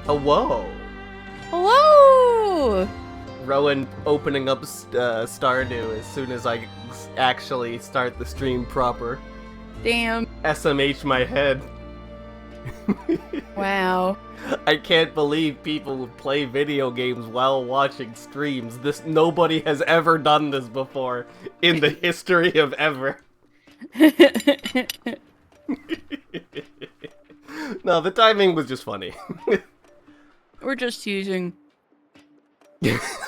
Oh, whoa. Hello! Rowan opening up Stardew as soon as I actually start the stream proper. Damn. SMH my head. Wow. I can't believe people play video games while watching streams. Nobody has ever done this before in the history of ever. No, the timing was just funny. We're just teasing.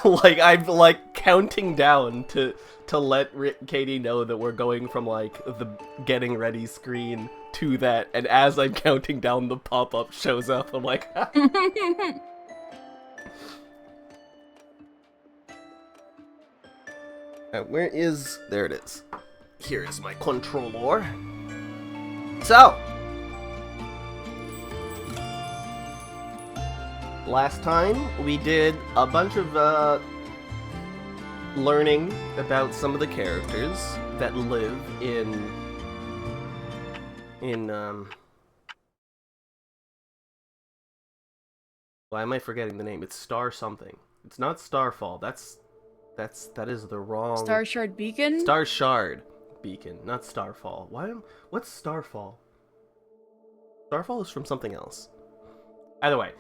Like, I'm like counting down to let Katie know that we're going from like the getting ready screen to that, and as I'm counting down, the pop-up shows up. I'm like, where is... There it is. Here is my controller. So, last time we did a bunch of learning about some of the characters that live in why am I forgetting the name? It's Star something. It's not Starfall. That is the wrong... Star Shard Beacon? Star Shard Beacon, not Starfall. What's Starfall? Starfall is from something else. Either way,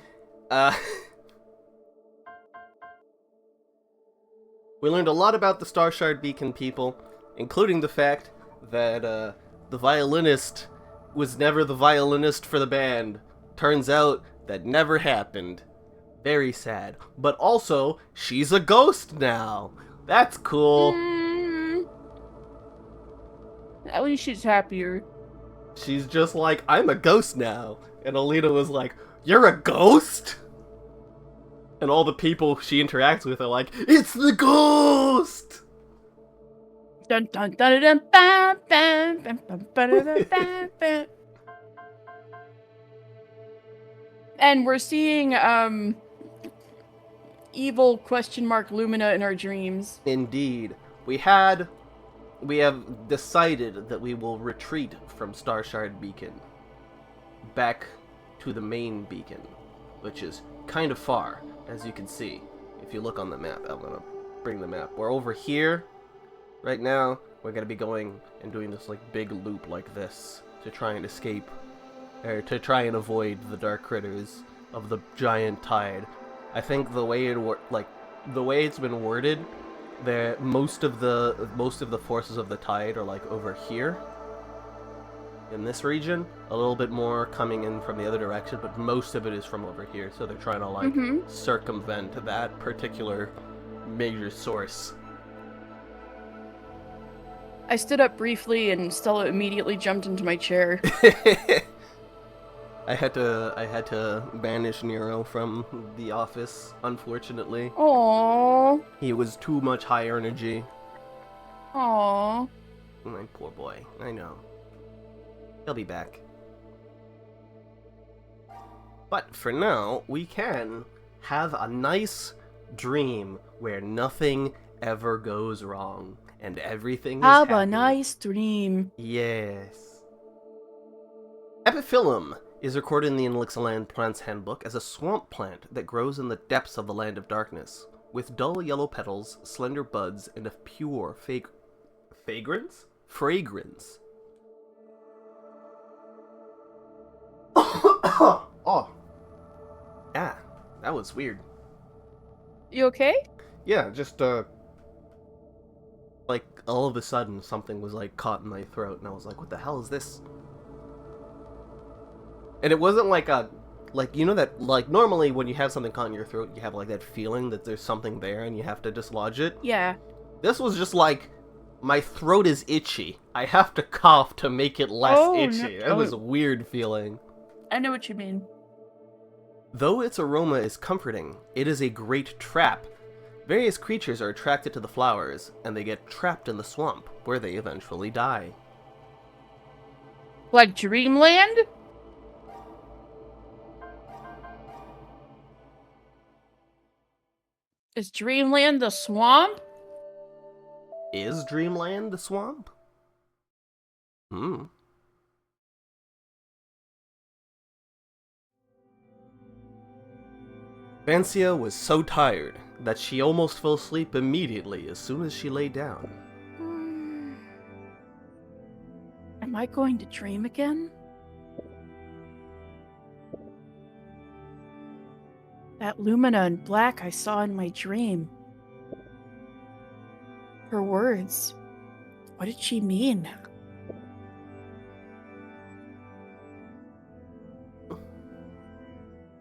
we learned a lot about the Star Shard Beacon people, including the fact that the violinist was never the violinist for the band. Turns out that never happened. Very sad. But also, she's a ghost now. That's cool. At least she's happier. She's just like, I'm a ghost now. And Alita was like, you're a ghost? And all the people she interacts with are like, it's the ghost! Dun dun dun dun dun dun dun dun dun dun dun. And we're seeing evil question mark Lumina in our dreams. Indeed. We have decided that we will retreat from Star Shard Beacon back to the main beacon, which is kind of far, as you can see if you look on the map. I'm gonna bring the map. We're over here right now. We're gonna be going and doing this like big loop like this to try and escape, or to try and avoid the dark critters of the giant tide. I think the way the way it's been worded, that most of the forces of the tide are like over here in this region, a little bit more coming in from the other direction, but most of it is from over here, so they're trying to like circumvent that particular major source. I stood up briefly and Stella immediately jumped into my chair. I had to banish Nero from the office, unfortunately. Aww. He was too much high energy. Aww. My poor boy. I know. He'll be back. But for now, we can have a nice dream where nothing ever goes wrong and everything is Have happy. a nice dream. Yes. Epiphyllum is recorded in the Elixirland Plant's Handbook as a swamp plant that grows in the depths of the Land of Darkness, with dull yellow petals, slender buds, and a pure fragrance? Fragrance. Oh. Ah, that was weird. You okay? Yeah, just, like, all of a sudden something was, like, caught in my throat, and I was like, what the hell is this? And it wasn't like you know that, like, normally when you have something caught in your throat, you have, like, that feeling that there's something there and you have to dislodge it? Yeah. This was just like, my throat is itchy. I have to cough to make it less itchy. No. That was a weird feeling. I know what you mean. Though its aroma is comforting, it is a great trap. Various creatures are attracted to the flowers, and they get trapped in the swamp, where they eventually die. Like Dreamland? Is Dreamland the swamp? Is Dreamland the swamp? Vancia was so tired that she almost fell asleep immediately as soon as she lay down. Am I going to dream again? That Lumina in black I saw in my dream. Her words. What did she mean?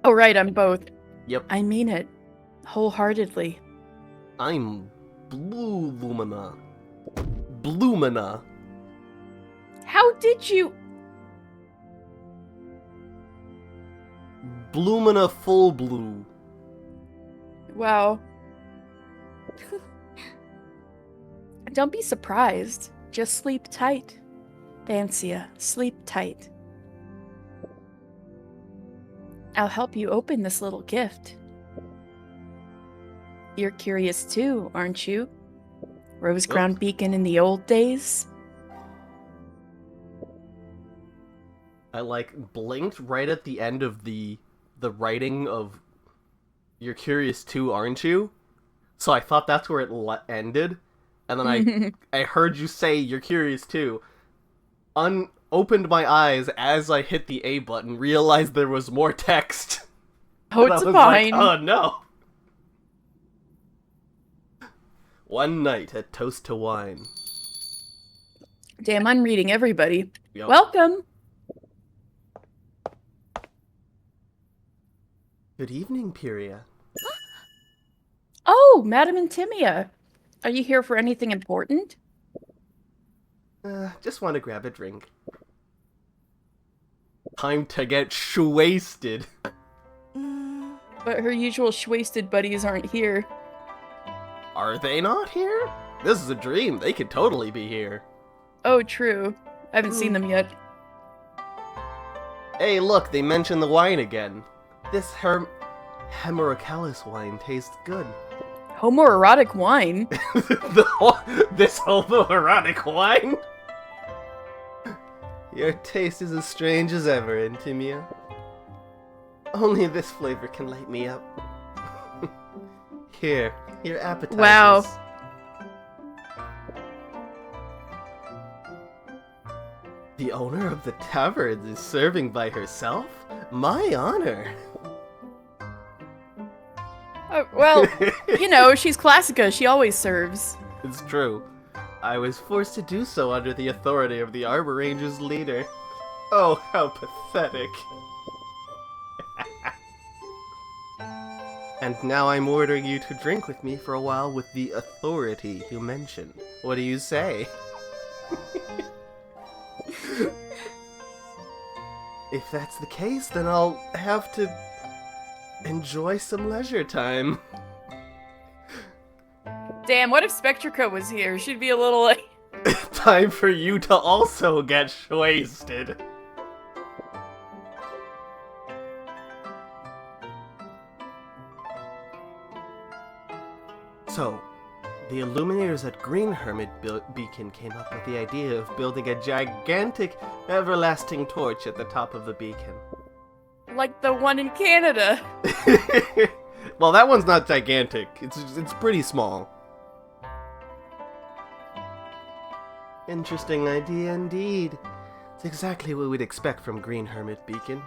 Oh, right, I'm both. Yep. I mean it. Wholeheartedly. I'm Blue Lumina. Blumina. How did you... Blumina full blue. Wow. Don't be surprised. Just sleep tight. Vancia, sleep tight. I'll help you open this little gift. You're curious too, aren't you? Rose Crown Beacon in the old days? I blinked right at the end of the writing of "You're curious too, aren't you?" So I thought that's where it ended, and then I heard you say "You're curious too." Opened my eyes as I hit the A button, realized there was more text. Oh, it's fine. Like, oh no. One night at Toast to Wine. Damn, I'm reading everybody. Yep. Welcome. Good evening, Pyria. Oh, Madam Intimia. Are you here for anything important? Just want to grab a drink. Time to get wasted. But her usual shwasted buddies aren't here. Are they not here? This is a dream. They could totally be here. Oh, true. I haven't seen them yet. Hey, look, they mentioned the wine again. This Hemerocalis wine tastes good. Homoerotic wine? This homoerotic wine? Your taste is as strange as ever, Intimia. Only this flavor can light me up. Here, your appetizers. Wow. The owner of the tavern is serving by herself? My honor. Well, you know, she's Classica. She always serves. It's true. I was forced to do so under the authority of the Arbor Ranger's leader. Oh, how pathetic. And now I'm ordering you to drink with me for a while with the authority you mentioned. What do you say? If that's the case, then I'll have to enjoy some leisure time. Damn, what if Spectrica was here? She'd be a little like... Time for you to also get wasted. So, the Illuminators at Green Hermit Beacon came up with the idea of building a gigantic, everlasting torch at the top of the beacon. Like the one in Canada. Well, that one's not gigantic. It's pretty small. Interesting idea indeed. It's exactly what we'd expect from Green Hermit Beacon.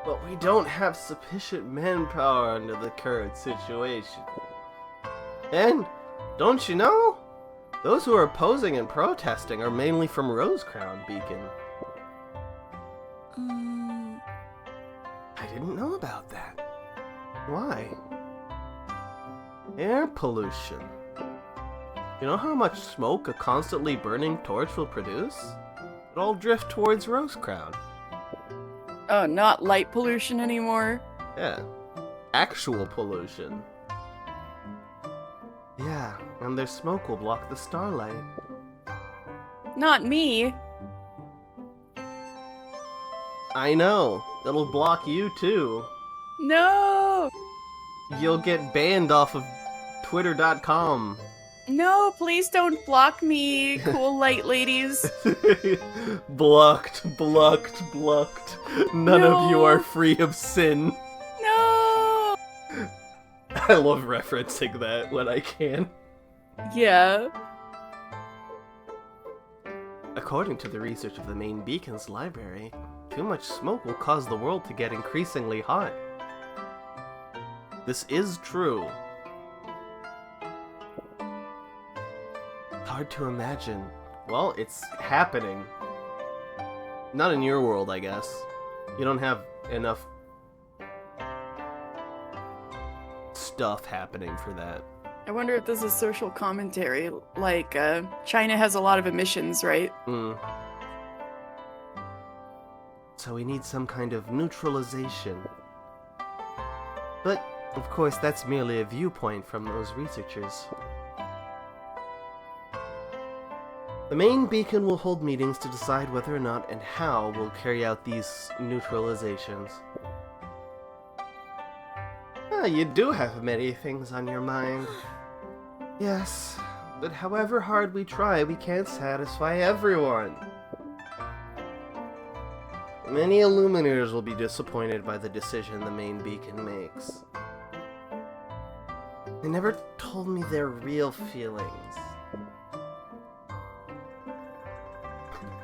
But we don't have sufficient manpower under the current situation. And, don't you know? Those who are opposing and protesting are mainly from Rosecrown Beacon. I didn't know about that. Why? Air pollution. You know how much smoke a constantly burning torch will produce? It'll all drift towards Rosecrown. Oh, not light pollution anymore? Yeah. Actual pollution. Yeah, and their smoke will block the starlight. Not me. I know. It'll block you too. No! You'll get banned off of Twitter.com. No, please don't block me, cool light ladies. Blocked. None of you are No. free of sin. No! I love referencing that when I can. Yeah. According to the research of the main beacon's library, too much smoke will cause the world to get increasingly hot. This is true. Hard to imagine. Well, it's happening. Not in your world, I guess. You don't have enough stuff happening for that. I wonder if this is social commentary. Like, China has a lot of emissions, right? So we need some kind of neutralization. But, of course, that's merely a viewpoint from those researchers. The main beacon will hold meetings to decide whether or not and how we'll carry out these neutralizations. You do have many things on your mind. Yes, but however hard we try, we can't satisfy everyone. Many Illuminators will be disappointed by the decision the main beacon makes. They never told me their real feelings.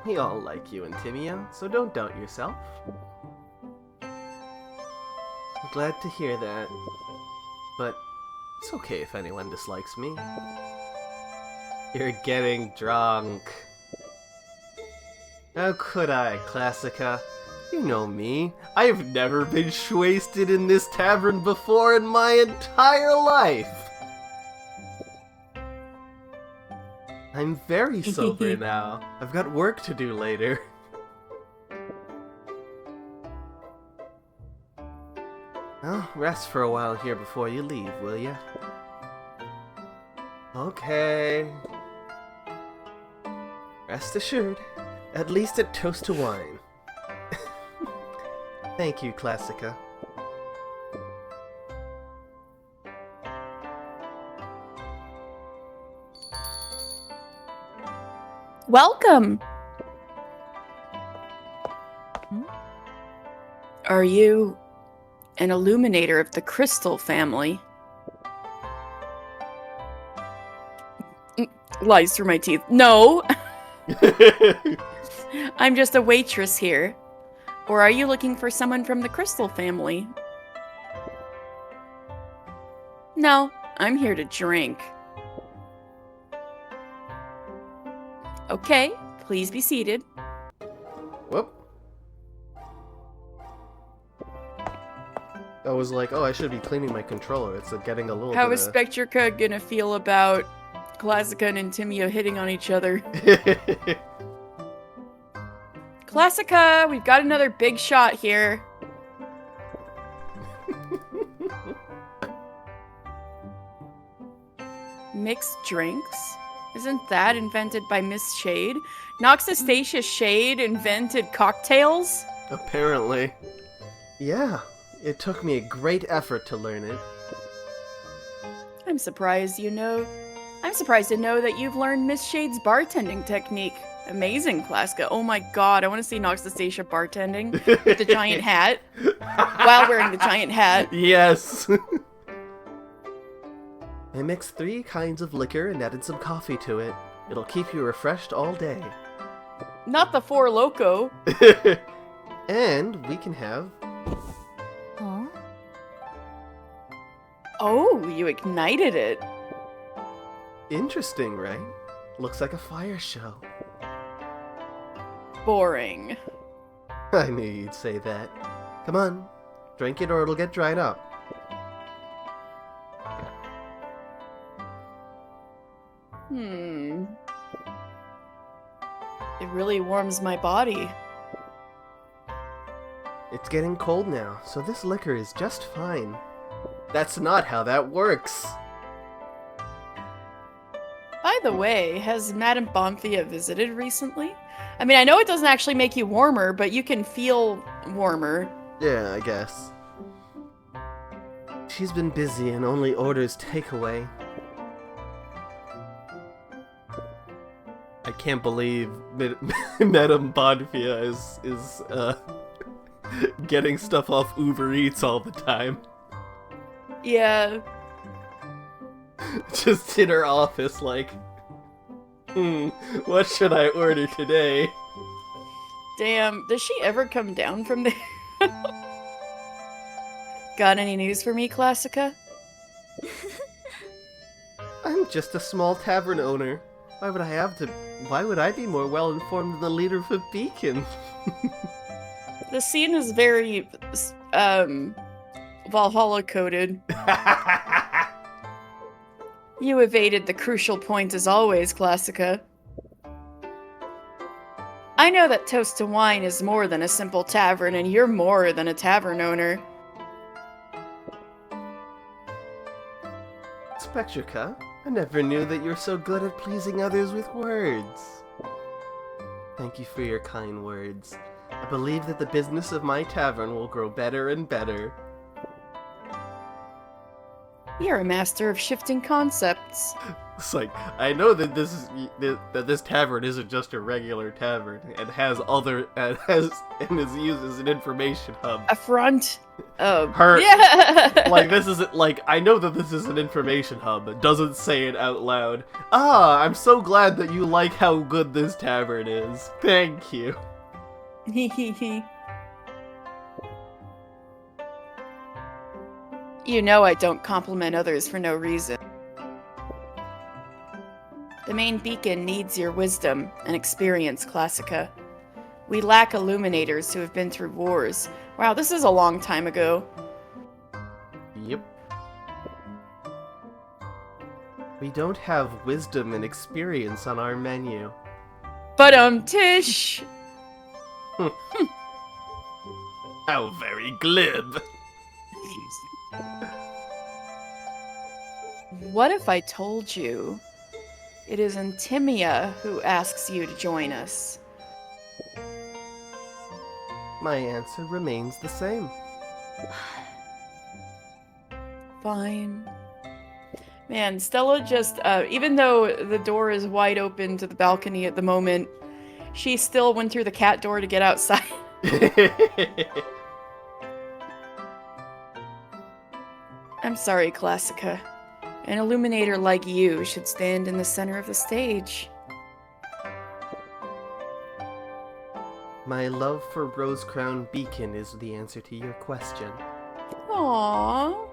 We all like you and Timio, so don't doubt yourself. I'm glad to hear that, but it's okay if anyone dislikes me. You're getting drunk. How could I, Classica? You know me. I've never been wasted in this tavern before in my entire life. I'm very sober now. I've got work to do later. Well, rest for a while here before you leave, will ya? Okay. Rest assured, at least a toast to wine. Thank you, Classica. Welcome! Are you an illuminator of the Crystal family? Lies through my teeth. No! I'm just a waitress here. Or are you looking for someone from the Crystal family? No, I'm here to drink. Okay, please be seated. Whoop. I was like, oh, I should be cleaning my controller. It's getting a little How bit is Spectrica gonna feel about Classica and Intimia hitting on each other? Classica, we've got another big shot here. Mixed drinks? Isn't that invented by Miss Shade? Noxastacia Shade invented cocktails? Apparently. Yeah, it took me a great effort to learn it. I'm surprised to know that you've learned Miss Shade's bartending technique. Amazing, Klaska. Oh my god, I want to see Noxastacia bartending with the giant hat. While wearing the giant hat. Yes! I mixed 3 kinds of liquor and added some coffee to it. It'll keep you refreshed all day. Not the Four Loko. And we can have... Huh? Oh, you ignited it. Interesting, right? Looks like a fire show. Boring. I knew you'd say that. Come on, drink it or it'll get dried up. It really warms my body. It's getting cold now, so this liquor is just fine. That's not how that works. By the way, has Madame Bonthia visited recently? I mean, I know it doesn't actually make you warmer, but you can feel warmer. Yeah, I guess. She's been busy and only orders takeaway. can't believe Madame Bonfia is getting stuff off Uber Eats all the time. Yeah. Just in her office, like, what should I order today? Damn, does she ever come down from there? Got any news for me, Classica? I'm just a small tavern owner. Why would I be more well informed than the leader of a beacon? The scene is very, Valhalla coded. You evaded the crucial point as always, Classica. I know that Toast to Wine is more than a simple tavern, and you're more than a tavern owner. Spectrica, I never knew that you're so good at pleasing others with words. Thank you for your kind words. I believe that the business of my tavern will grow better and better. You're a master of shifting concepts. It's like, I know that this tavern isn't just a regular tavern. It has and is used as an information hub. A front. Yeah. Like, this isn't like, I know that this is an information hub. It doesn't say it out loud. I'm so glad that you like how good this tavern is. Thank you. You know I don't compliment others for no reason. The main beacon needs your wisdom and experience, Classica. We lack illuminators who have been through wars. Wow, this is a long time ago. Yep. We don't have wisdom and experience on our menu. But Tish! How very glib. What if I told you it is Intimia who asks you to join us? My answer remains the same. Fine. Man, Stella just, even though the door is wide open to the balcony at the moment, she still went through the cat door to get outside. I'm sorry, Classica. An illuminator like you should stand in the center of the stage. My love for Rosecrown Beacon is the answer to your question. Aww.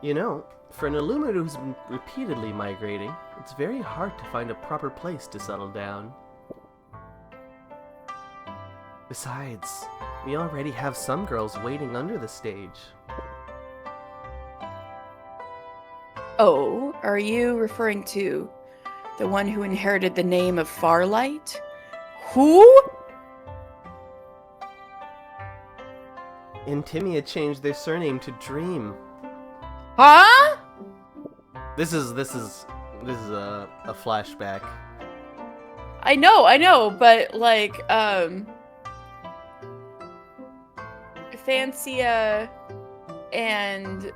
You know, for an illuminator who's been repeatedly migrating, it's very hard to find a proper place to settle down. Besides, we already have some girls waiting under the stage. Oh, are you referring to the one who inherited the name of Farlight? Who? Intimia changed their surname to Dream. Huh? This is a flashback. I know, but like, Fancia and,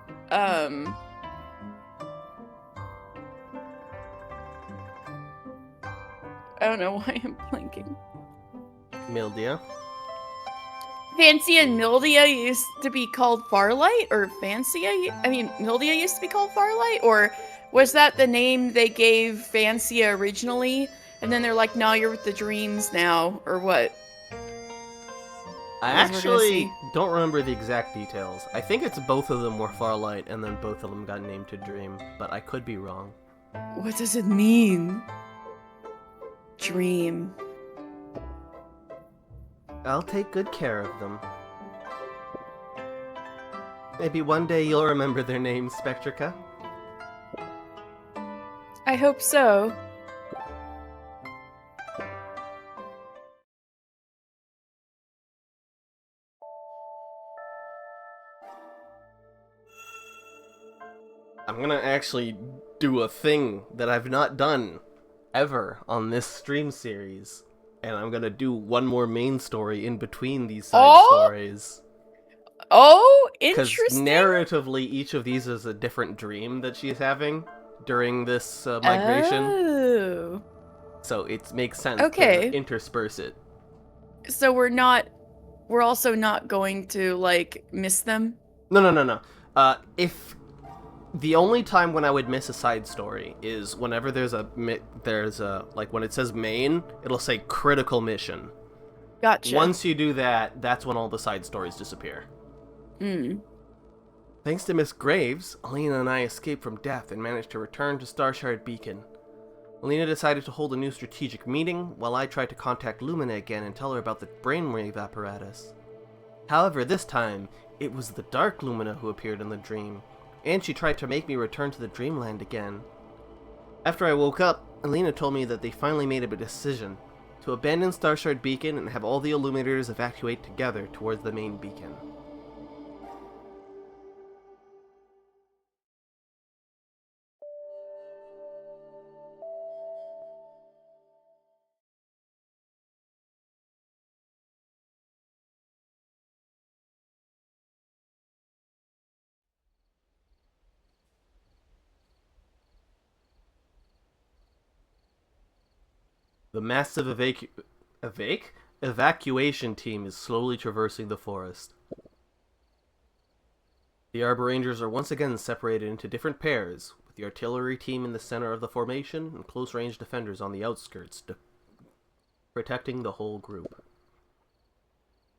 I don't know why I'm blanking. Mildia. Fancia and Mildia used to be called Farlight? Or Mildia used to be called Farlight? Or was that the name they gave Fancia originally? And then they're like, no, you're with the Dreams now, or what? I actually don't remember the exact details. I think it's both of them were Farlight, and then both of them got named to Dream, but I could be wrong. What does it mean? Dream. I'll take good care of them. Maybe one day you'll remember their names, Spectrica. I hope so. I'm gonna actually do a thing that I've not done ever on this stream series. And I'm gonna do one more main story in between these side stories. Oh, Because interesting. narratively, each of these is a different dream that she's having. during this migration, Oh. so it makes sense to Okay. intersperse it. So we're also not going to, like, miss them? No, no, no, no. If the only time when I would miss a side story is whenever there's a like when it says main, it'll say critical mission. Gotcha. Once you do that, that's when all the side stories disappear. Hmm. Thanks to Miss Graves, Alina and I escaped from death and managed to return to Starshard Beacon. Alina decided to hold a new strategic meeting, while I tried to contact Lumina again and tell her about the brainwave apparatus. However, this time, it was the Dark Lumina who appeared in the dream, and she tried to make me return to the Dreamland again. After I woke up, Alina told me that they finally made a decision to abandon Starshard Beacon and have all the Illuminators evacuate together towards the main beacon. The massive evacuation team is slowly traversing the forest. The Arbor Rangers are once again separated into different pairs, with the artillery team in the center of the formation and close-range defenders on the outskirts, protecting the whole group.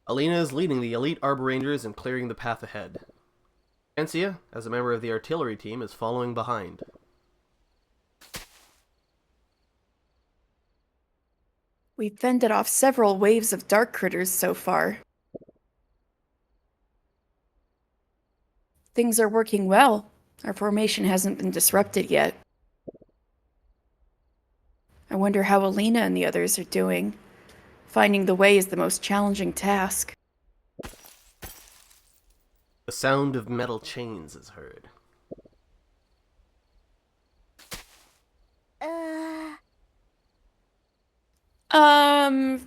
Alina is leading the elite Arbor Rangers and clearing the path ahead. Francia, as a member of the artillery team, is following behind. We've fended off several waves of dark critters so far. Things are working well. Our formation hasn't been disrupted yet. I wonder how Alina and the others are doing. Finding the way is the most challenging task. The sound of metal chains is heard.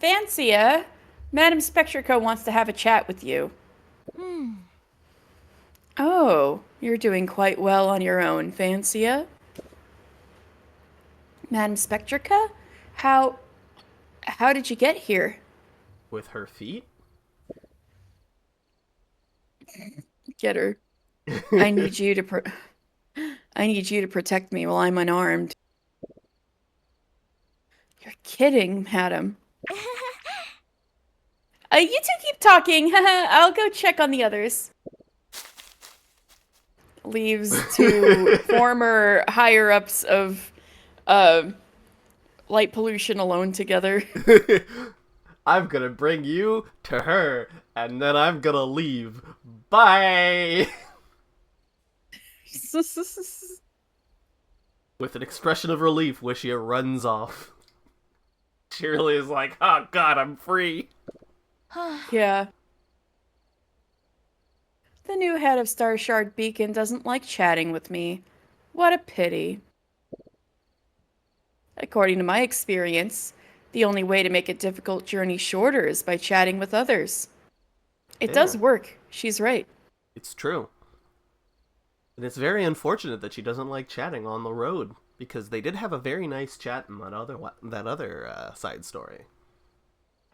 Fancia, Madam Spectrica wants to have a chat with you. Oh, you're doing quite well on your own, Fancia. Madam Spectrica? How did you get here? With her feet? Get her. I need you to I need you to protect me while I'm unarmed. You're kidding, madam. You two keep talking. I'll go check on the others. Leaves two former higher-ups of light pollution alone together. I'm gonna bring you to her, and then I'm gonna leave. Bye! With an expression of relief, Wishia runs off. Shirley is like, oh god, I'm free. Yeah. The new head of Starshard Beacon doesn't like chatting with me. What a pity. According to my experience, the only way to make a difficult journey shorter is by chatting with others. It does Yeah. work. She's right. It's true. And it's very unfortunate that she doesn't like chatting on the road, because they did have a very nice chat in that other side story.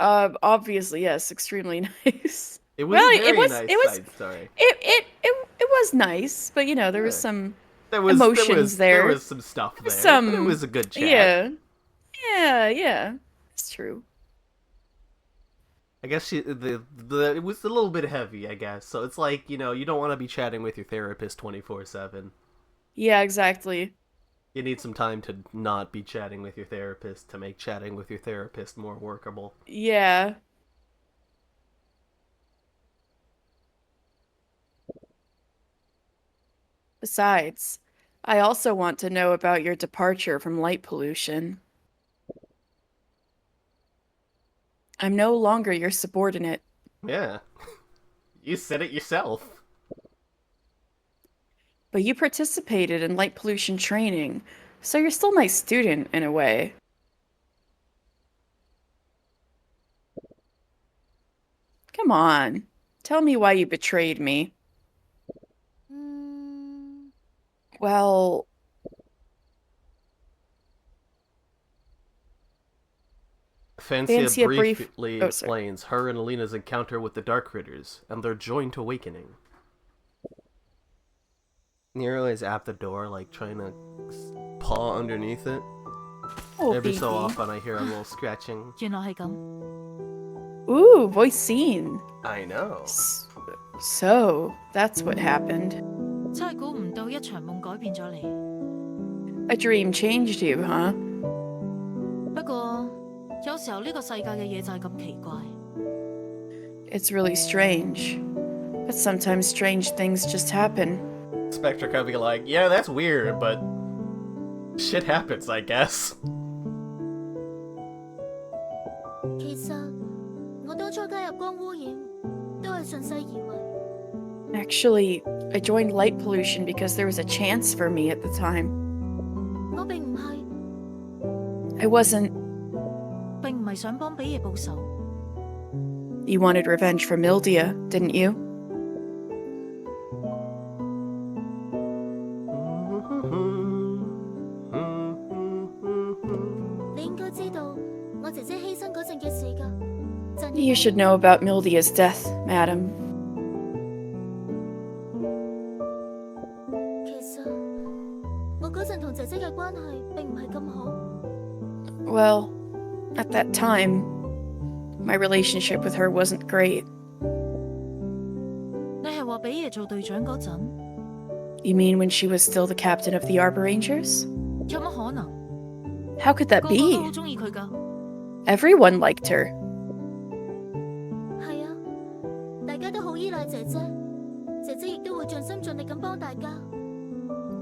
Obviously, yes, extremely nice. It was Well, a it very was nice it was side story. it was nice, but you know, there was Yeah. some There was emotions there there. was some stuff there, but it Some was a good chat. yeah. Yeah. It's true. I guess it was a little bit heavy, I guess. So it's like, you don't want to be chatting with your therapist 24/7. Yeah, exactly. You need some time to not be chatting with your therapist to make chatting with your therapist more workable. Yeah. Besides, I also want to know about your departure from light pollution. I'm no longer your subordinate, Yeah. You said it yourself. but you participated in light pollution training, so you're still my student in a way. Come on, tell me why you betrayed me. Well, Fancia brief... briefly Oh, sorry. explains her and Alina's encounter with the Dark Critters and their joint awakening. Nero is at the door, like, trying to paw underneath it. Oh, Every so baby. often I hear a little scratching. 原來係咁， Ooh, voice scene. I know. So, that's what happened. 真係估唔到一場夢改變咗你。 A dream changed you, huh? 不過有時候呢個世界嘅嘢就係咁奇怪。 It's really strange. But sometimes strange things just happen. Spectre could be like, yeah, that's weird, but shit happens, I guess. 其實我當初加入光污染都係順勢而為。 Actually, I joined light pollution because there was a chance for me at the time. 我並唔係， I wasn't. 並唔係想幫比爺報仇， You wanted revenge for Mildia, didn't you? 你應該知道我姐姐犧牲嗰陣嘅事㗎。陣 You should know about Mildia's death, madam. 其實我嗰陣同姐姐嘅關係並唔係咁好。 Well, at that time, my relationship with her wasn't great. 你係話比爺做隊長嗰陣， You mean when she was still the captain of the Arbor Rangers? 有乜可能？ How could that 個個都 be? 好中意佢㗎。 Everyone liked her. 係啊，大家都好依賴姐姐，姐姐亦都會盡心盡力咁幫大家。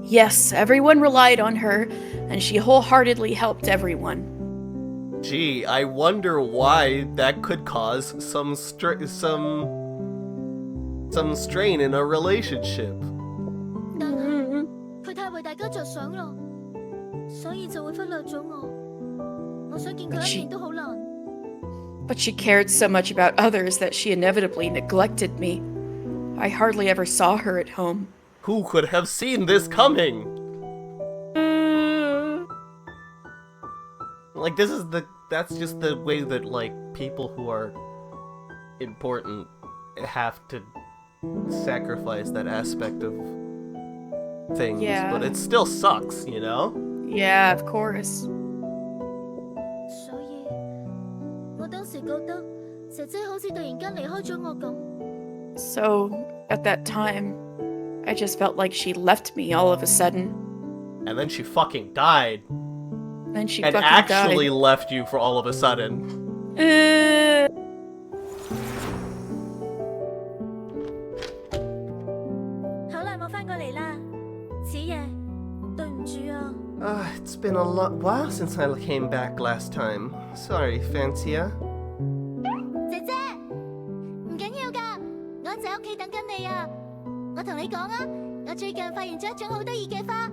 Yes, everyone relied on her, and she wholeheartedly helped everyone. Gee, I wonder why that could cause some strain in a relationship. 但係佢太為大家着想咯，所以就會忽略咗我。我想見佢一面都好難。 But she cared so much about others that she inevitably neglected me. I hardly ever saw her at home. Who could have seen this coming? Like, that's just the way that, like, people who are important have to sacrifice that aspect of things. Yeah. But it still sucks, you know? Yeah, of course. 所以我當時覺得姐姐好似突然間離開咗我咁。 So, at that time, I just felt like she left me all of a sudden. And then she fucking died. Then she And fucking actually died. left you for all of a sudden. Uh, 好耐冇翻過嚟啦，子爺，對唔住啊。 It's been a while since I came back last time. Sorry, Fancia. 姐姐，唔緊要㗎，我一直喺屋企等緊你啊。我同你講啊，我最近發現咗一種好得意嘅花。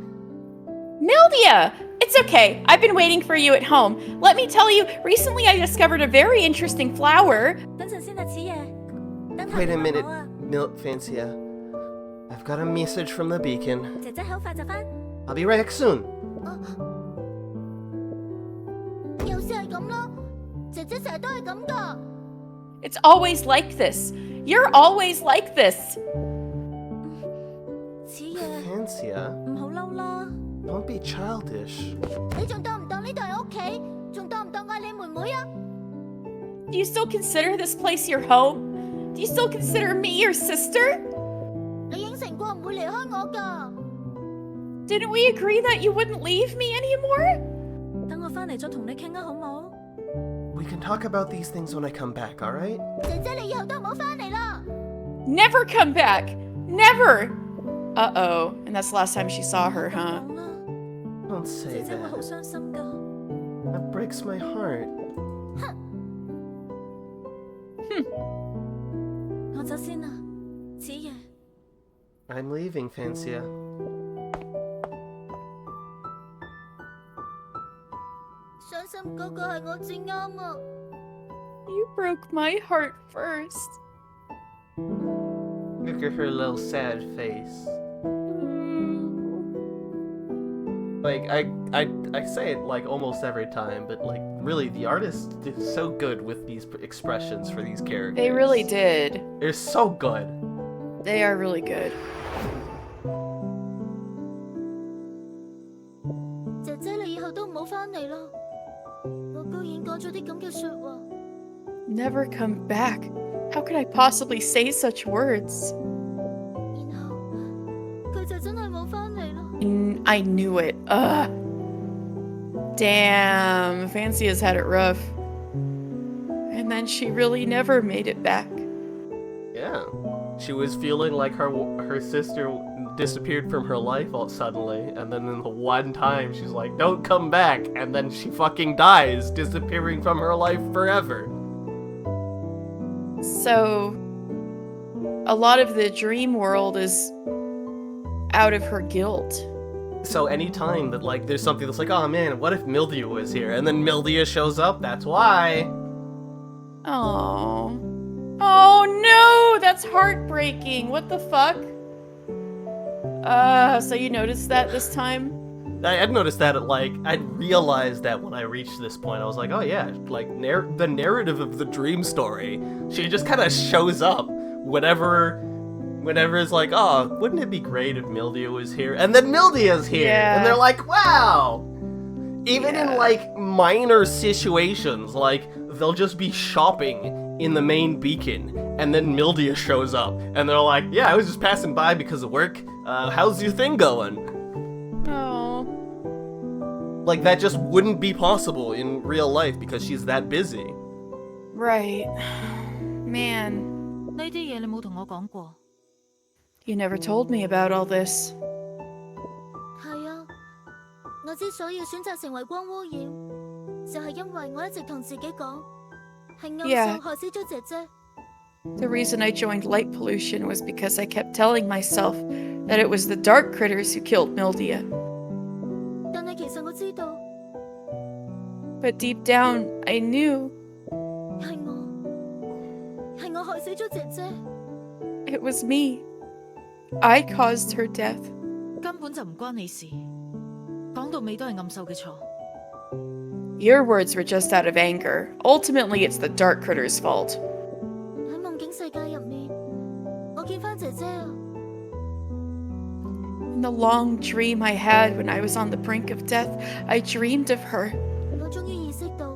Mildia! It's okay. I've been waiting for you at home. Let me tell you, recently I discovered a very interesting flower. 等陣先啊，子爺。等下 Wait a 你問 minute, 我啊。 Fancia. I've got a message from the beacon. 姐姐好快就翻。 I'll be right back soon. 有時係咁咯，姐姐成日都係咁㗎。 It's always like this. You're always like this. 子爺， Fancia, 唔好嬲啦。 don't be childish. 你仲當唔當呢度係屋企？仲當唔當我係你妹妹啊？ Do you still consider this place your home? Do you still consider me your sister? 你應承過唔會離開我㗎。 Didn't we agree that you wouldn't leave me anymore? 等我翻嚟再同你傾啊，好冇？ We can talk about these things when I come back, alright? 姐姐，你以後都唔好翻嚟啦。 Never come back. Never. Uh-oh. And that's the last time she saw her, huh? 講啦， Don't say 姐姐會好 that. 傷心㗎。 That breaks my heart. 我走先啦，子爺。 I'm leaving, Fancia. 傷心嗰個係我至啱啊！ You broke my heart first. Look at her little sad face. Like, I say it, like, almost every time, but, like, really, the artist did so good with these expressions for these characters. They really did. They're so good. They are really good. 姐姐，你以後都唔好返嚟啦！我居然講咗啲咁嘅說話。 Never come back. How could I possibly say such words? 然後佢就真係冇返嚟啦。 I knew it. Ugh. Damn, Fancy has had it rough. And then she really never made it back. Yeah. She was feeling like her sister disappeared from her life all suddenly, and then in the one time she's like, don't come back, and then she fucking dies, disappearing from her life forever. So, a lot of the dream world is out of her guilt. So anytime that, like, there's something that's like, oh man, what if Mildia was here? And then Mildia shows up, that's why. Oh. Oh no! That's heartbreaking. What the fuck? So you noticed that this time? I'd noticed that, I'd realized that when I reached this point. I was like, oh yeah, like, the narrative of the dream story, she just kind of shows up whenever it's like, oh, wouldn't it be great if Mildia was here? And then Mildia's here! Yeah. And they're like, wow! Even in, like, minor situations, like, they'll just be shopping in the main beacon, and then Mildia shows up, and they're like, yeah, I was just passing by because of work. How's your thing going? Oh. Like, that just wouldn't be possible in real life because she's that busy. Right. Man. 呢啲嘢你冇同我講過。 You never told me about all this. 係啊，我之所以選擇成為光污染，就係因為我一直同自己講，係暗 Yeah. 上害死咗姐姐。 The reason I joined light pollution was because I kept telling myself that it was the dark critters who killed Mildia. 但係其實我知道 But deep down, I knew 係我害死咗姐姐。 it was me. I caused her death. 根本就唔關你事，講到尾都係暗獸嘅錯。 Your words were just out of anger. Ultimately, it's the dark critters' fault. 喺夢境世界入面，我見翻姐姐啊！ In the long dream I had when I was on the brink of death, I dreamed of her. 我終於意識到，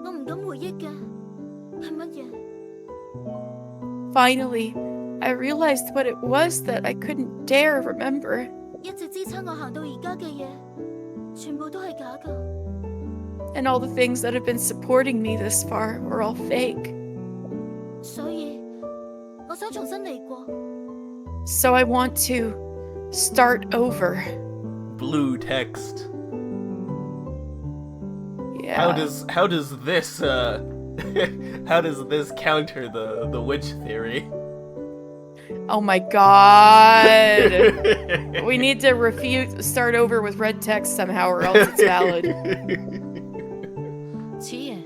我唔敢回憶嘅係乜嘢？ Finally, I realized what it was that I couldn't dare remember. 一直支撐我行到而家嘅嘢，全部都係假㗎。 And all the things that have been supporting me this far were all fake. 所以我想重新嚟過。 So I want to start over. Blue text. Yeah. How does this how does this counter the witch theory? Oh my god. We need to start over with red text somehow or else it's valid. 此爺，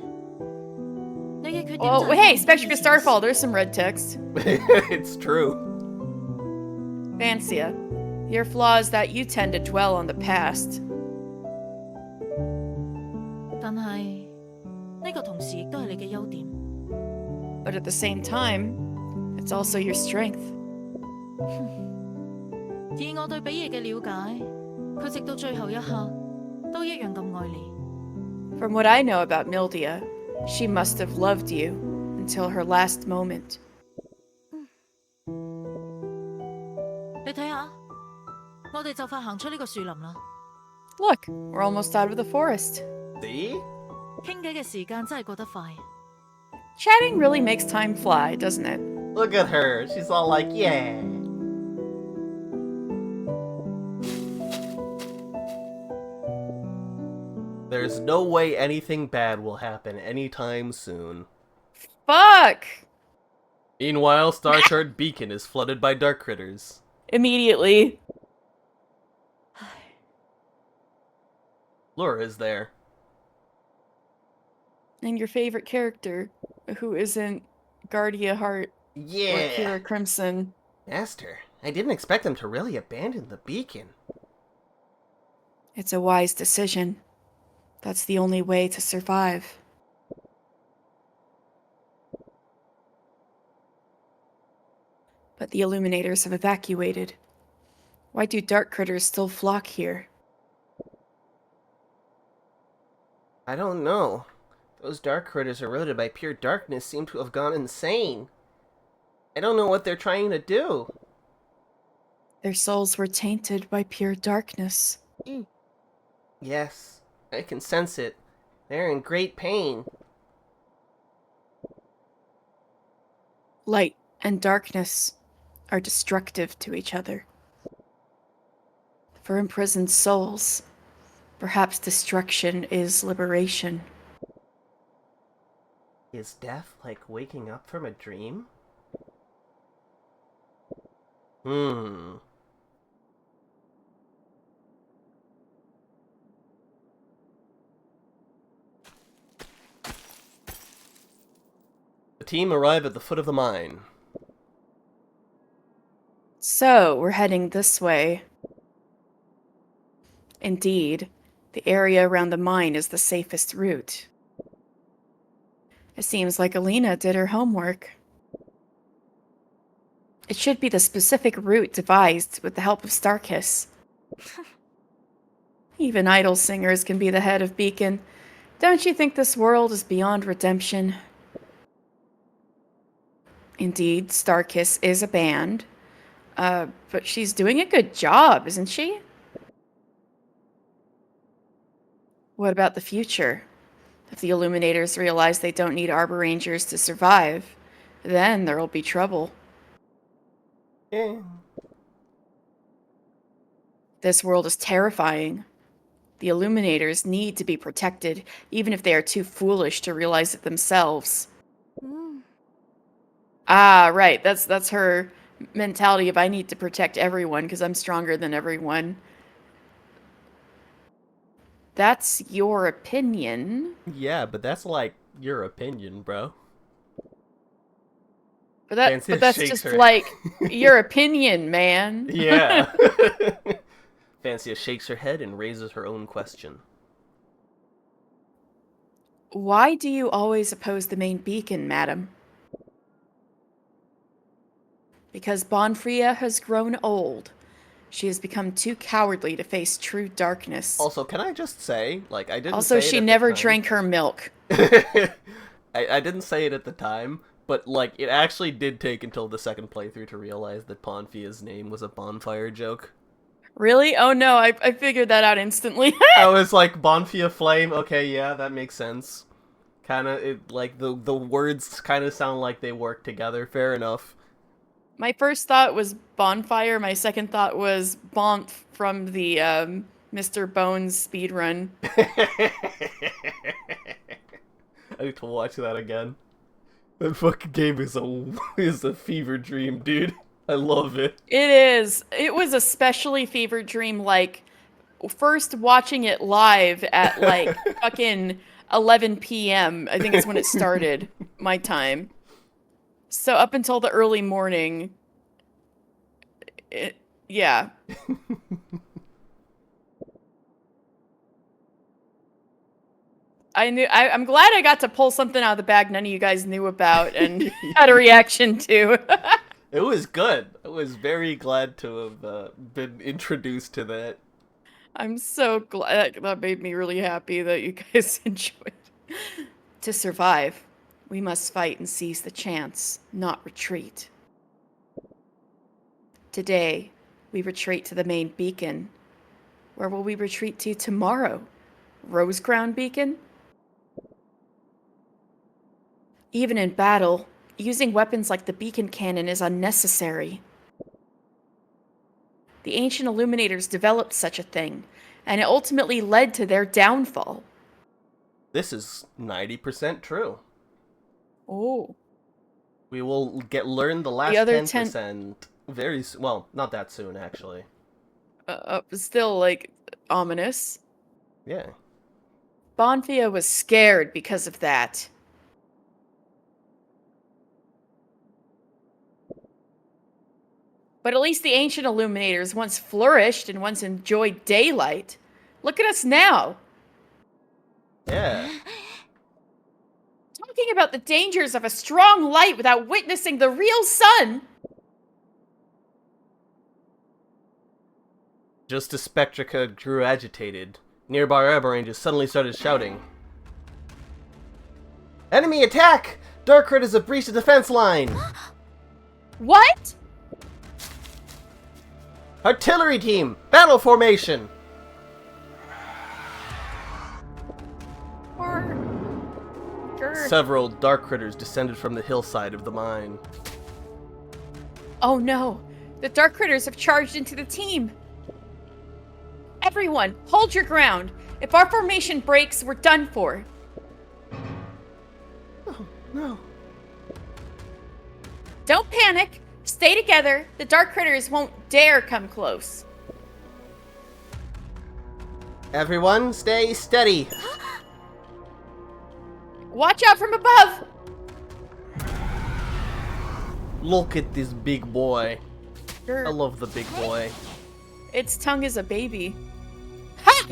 你嘅缺點 Oh, 就係 hey, 放 Spectric 棄 Starfall, there's some red text. It's true. Vancia, your flaw is that you tend to dwell on the past. 但係呢個同時亦都係你嘅優點。 But at the same time, it's also your strength. 以我對比嘢嘅了解，佢直到最後一刻都一樣咁愛你。 From what I know about Mildia, she must have loved you until her last moment. 你睇下，我哋就快行出呢個樹林啦。 Look, we're almost out of the forest. See? 傾偈嘅時間真係過得快。 Chatting really makes time fly, doesn't it? Look at her. She's all like, yeah. There's no way anything bad will happen anytime soon. Fuck! Meanwhile, Starshard Beacon is flooded by dark critters. Immediately. Laura's there. And your favorite character, who isn't Guardia Heart or Yeah. Kira Crimson. Master, I didn't expect them to really abandon the beacon. It's a wise decision. That's the only way to survive. But the Illuminators have evacuated. Why do dark critters still flock here? I don't know. Those dark critters eroded by pure darkness seem to have gone insane. I don't know what they're trying to do. Their souls were tainted by pure darkness. Yes, I can sense it. They're in great pain. Light and darkness are destructive to each other. For imprisoned souls, perhaps destruction is liberation. Is death like waking up from a dream? The team arrive at the foot of the mine. So, we're heading this way. Indeed, the area around the mine is the safest route. It seems like Alina did her homework. It should be the specific route devised with the help of Starkiss. Even idol singers can be the head of Beacon. Don't you think this world is beyond redemption? Indeed, Starkiss is a band. But she's doing a good job, isn't she? What about the future? If the Illuminators realize they don't need Arbor Rangers to survive, then there'll be trouble. Yeah. This world is terrifying. The Illuminators need to be protected, even if they are too foolish to realize it themselves. Ah, right. That's her mentality of I need to protect everyone because I'm stronger than everyone. That's your opinion. Yeah, but that's like your opinion, bro. But Fancy that's shakes just her- like your opinion, man. Yeah. Fancy shakes her head and raises her own question. Why do you always oppose the main beacon, madam? Because Bonfria has grown old. She has become too cowardly to face true darkness. Also, can I just say, like, I didn't Also, say it she at the never time. drank her milk. I didn't say it at the time, but, like, it actually did take until the second playthrough to realize that Bonfia's name was a bonfire joke. Really? Oh no, I figured that out instantly. I was like, Bonfia Flame, okay, yeah, that makes sense. Kinda, like, the words kinda sound like they work together, fair enough. My first thought was bonfire. My second thought was Bonf from the Mr. Bones speedrun. I need to watch that again. That fucking game is a fever dream, dude. I love it. It is. It was especially fever dream, like, first watching it live at, like, fucking 11 p.m. I think it's when it started, my time. So up until the early morning, yeah. I'm glad I got to pull something out of the bag none of you guys knew about and had a reaction to. It was good. I was very glad to have been introduced to that. I'm so glad. That made me really happy that you guys enjoyed. To survive, we must fight and seize the chance, not retreat. Today, we retreat to the main beacon. Where will we retreat to tomorrow? Rose Crown Beacon? Even in battle, using weapons like the beacon cannon is unnecessary. The ancient Illuminators developed such a thing, and it ultimately led to their downfall. This is 90% true. Oh. We will learn the last other 10% very soon. Well, not that soon, actually. Still, like, ominous. Yeah. Bonfia was scared because of that. But at least the ancient Illuminators once flourished and once enjoyed daylight. Look at us now. Yeah. Talking about the dangers of a strong light without witnessing the real sun. Just as Spectrica grew agitated, nearby Arbor Rangers suddenly started shouting. Enemy attack! Dark Critters have breached the defense line! What? Artillery team! Battle formation! Several Dark Critters descended from the hillside of the mine. Oh no, the Dark Critters have charged into the team. Everyone, hold your ground. If our formation breaks, we're done for. Oh, no. Don't panic. Stay together. The Dark Critters won't dare come close. Everyone, stay steady. Watch out from above. Look at this big boy. Grr. I love the big boy. Its tongue is a baby. Ha!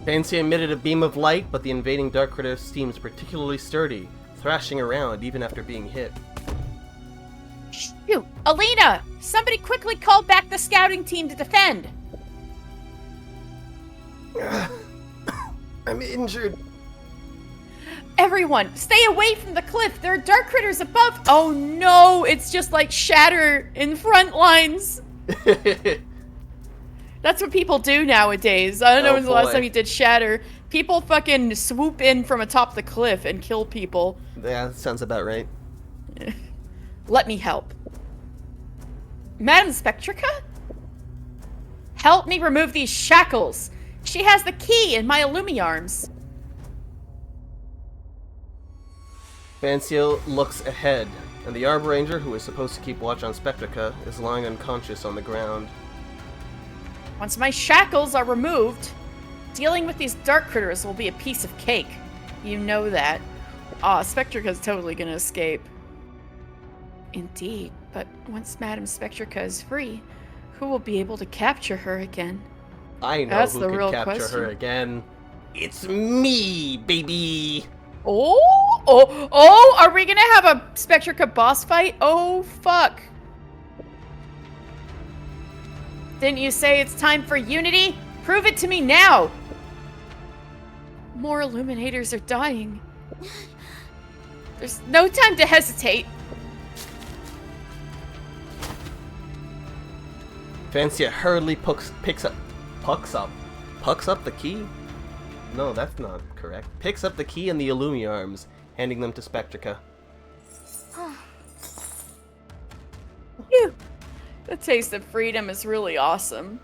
Fancy emitted a beam of light, but the invading Dark Critter seems particularly sturdy, thrashing around even after being hit. Shoot! Alina! Somebody quickly call back the scouting team to defend! I'm injured. Everyone, stay away from the cliff! There are Dark Critters above! Oh no! It's just like Shatter in front lines! That's what people do nowadays. I don't know when's the last time you did Shatter. People fucking swoop in from atop the cliff and kill people. Yeah, that sounds about right. Let me help. Madam Spectrica? Help me remove these shackles! She has the key in my Illumiarms. Fancio looks ahead, and the Arbor Ranger, who is supposed to keep watch on Spectrica, is lying unconscious on the ground. Once my shackles are removed, dealing with these Dark Critters will be a piece of cake. You know that. Spectrica's totally gonna escape. Indeed, but once Madam Spectrica is free, who will be able to capture her again? I know That's who the can real capture question. her again. It's me, baby! Oh, are we gonna have a Spectrica boss fight? Oh, fuck. Didn't you say it's time for unity? Prove it to me now! More Illuminators are dying. There's no time to hesitate. Fancia hurriedly picks up the key? No, that's not correct. Picks up the key and the Illumiarms, handing them to Spectrica. Phew. The taste of freedom is really awesome.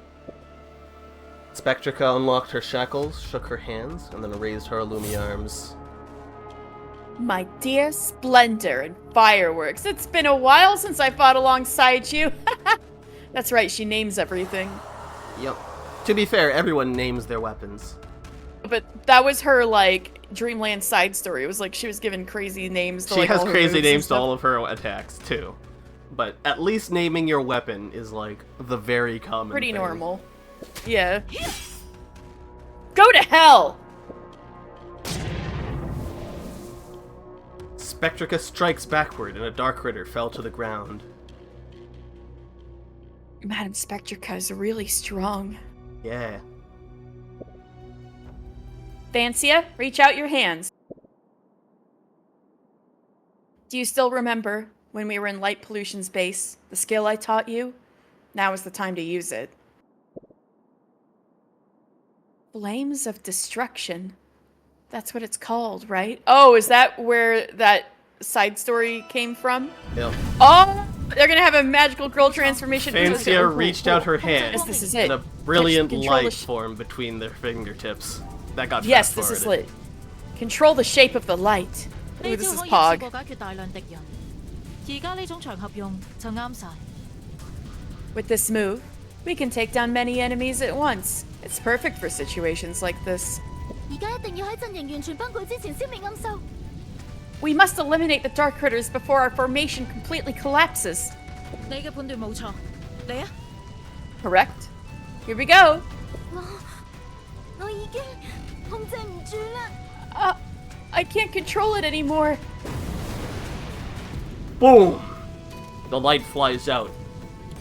Spectrica unlocked her shackles, shook her hands, and then raised her Illumiarms. My dear Splendor and Fireworks, it's been a while since I fought alongside you. That's right, she names everything. Yep. To be fair, everyone names their weapons. But that was her, like, Dreamland side story. It was like she was given crazy names to, She like, has all her crazy moves and names to stuff. all of her attacks, too. But at least naming your weapon is, like, the very common Pretty thing. normal. Yeah. Go to hell! Spectrica strikes backward, and a Dark Critter fell to the ground. Madam Spectrica is really strong. Yeah. Fancia, reach out your hands. Do you still remember when we were in Light Pollution's base, the skill I taught you? Now is the time to use it. Flames of Destruction. That's what it's called, right? Oh, is that where that side story came from? Yep. Oh, they're gonna have a magical girl transformation. Fancia reached out her hand, Yes, this is it. and a brilliant Control the light formed between their fingertips. That got Yes, this is fast-forwarded. lit. Control the shape of the light. Ooh, 呢 this 招 is 可以一次 Pog. 過解決大量敵人，而家呢種場合用就啱晒。 With this move, we can take down many enemies at once. It's perfect for situations like this. 而家一定要喺陣營完全崩潰之前消滅暗獸。 We must eliminate the Dark Critters before our formation completely collapses. 你嘅判斷冇錯，嚟啊！ Correct? Here we go. 我已經控制唔住啦。 I can't control it anymore. Boom! The light flies out,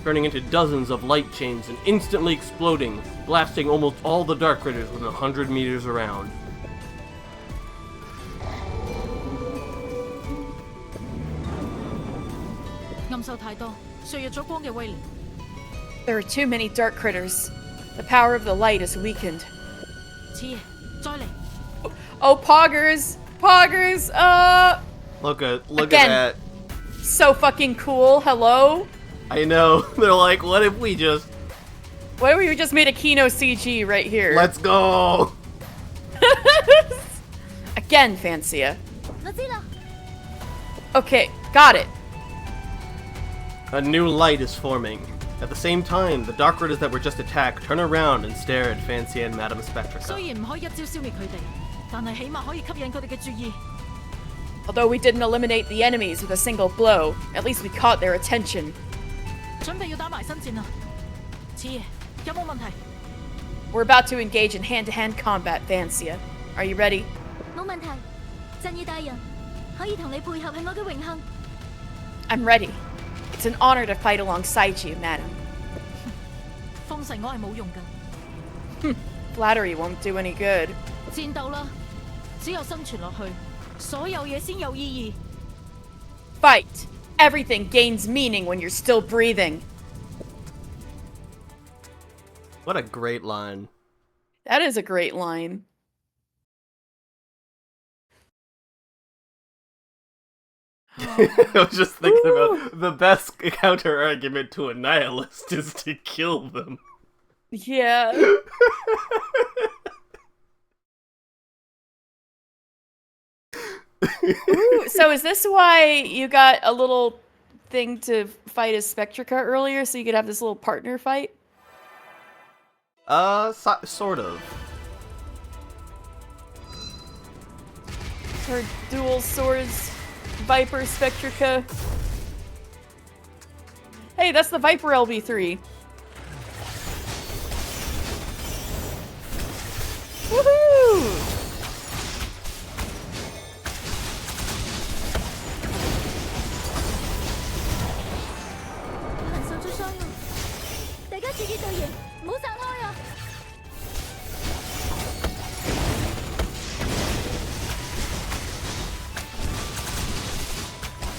turning into dozens of light chains and instantly exploding, blasting almost all the dark critters within 100 meters around. There are too many dark critters. The power of the light is weakened. Oh, poggers! Poggers! Look Again. at that. So fucking cool. Hello? I know. They're like, what if we just... What if we just made a Kino CG right here? Let's go! Again, Fancia. 我知啦。 Okay, got it. A new light is forming. At the same time, the dark critters that were just attacked turn around and stare at Fancy and Madame Spectrica. Although we didn't eliminate the enemies with a single blow, at least we caught their attention. We're about to engage in hand-to-hand combat, Vancia. Are you ready? 冇問題，鎮義大人，可以同你配合係我嘅榮幸。 I'm ready. It's an honor to fight alongside you, madam. Flattery won't do any good. Fight! Everything gains meaning when you're still breathing. What a great line. That is a great line. I was just thinking about the best counter argument to a nihilist is to kill them. Yeah. Ooh, so is this why you got a little thing to fight as Spectrica earlier, so you could have this little partner fight? Sort of. Her dual swords, Viper, Spectrica. Hey, that's the Viper LB3. Woohoo!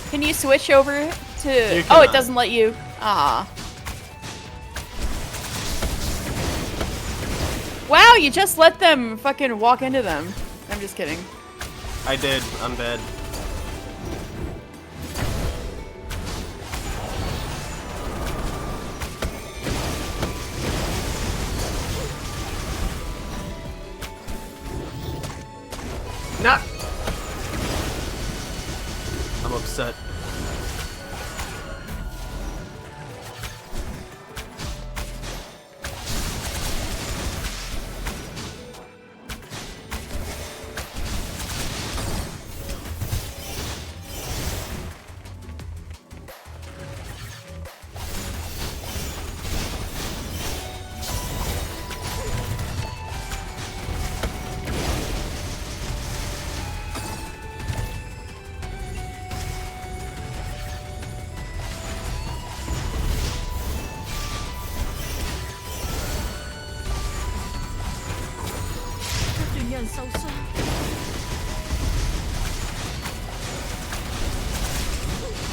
Can you switch over to... Oh, it doesn't let you. Ah. Wow, you just let them fucking walk into them. I'm just kidding. I did. I'm dead. Not. I'm upset.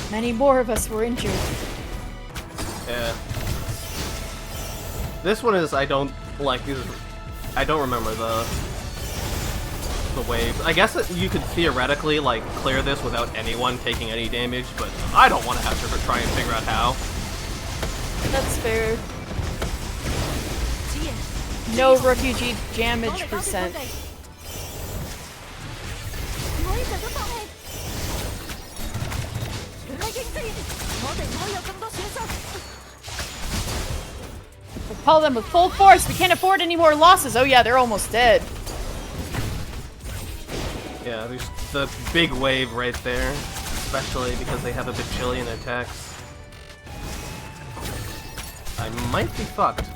Many more of us were injured. Yeah. This one is, I don't remember the wave. I guess that you could theoretically, like, clear this without anyone taking any damage, but I don't want to have to try and figure out how. That's fair. No refugee damage percent. Repel them with full force. We can't afford any more losses. Oh yeah, they're almost dead. Yeah, there's the big wave right there, especially because they have a bajillion attacks. I might be fucked.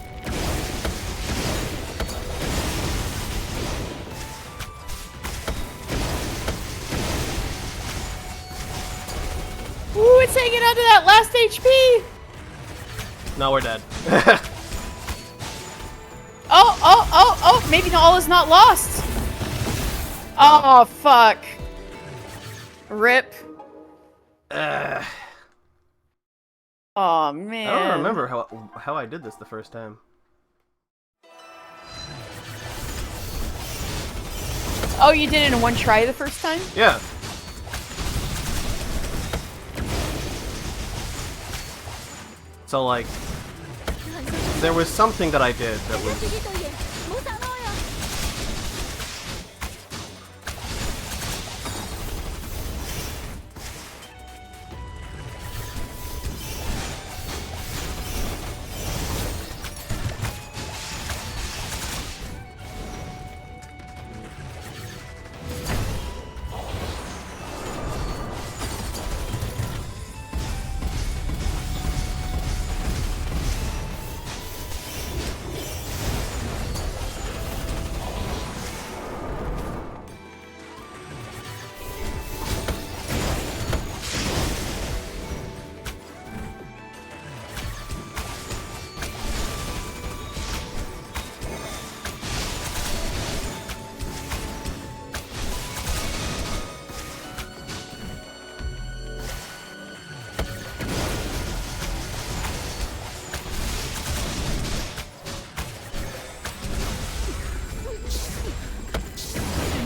Ooh, it's hanging on to that last HP! No, we're dead. Oh, maybe all is not lost. Oh, fuck. Rip. I Oh, man. don't remember how I did this the first time. Oh, you did it in one try the first time? Yeah. So, like, there was something that I did that 住 was... 呢對嘢，唔好殺開啊！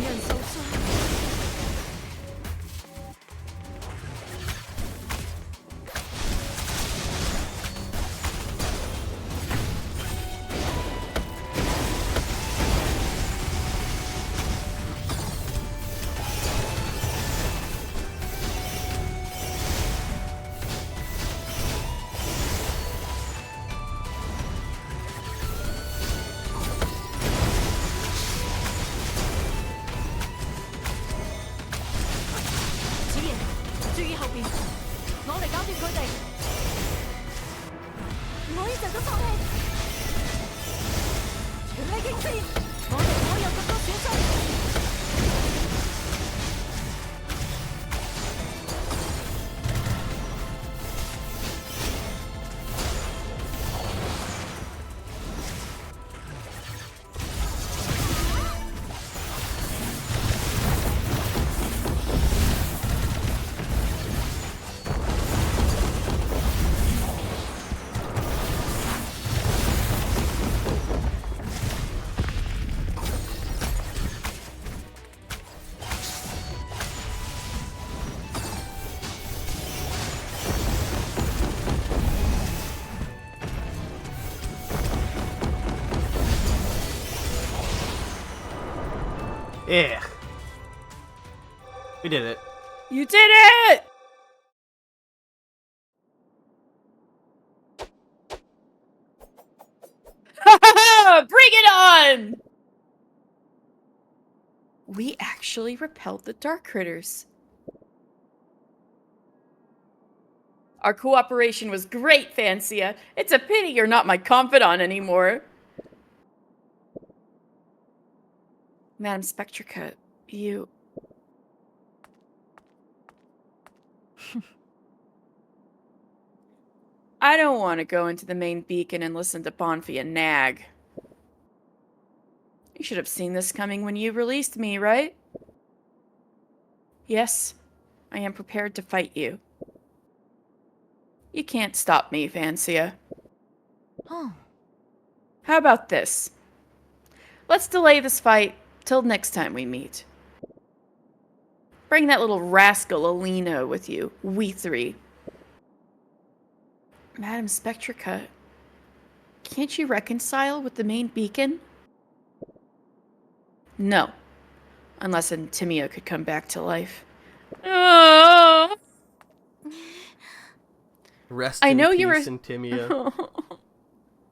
有人受傷。子爺，注意後邊，我嚟搞掂佢哋。唔可以就咁放棄，全力應戰，我哋唔可以有咁多損失。Yeah. We did it. You did it! Bring it on! We actually repelled the dark critters. Our cooperation was great, Fancia. It's a pity you're not my confidant anymore. Madam Spectrica, you... I don't want to go into the main beacon and listen to Bonfia nag. You should have seen this coming when you released me, right? Yes, I am prepared to fight you. You can't stop me, Fancia. Oh. How about this? Let's delay this fight till next time we meet. Bring that little rascal Alina with you, we three. Madam Spectrica, can't you reconcile with the main beacon? No. Unless Antimia could come back to life. Oh. Rest I in know peace, you were... Antimia.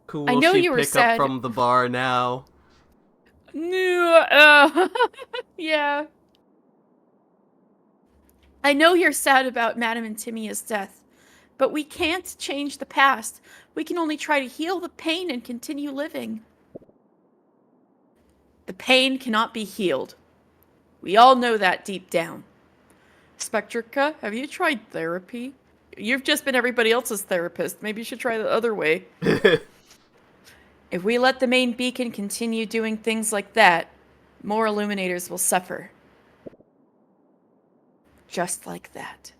Cool. I know she you were pick sad. up from the bar now. Yeah. I know you're sad about Madame Antimia's death, but we can't change the past. We can only try to heal the pain and continue living. The pain cannot be healed. We all know that deep down. Spectrica, have you tried therapy? You've just been everybody else's therapist. Maybe you should try the other way. If we let the main beacon continue doing things like that, more illuminators will suffer. Just like that.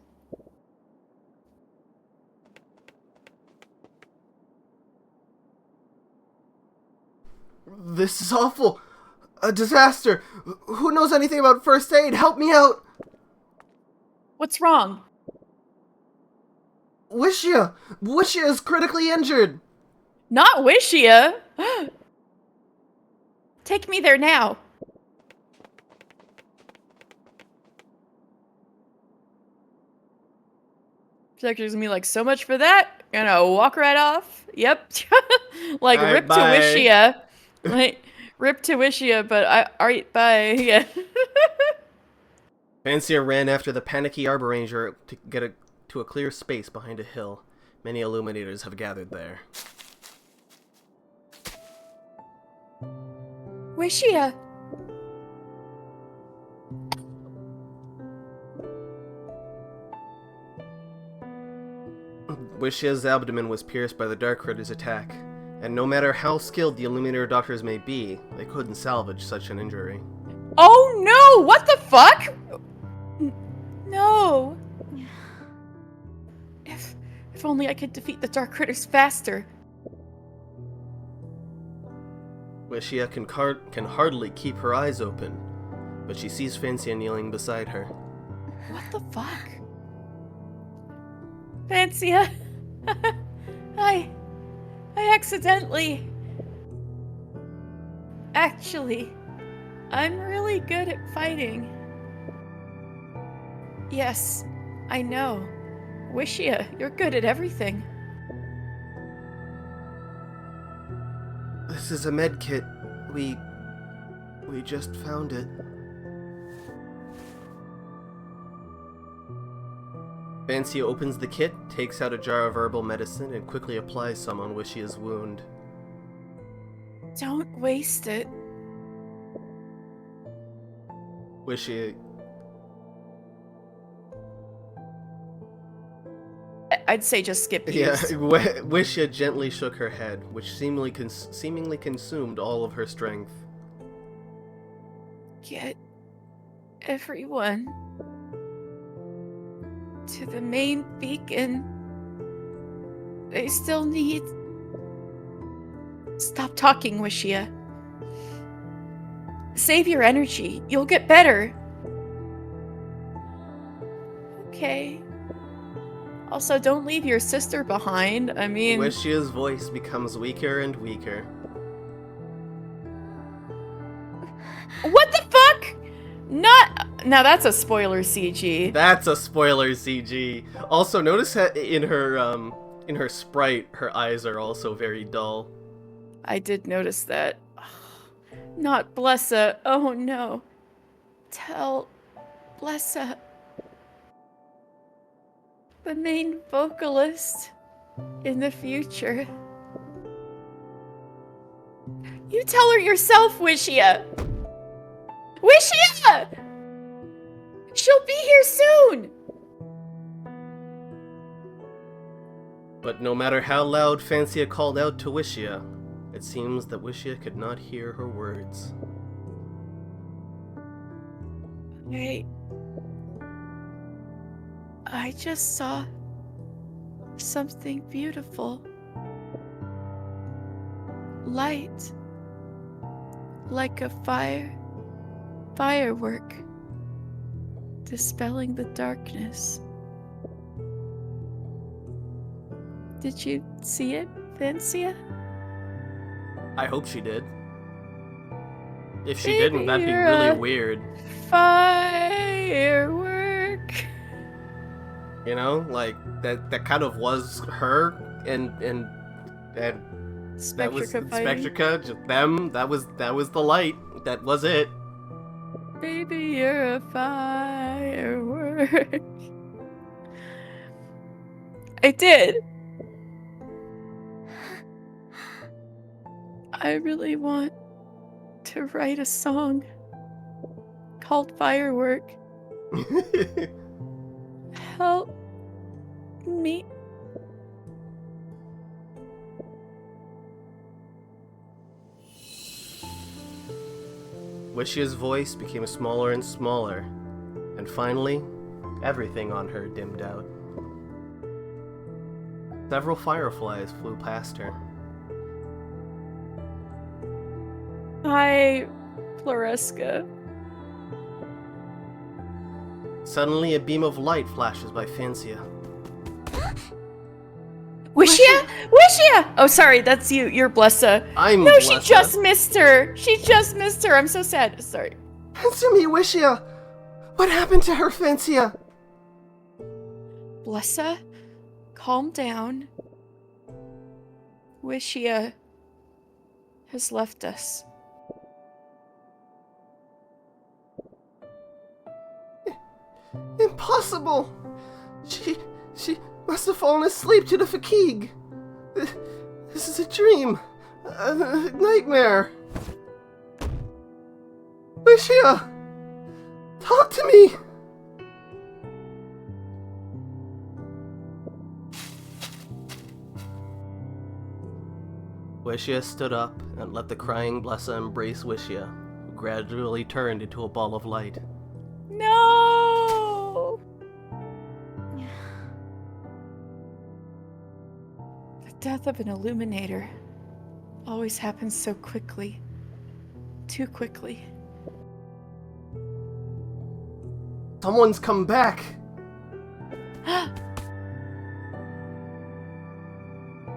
This is awful. A disaster. Who knows anything about first aid? Help me out. What's wrong? Wishia is critically injured. Not Wishia! Take me there now. Protector's gonna be like, so much for that. Gonna walk right off. Yep. Like, All right, rip bye. to Wishia. Like, rip to Wishia, but alright, bye. Yeah. Fancia ran after the panicky Arbor Ranger to get to a clear space behind a hill. Many illuminators have gathered there. Wishia! Wishia's abdomen was pierced by the Dark Critter's attack, and no matter how skilled the Illuminator doctors may be, they couldn't salvage such an injury. Oh no! What the fuck? No. If only I could defeat the Dark Critters faster. Wishia can hardly keep her eyes open, but she sees Fancia kneeling beside her. What the fuck? Fancia! I accidentally... Actually, I'm really good at fighting. Yes, I know. Wishia, you're good at everything. This is a med kit. We just found it. Fancia opens the kit, takes out a jar of herbal medicine, and quickly applies some on Wishia's wound. Don't waste it. Wishia... I'd say just skip these. Yeah, Wishia gently shook her head, which seemingly consumed all of her strength. Get everyone to the main beacon. They still need... Stop talking, Wishia. Save your energy. You'll get better. Okay. Also, don't leave your sister behind. I mean... Wishia's voice becomes weaker and weaker. What the fuck? Not... Now that's a spoiler CG. That's a spoiler CG. Also, notice that in her sprite, her eyes are also very dull. I did notice that. Not Blessa. Oh no. Tell Blessa, the main vocalist in the future. You tell her yourself, Wishia! Wishia! She'll be here soon! But no matter how loud Fancia called out to Wishia, it seems that Wishia could not hear her words. Hey, I just saw something beautiful. Light. Like a firework. Dispelling the darkness. Did you see it, Fancia? I hope she did. If she didn't, that'd be really weird. Firework. You know, like that kind of was her and that was Spectrica, just them. That was the light. That was it. Baby, you're a firework. I did. I really want to write a song called Firework. Help Me? Wishia's voice became smaller and smaller, and finally, everything on her dimmed out. Several fireflies flew past her. Hi, Floresca. Suddenly, a beam of light flashes by Fancia. Wishia? Wishia! Oh, sorry, that's you. You're Blessa. I'm No, she Blessa. just missed her. She just missed her. I'm so sad. Sorry. Answer me, Wishia! What happened to her, Fancia? Blessa, calm down. Wishia has left us. Impossible! She must have fallen asleep to the fatigue. This is a dream. A nightmare. Wishia! Talk to me! Wishia stood up and let the crying Blessa embrace Wishia, who gradually turned into a ball of light. No! The death of an illuminator always happens so quickly. Too quickly. Someone's come back!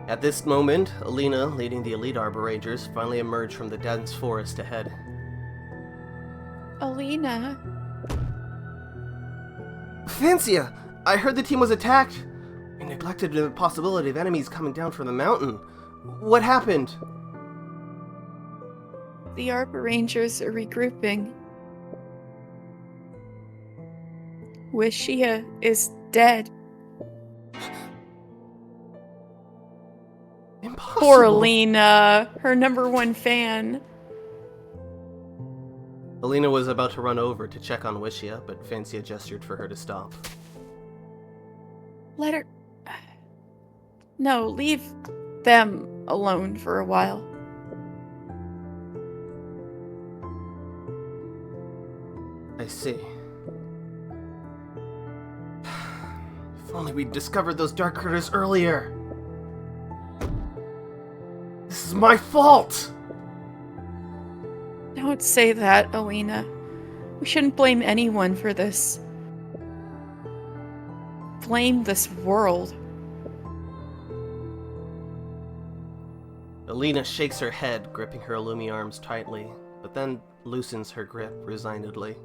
At this moment, Alina, leading the elite Arbor Rangers, finally emerged from the dense forest ahead. Alina? Fancia! I heard the team was attacked! We neglected the possibility of enemies coming down from the mountain. What happened? The Arbor Rangers are regrouping. Wishia is dead. Impossible. Poor Alina, her #1 fan. Alina was about to run over to check on Wishia, but Fancia gestured for her to stop. Let her... No, leave them alone for a while. I see. If only we'd discovered those dark critters earlier. This is my fault! Don't say that, Alina. We shouldn't blame anyone for this. Blame this world. Alina shakes her head, gripping her Illumi arms tightly, but then loosens her grip resignedly.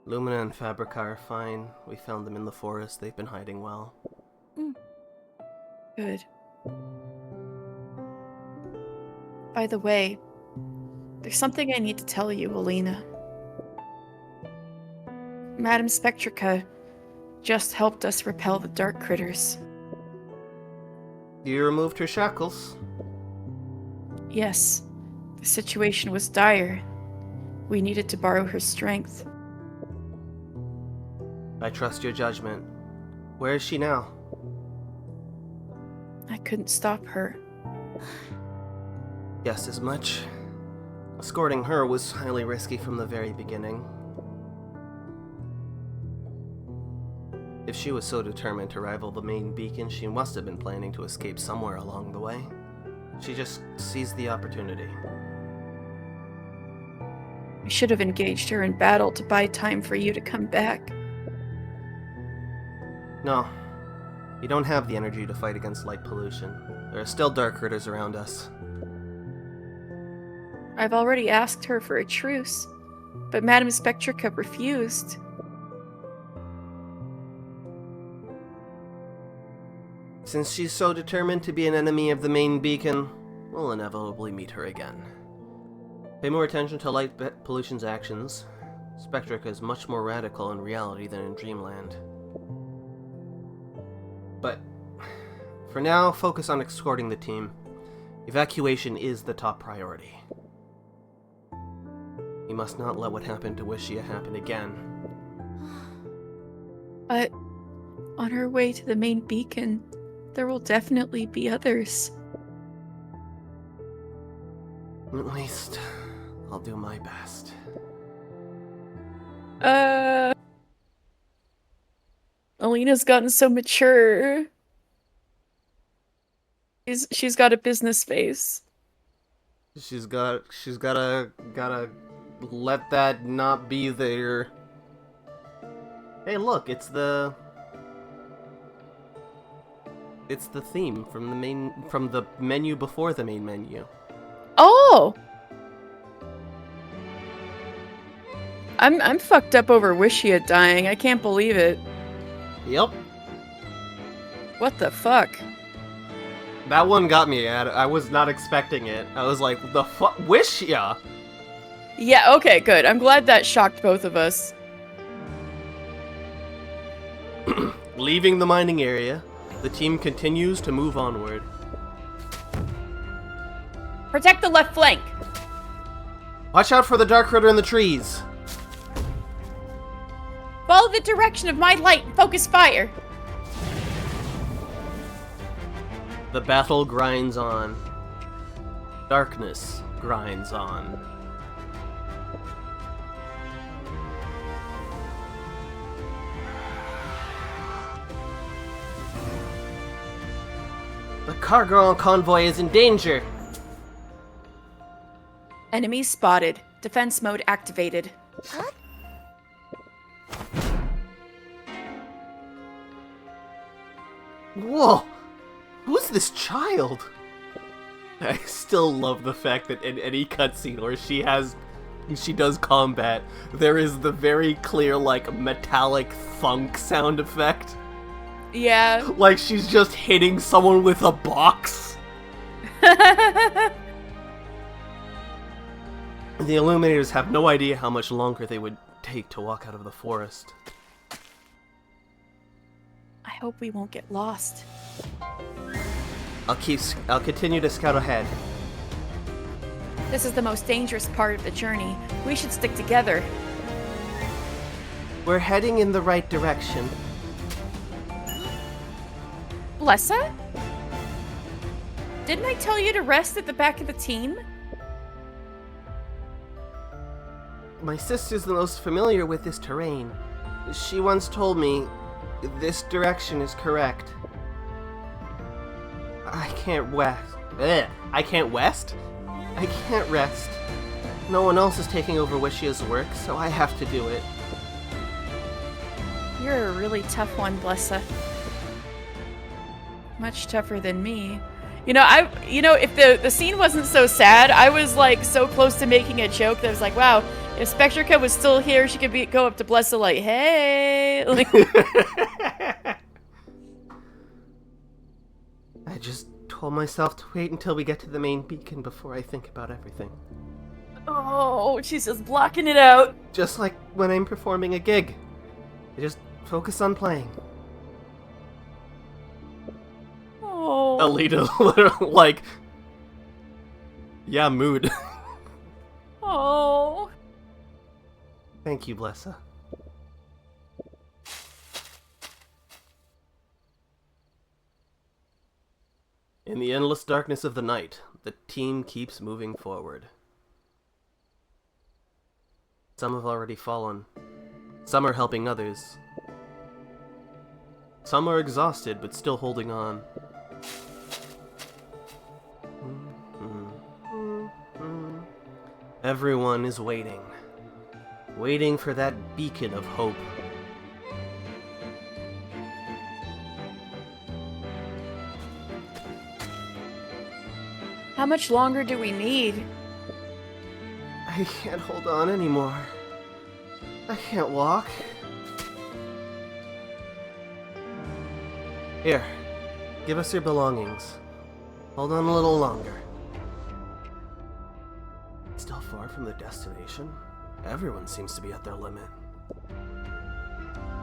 Lumina and Fabrica are fine. We found them in the forest. They've been hiding well. Good. By the way, there's something I need to tell you, Alina. Madame Spectrica just helped us repel the dark critters. You removed her shackles? Yes, the situation was dire. We needed to borrow her strength. I trust your judgment. Where is she now? I couldn't stop her. Guessed as much. Escorting her was highly risky from the very beginning. If she was so determined to rival the main beacon, she must have been planning to escape somewhere along the way. She just seized the opportunity. We should have engaged her in battle to buy time for you to come back. No. You don't have the energy to fight against light pollution. There are still dark critters around us. I've already asked her for a truce, but Madame Spectrica refused. Since she's so determined to be an enemy of the main beacon, we'll inevitably meet her again. Pay more attention to light pollution's actions. Spectrica is much more radical in reality than in Dreamland. But for now, focus on escorting the team. Evacuation is the top priority. We must not let what happened to Wishia happen again. But on our way to the main beacon, there will definitely be others. At least, I'll do my best. Alina's gotten so mature. She's got a business face. She's gotta let that not be there. Hey, look, it's the theme from the menu before the main menu. Oh! I'm fucked up over Wishia dying. I can't believe it. Yep. What the fuck? That one got me. I was not expecting it. I was like, the fuck? Wishia? Yeah, okay, good. I'm glad that shocked both of us. Leaving the mining area, the team continues to move onward. Protect the left flank! Watch out for the dark critter in the trees. Follow the direction of my light and focus fire! The battle grinds on. Darkness grinds on. The cargo convoy is in danger. Enemy spotted. Defense mode activated. Huh? Whoa! Who's this child? I still love the fact that in any cutscene where she does combat, there is the very clear, like, metallic thunk sound effect. Yeah. Like she's just hitting someone with a box. The Illuminators have no idea how much longer they would take to walk out of the forest. I hope we won't get lost. I'll continue to scout ahead. This is the most dangerous part of the journey. We should stick together. We're heading in the right direction. Blessa? Didn't I tell you to rest at the back of the team? My sister's the most familiar with this terrain. She once told me this direction is correct. I can't west. I can't west? I can't rest. No one else is taking over Wishia's work, so I have to do it. You're a really tough one, Blessa. Much tougher than me. You know, if the scene wasn't so sad, I was like so close to making a joke that I was like, wow, if Spectrica was still here, she could go up to Blessa like, hey. Like, I just told myself to wait until we get to the main beacon before I think about everything. oh, she's just blocking it out. Just like when I'm performing a gig. I just focus on playing. Oh. Alita literally like, yeah, mood. Oh. Thank you, Blessa. In the endless darkness of the night, the team keeps moving forward. Some have already fallen. Some are helping others. Some are exhausted but still holding on. Everyone is waiting. Waiting for that beacon of hope. How much longer do we need? I can't hold on anymore. I can't walk. Here, give us your belongings. Hold on a little longer. Still far from the destination? Everyone seems to be at their limit.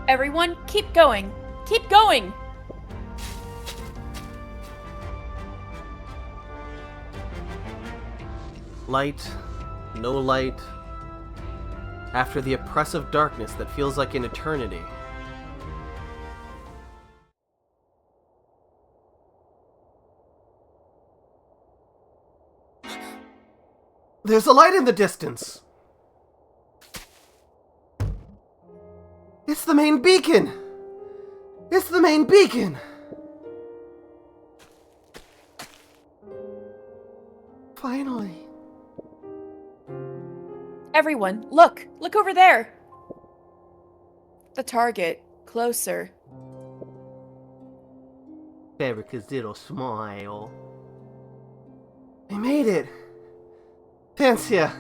Everyone, keep going. Keep going. Light, no light, after the oppressive darkness that feels like an eternity. There's a light in the distance! It's the main beacon! It's the main beacon! Finally. Everyone, look! Look over there! The target. Closer. Erica's little smile. We made it! Tancia!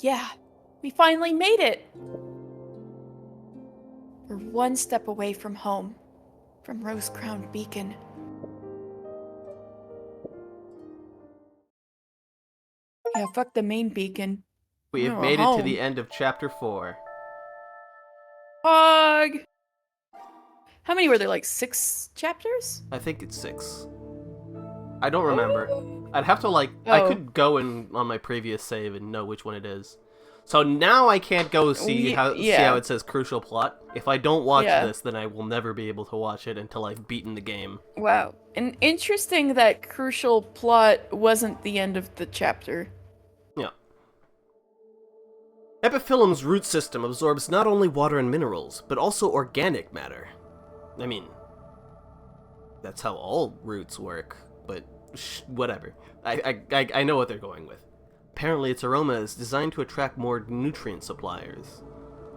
Yeah, we finally made it! We're one step away from home. From Rose-Crowned Beacon. Yeah, fuck the main beacon. We have Oh, made it to home. the end of Chapter 4. Hug! How many were there, like 6 chapters? I think it's 6. I don't remember. I'd have to, I Oh. could go on my previous save and know which one it is. So now I can't go see how it says crucial plot. If I don't watch this, then I will never be able to watch it until I've beaten the game. Wow. And interesting that crucial plot wasn't the end of the chapter. Yeah. Epiphyllum's root system absorbs not only water and minerals, but also organic matter. I mean, that's how all roots work, but whatever. I know what they're going with. Apparently, its aroma is designed to attract more nutrient suppliers.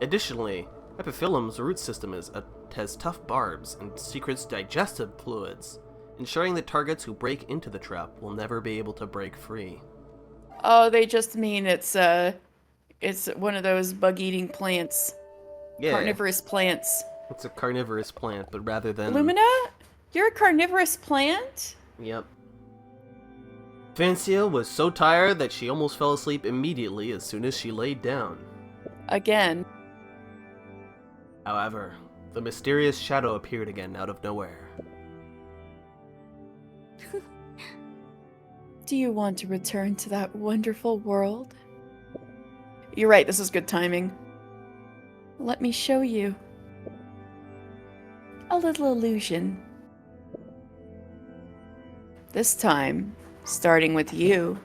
Additionally, Epiphyllum's root system has tough barbs and secrets digestive fluids, ensuring that targets who break into the trap will never be able to break free. Oh, they just mean it's one of those bug-eating plants. Yeah, Carnivorous plants. it's a carnivorous plant, but rather than... Lumina? You're a carnivorous plant? Yep. Fancia was so tired that she almost fell asleep immediately as soon as she laid down. Again. However, the mysterious shadow appeared again out of nowhere. Do you want to return to that wonderful world? You're right, this is good timing. Let me show you. A little illusion. This time, starting with you.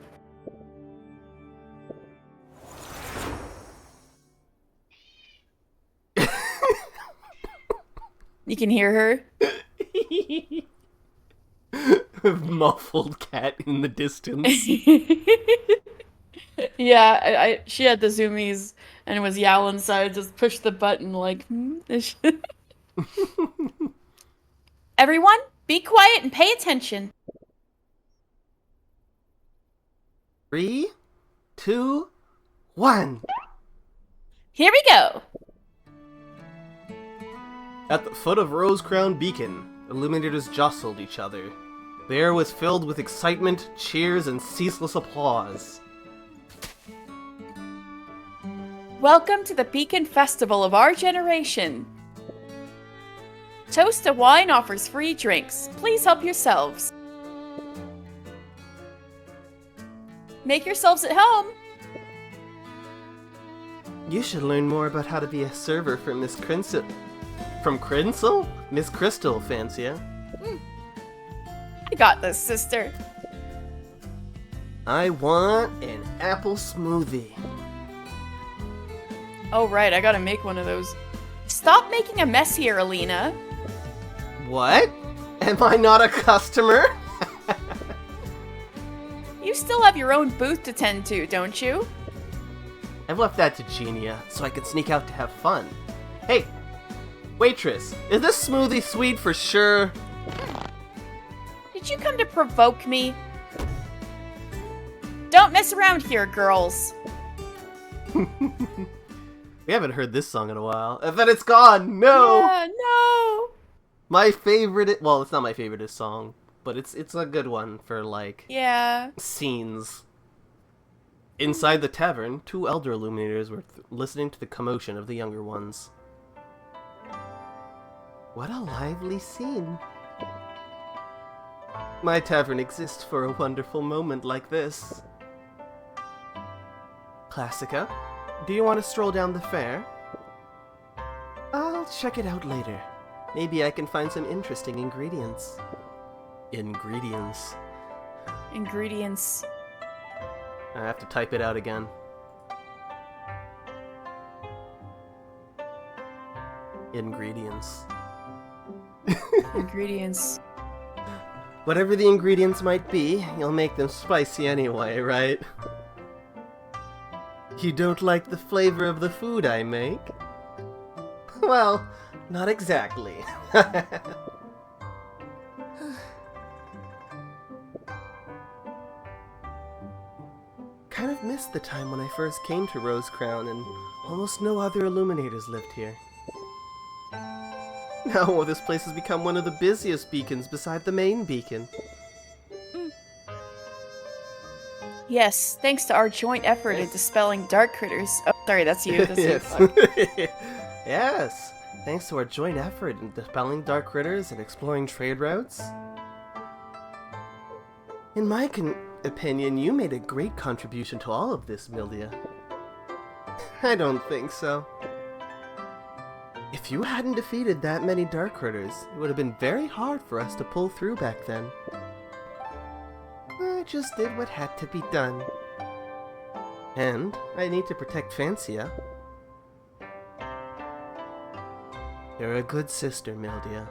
You can hear her? Muffled cat in the distance. Yeah, she had the zoomies and was yowling, so I just pushed the button like... Everyone, be quiet and pay attention. 3, 2, 1. Here we go. At the foot of Rose-Crowned Beacon, illuminators jostled each other. The air was filled with excitement, cheers, and ceaseless applause. Welcome to the Beacon Festival of our generation. Toast to Wine offers free drinks. Please help yourselves. Make yourselves at home. You should learn more about how to be a server from Miss Crinsel. From Crinsel? Miss Crystal, Fancia. I got this, sister. I want an apple smoothie. Oh, right, I gotta make one of those. Stop making a mess here, Alina. What? Am I not a customer? You still have your own booth to tend to, don't you? I've left that to Genia, so I can sneak out to have fun. Hey, waitress, is this smoothie sweet for sure? Did you come to provoke me? Don't mess around here, girls. We haven't heard this song in a while. And then it's gone! No! Yeah, no! My favorite... Well, it's not my favorite song, but it's a good one for, Yeah. scenes. Inside the tavern, 2 elder illuminators were listening to the commotion of the younger ones. What a lively scene. My tavern exists for a wonderful moment like this. Classica, do you want to stroll down the fair? I'll check it out later. Maybe I can find some interesting ingredients. Ingredients. Ingredients. I have to type it out again. Ingredients. Ingredients. Whatever the ingredients might be, you'll make them spicy anyway, right? You don't like the flavor of the food I make? Well, not exactly. Kind of missed the time when I first came to Rose Crown and almost no other illuminators lived here. Now this place has become one of the busiest beacons beside the main beacon. Yes, thanks to our joint effort in dispelling dark critters. Oh, sorry, that's you. That's Yes. you. Yes, thanks to our joint effort in dispelling dark critters and exploring trade routes. In my opinion, you made a great contribution to all of this, Mildia. I don't think so. If you hadn't defeated that many dark critters, it would have been very hard for us to pull through back then. I just did what had to be done. And I need to protect Fancia. You're a good sister, Mildia.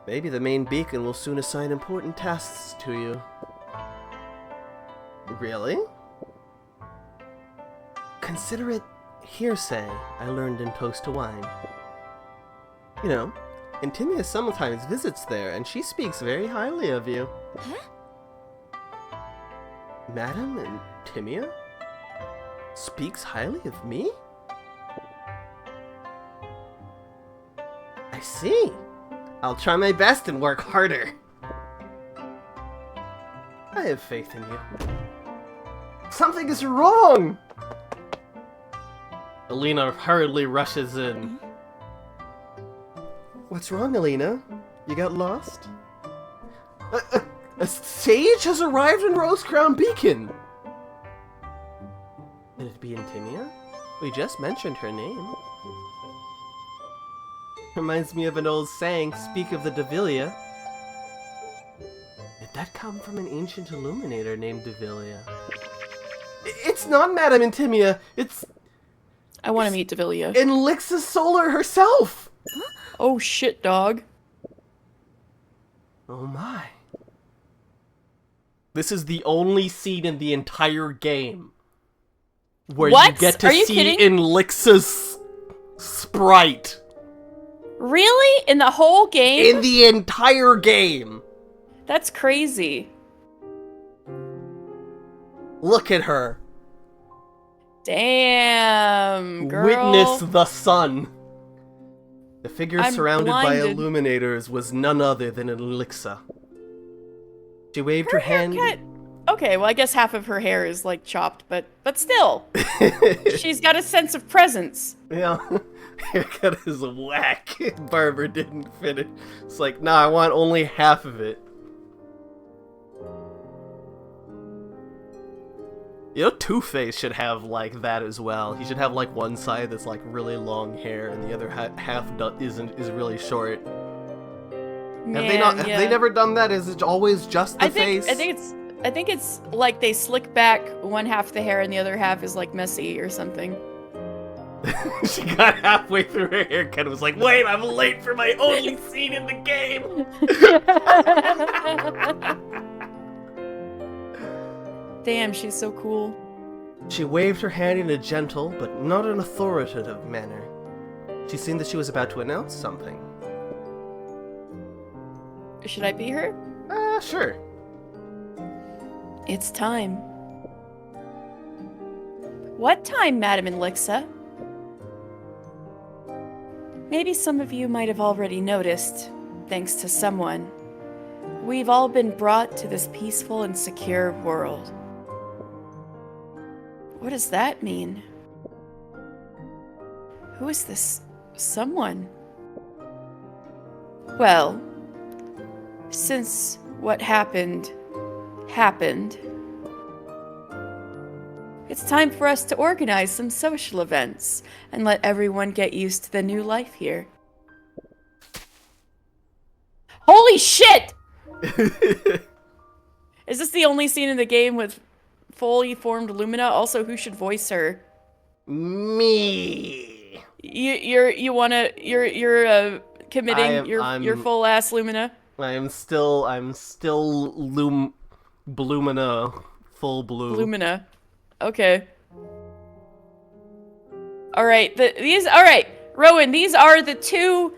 Maybe the main beacon will soon assign important tasks to you. Really? Consider it hearsay I learned in Toast to Wine. You know, Intimia sometimes visits there, and she speaks very highly of you. Huh? Madam Intimia? Speaks highly of me? I see. I'll try my best and work harder. I have faith in you. Something is wrong! Alina hurriedly rushes in. What's wrong, Alina? You got lost? A sage has arrived in Rose Crown Beacon! Could it be Intimia? We just mentioned her name. Reminds me of an old saying, speak of the Devilia. Did that come from an ancient illuminator named Devilia? It's not Madame Intimia, it's I want to meet Devilia. Elixa Solar herself! Oh shit, dog. Oh my. This is the only scene in the entire game where What? you get to Are you see kidding? Elixa's sprite. Really? In the whole game? In the entire game! That's crazy. Look at her. Damn, girl. Witness the sun. The figure I'm surrounded by blinded. illuminators was none other than Elixa. She waved her hand. Haircut. Okay, well, I guess half of her hair is like chopped, but still, she's got a sense of presence. Yeah, haircut is whack. Barber didn't fit it. It's like, nah, I want only half of it. You know, Two-Face should have like that as well. He should have like one side that's like really long hair, and the other half is really short. Man, Have they never done that? Is it always just the face? I think it's like they slick back one half the hair and the other half is like messy or something. She got halfway through her haircut and was like, wait, I'm late for my only scene in the game! Damn, she's so cool. She waved her hand in a gentle, but not an authoritative manner. She seemed that she was about to announce something. Should I be her? Sure. It's time. What time, Madam Elixa? Maybe some of you might have already noticed, thanks to someone. We've all been brought to this peaceful and secure world. What does that mean? Who is this someone? Well, since what happened, It's time for us to organize some social events and let everyone get used to the new life here. Holy shit! Is this the only scene in the game with fully formed Lumina? Also, who should voice her? Me. You're committing your full ass Lumina? I'm still Blumina, full blue. Lumina. Okay. Alright, alright, Rowan, these are the two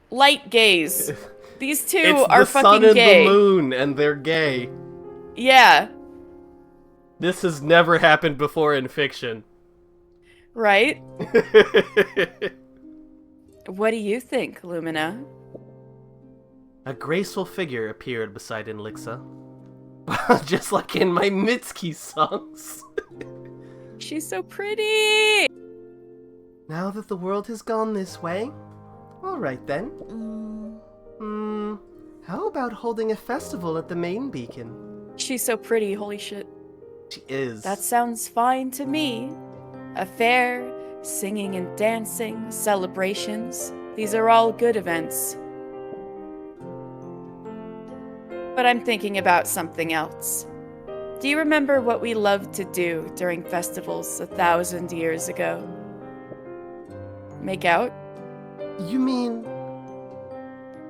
light gays. These two are fucking gay. It's the sun and the moon, and they're gay. Yeah. This has never happened before in fiction. Right? What do you think, Lumina? A graceful figure appeared beside Inlixa. Just like in my Mitsuki songs. She's so pretty! Now that the world has gone this way, alright then. How about holding a festival at the main beacon? She's so pretty, holy shit. She is. That sounds fine to me. A fair, singing and dancing, celebrations. These are all good events. But I'm thinking about something else. Do you remember what we loved to do during festivals 1,000 years ago? Make out? You mean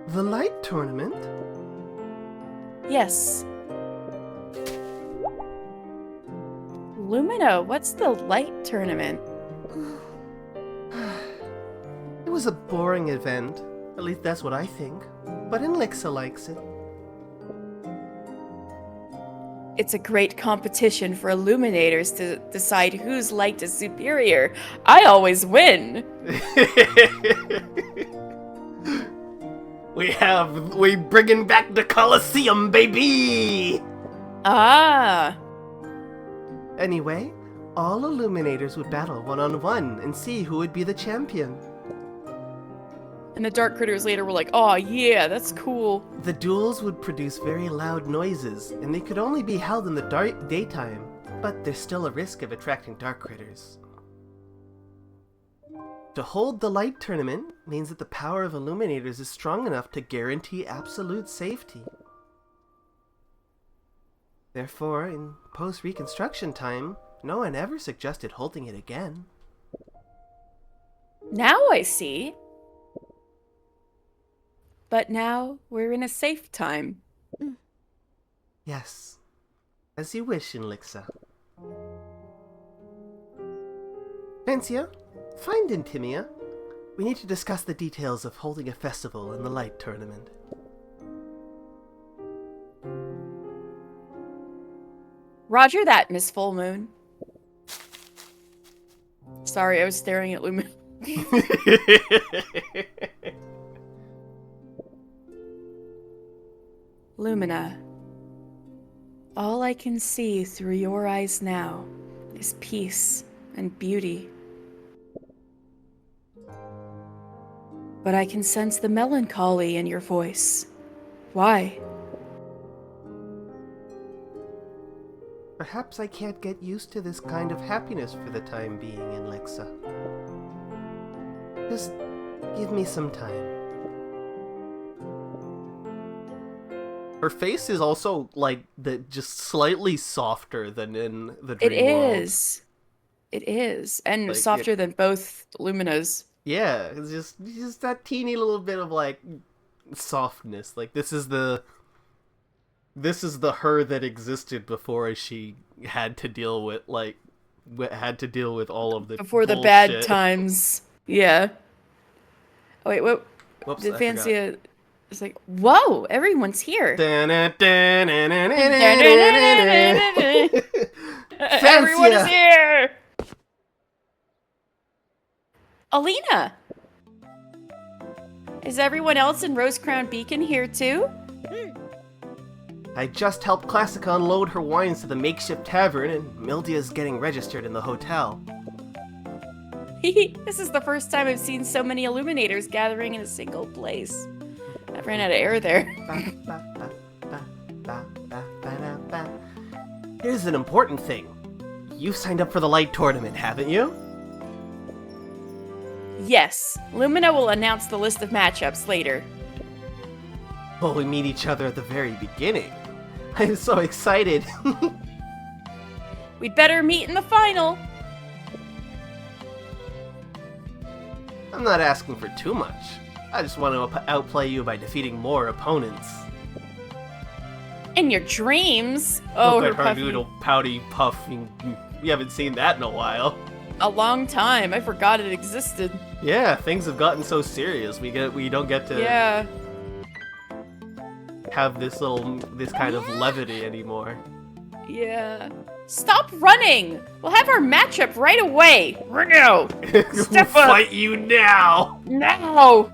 the light tournament? Yes. Lumina, what's the light tournament? It was a boring event. At least that's what I think. But Inlixa likes it. It's a great competition for illuminators to decide whose light is superior. I always win! We bringing back the Colosseum, baby! Ah! Anyway, all illuminators would battle one-on-one and see who would be the champion. And the Dark Critters later were like, oh yeah, that's cool. The duels would produce very loud noises, and they could only be held in the daytime, but there's still a risk of attracting Dark Critters. To hold the light tournament means that the power of illuminators is strong enough to guarantee absolute safety. Therefore, in post-reconstruction time, no one ever suggested holding it again. Now I see. But now we're in a safe time. Yes. As you wish, Inlixa. Vancia, find Intimia. We need to discuss the details of holding a festival in the light tournament. Roger that, Miss Full Moon. Sorry, I was staring at Lumina. Lumina, all I can see through your eyes now is peace and beauty. But I can sense the melancholy in your voice. Why? Perhaps I can't get used to this kind of happiness for the time being, Inlixa. Just give me some time. Her face is also, like, just slightly softer than in the dream world. It is. And Like, softer than both Luminas. Yeah, it's just that teeny little bit of, like, softness. Like, this is the her that existed before she had to deal with, like, all of the Before the bullshit. bad times. Yeah. Oh, wait, what? Whoops, Did I Vancia... It's like, whoa, everyone's here. Everyone Everyone is here. Alina. Is everyone else in Rose Crown Beacon here too? I just helped Classica unload her wines to the makeshift tavern, and Mildia's getting registered in the hotel. This is the first time I've seen so many illuminators gathering in a single place. I ran out of air there. Here's an important thing. you've signed up for the light tournament, haven't you? Yes, Lumina will announce the list of matchups later. Well, we meet each other at the very beginning. I'm so excited. We'd better meet in the final. I'm not asking for too much. I just want to outplay you by defeating more opponents. In your dreams? Oh, Look her at her puffy. noodle pouty puffing. We haven't seen that in a while. A long time. I forgot it existed. Yeah, things have gotten so serious. We don't get to Yeah. have this kind of levity anymore. Yeah. Stop running! We'll have our matchup right away! Ringo! We'll Step up! fight you now! No!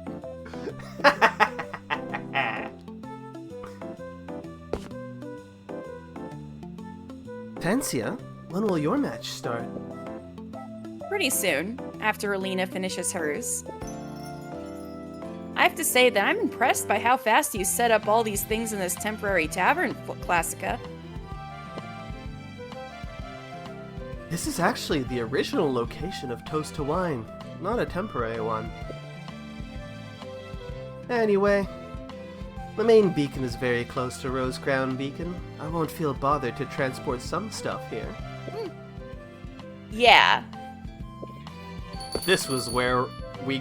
Tancia, when will your match start? Pretty soon, after Alina finishes hers. I have to say that I'm impressed by how fast you set up all these things in this temporary tavern, Classica. This is actually the original location of Toast to Wine, not a temporary one. Anyway, the main beacon is very close to Rose Crown Beacon. I won't feel bothered to transport some stuff here. Yeah. This was where we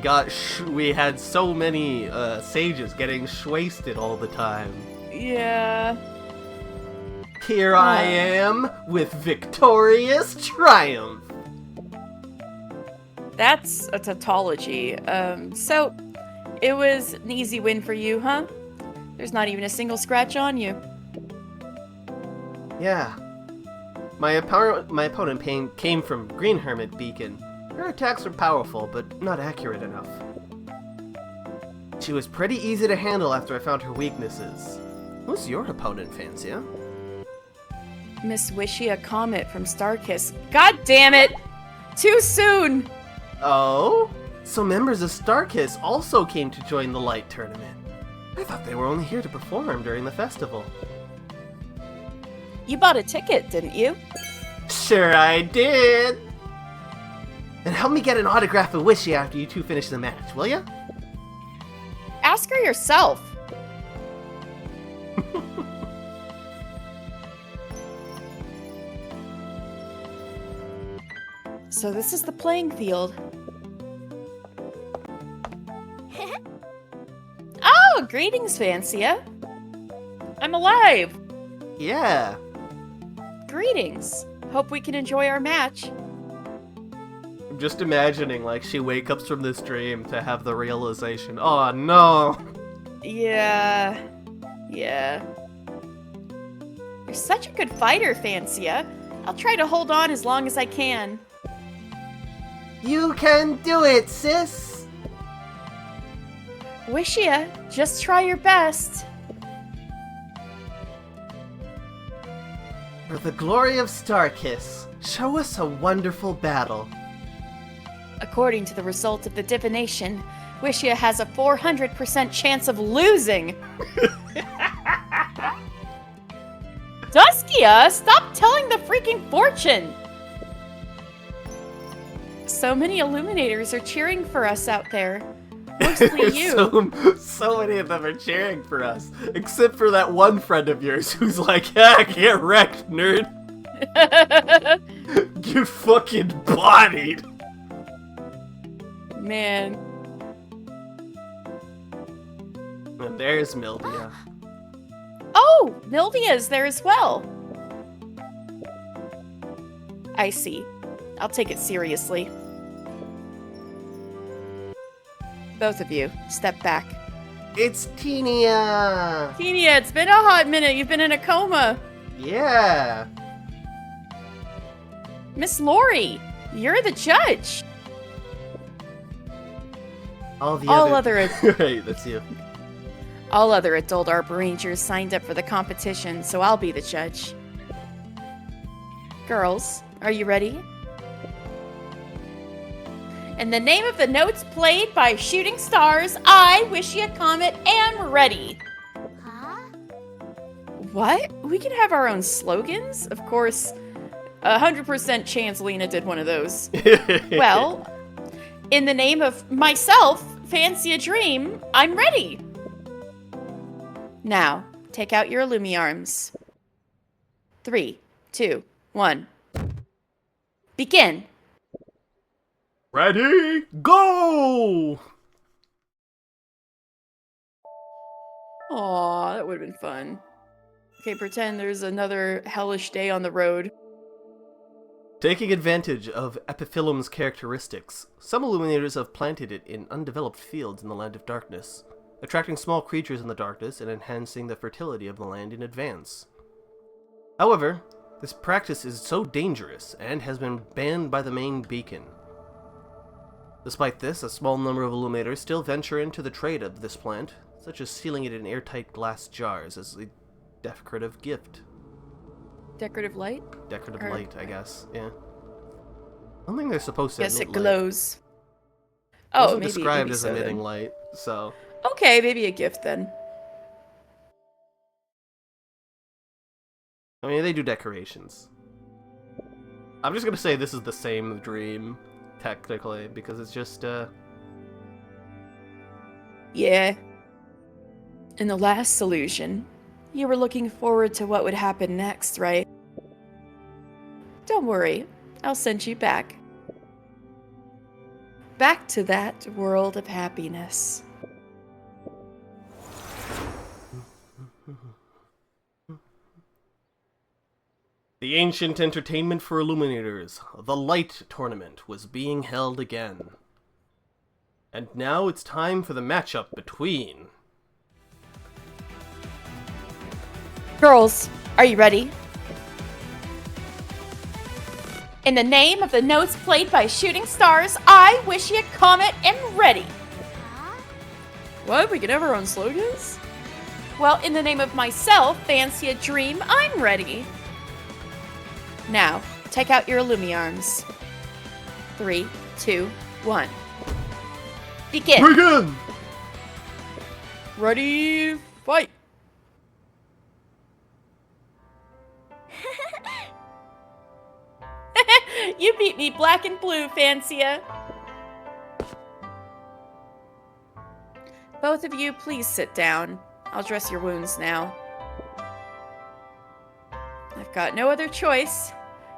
had so many sages getting wasted all the time. Yeah. Here I am with victorious triumph. That's a tautology. So, it was an easy win for you, huh? There's not even a single scratch on you. Yeah. My opponent came from Green Hermit Beacon. Her attacks were powerful, but not accurate enough. She was pretty easy to handle after I found her weaknesses. Who's your opponent, Fancia? Miss Wishia Comet from Starkiss. God damn it! Too soon! Oh? So members of Starkiss also came to join the Light Tournament. I thought they were only here to perform during the festival. You bought a ticket, didn't you? Sure I did! And help me get an autograph of Wishy after you two finish the match, will ya? Ask her yourself. So this is the playing field. Oh, greetings, Fancia. I'm alive. Yeah. Greetings. Hope we can enjoy our match. I'm just imagining, like, she wakes up from this dream to have the realization, oh no! Yeah. You're such a good fighter, Fancia. I'll try to hold on as long as I can. You can do it, sis! Wishia, just try your best. For the glory of Starkiss, show us a wonderful battle. According to the result of the divination, Wishia has a 400% chance of losing. Duskia, stop telling the freaking fortune! So many Illuminators are cheering for us out there. Mostly you. so many of them are cheering for us, except for that one friend of yours who's like, ah, get wrecked, nerd. Get fucking bodied. Man. And there's Mildia. Oh, Mildia's there as well. I see. I'll take it seriously. Both of you, step back. It's Teenia! Teenia, it's been a hot minute. You've been in a coma. Yeah! Miss Lori, you're the judge. All other Right, that's you. All other adult Arbor Rangers signed up for the competition, so I'll be the judge. Girls, are you ready? In the name of the notes played by Shooting Stars, I, Wishia Comet, am ready. Huh? What? We can have our own slogans? Of course, 100% chance Lena did one of those. Well, in the name of myself, Fancy a Dream, I'm ready. Now, take out your Illumi arms. 3, 2, 1. Begin. Ready, go! Aw, that would have been fun. Okay, pretend there's another hellish day on the road. Taking advantage of Epiphyllum's characteristics, some illuminators have planted it in undeveloped fields in the Land of Darkness, attracting small creatures in the darkness and enhancing the fertility of the land in advance. However, this practice is so dangerous and has been banned by the main beacon. Despite this, a small number of illuminators still venture into the trade of this plant, such as sealing it in airtight glass jars as a decorative gift. Decorative light? Decorative light, I guess. Yeah. I don't think they're supposed to Guess it emit light. glows. It Oh, wasn't maybe described maybe as so emitting then. light, so... Okay, maybe a gift then. I mean, they do decorations. I'm just gonna say this is the same dream, technically, because it's just, Yeah. In the last solution, you were looking forward to what would happen next, right? Don't worry, I'll send you back. Back to that world of happiness. The ancient entertainment for illuminators, the Light Tournament, was being held again. And now it's time for the matchup between... Girls, are you ready? In the name of the notes played by shooting stars, I wish you a comet and ready. What? We can have our own slogans? Well, in the name of myself, Fancy a Dream, I'm ready. Now, take out your Illumi arms. 3, 2, 1. Begin. Begin! Ready, fight. You beat me black and blue, Fancia. Both of you, please sit down. I'll dress your wounds now. I've got no other choice.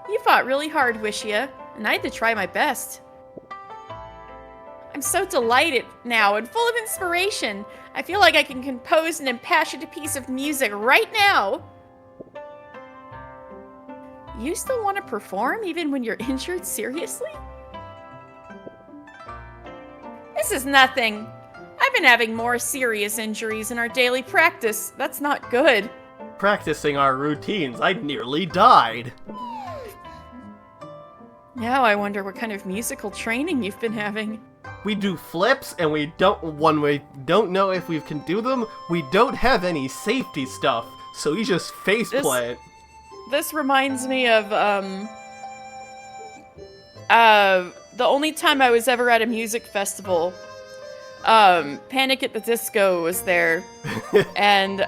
You fought really hard, Wishia, and I had to try my best. I'm so delighted now and full of inspiration. I feel like I can compose an impassioned piece of music right now. You still want to perform even when you're injured? Seriously? This is nothing. I've been having more serious injuries in our daily practice. That's not good. Practicing our routines, I nearly died. Now I wonder what kind of musical training you've been having. We do flips, and we don't know if we can do them. We don't have any safety stuff, so we just faceplant. This reminds me of, the only time I was ever at a music festival. Panic at the Disco was there, and,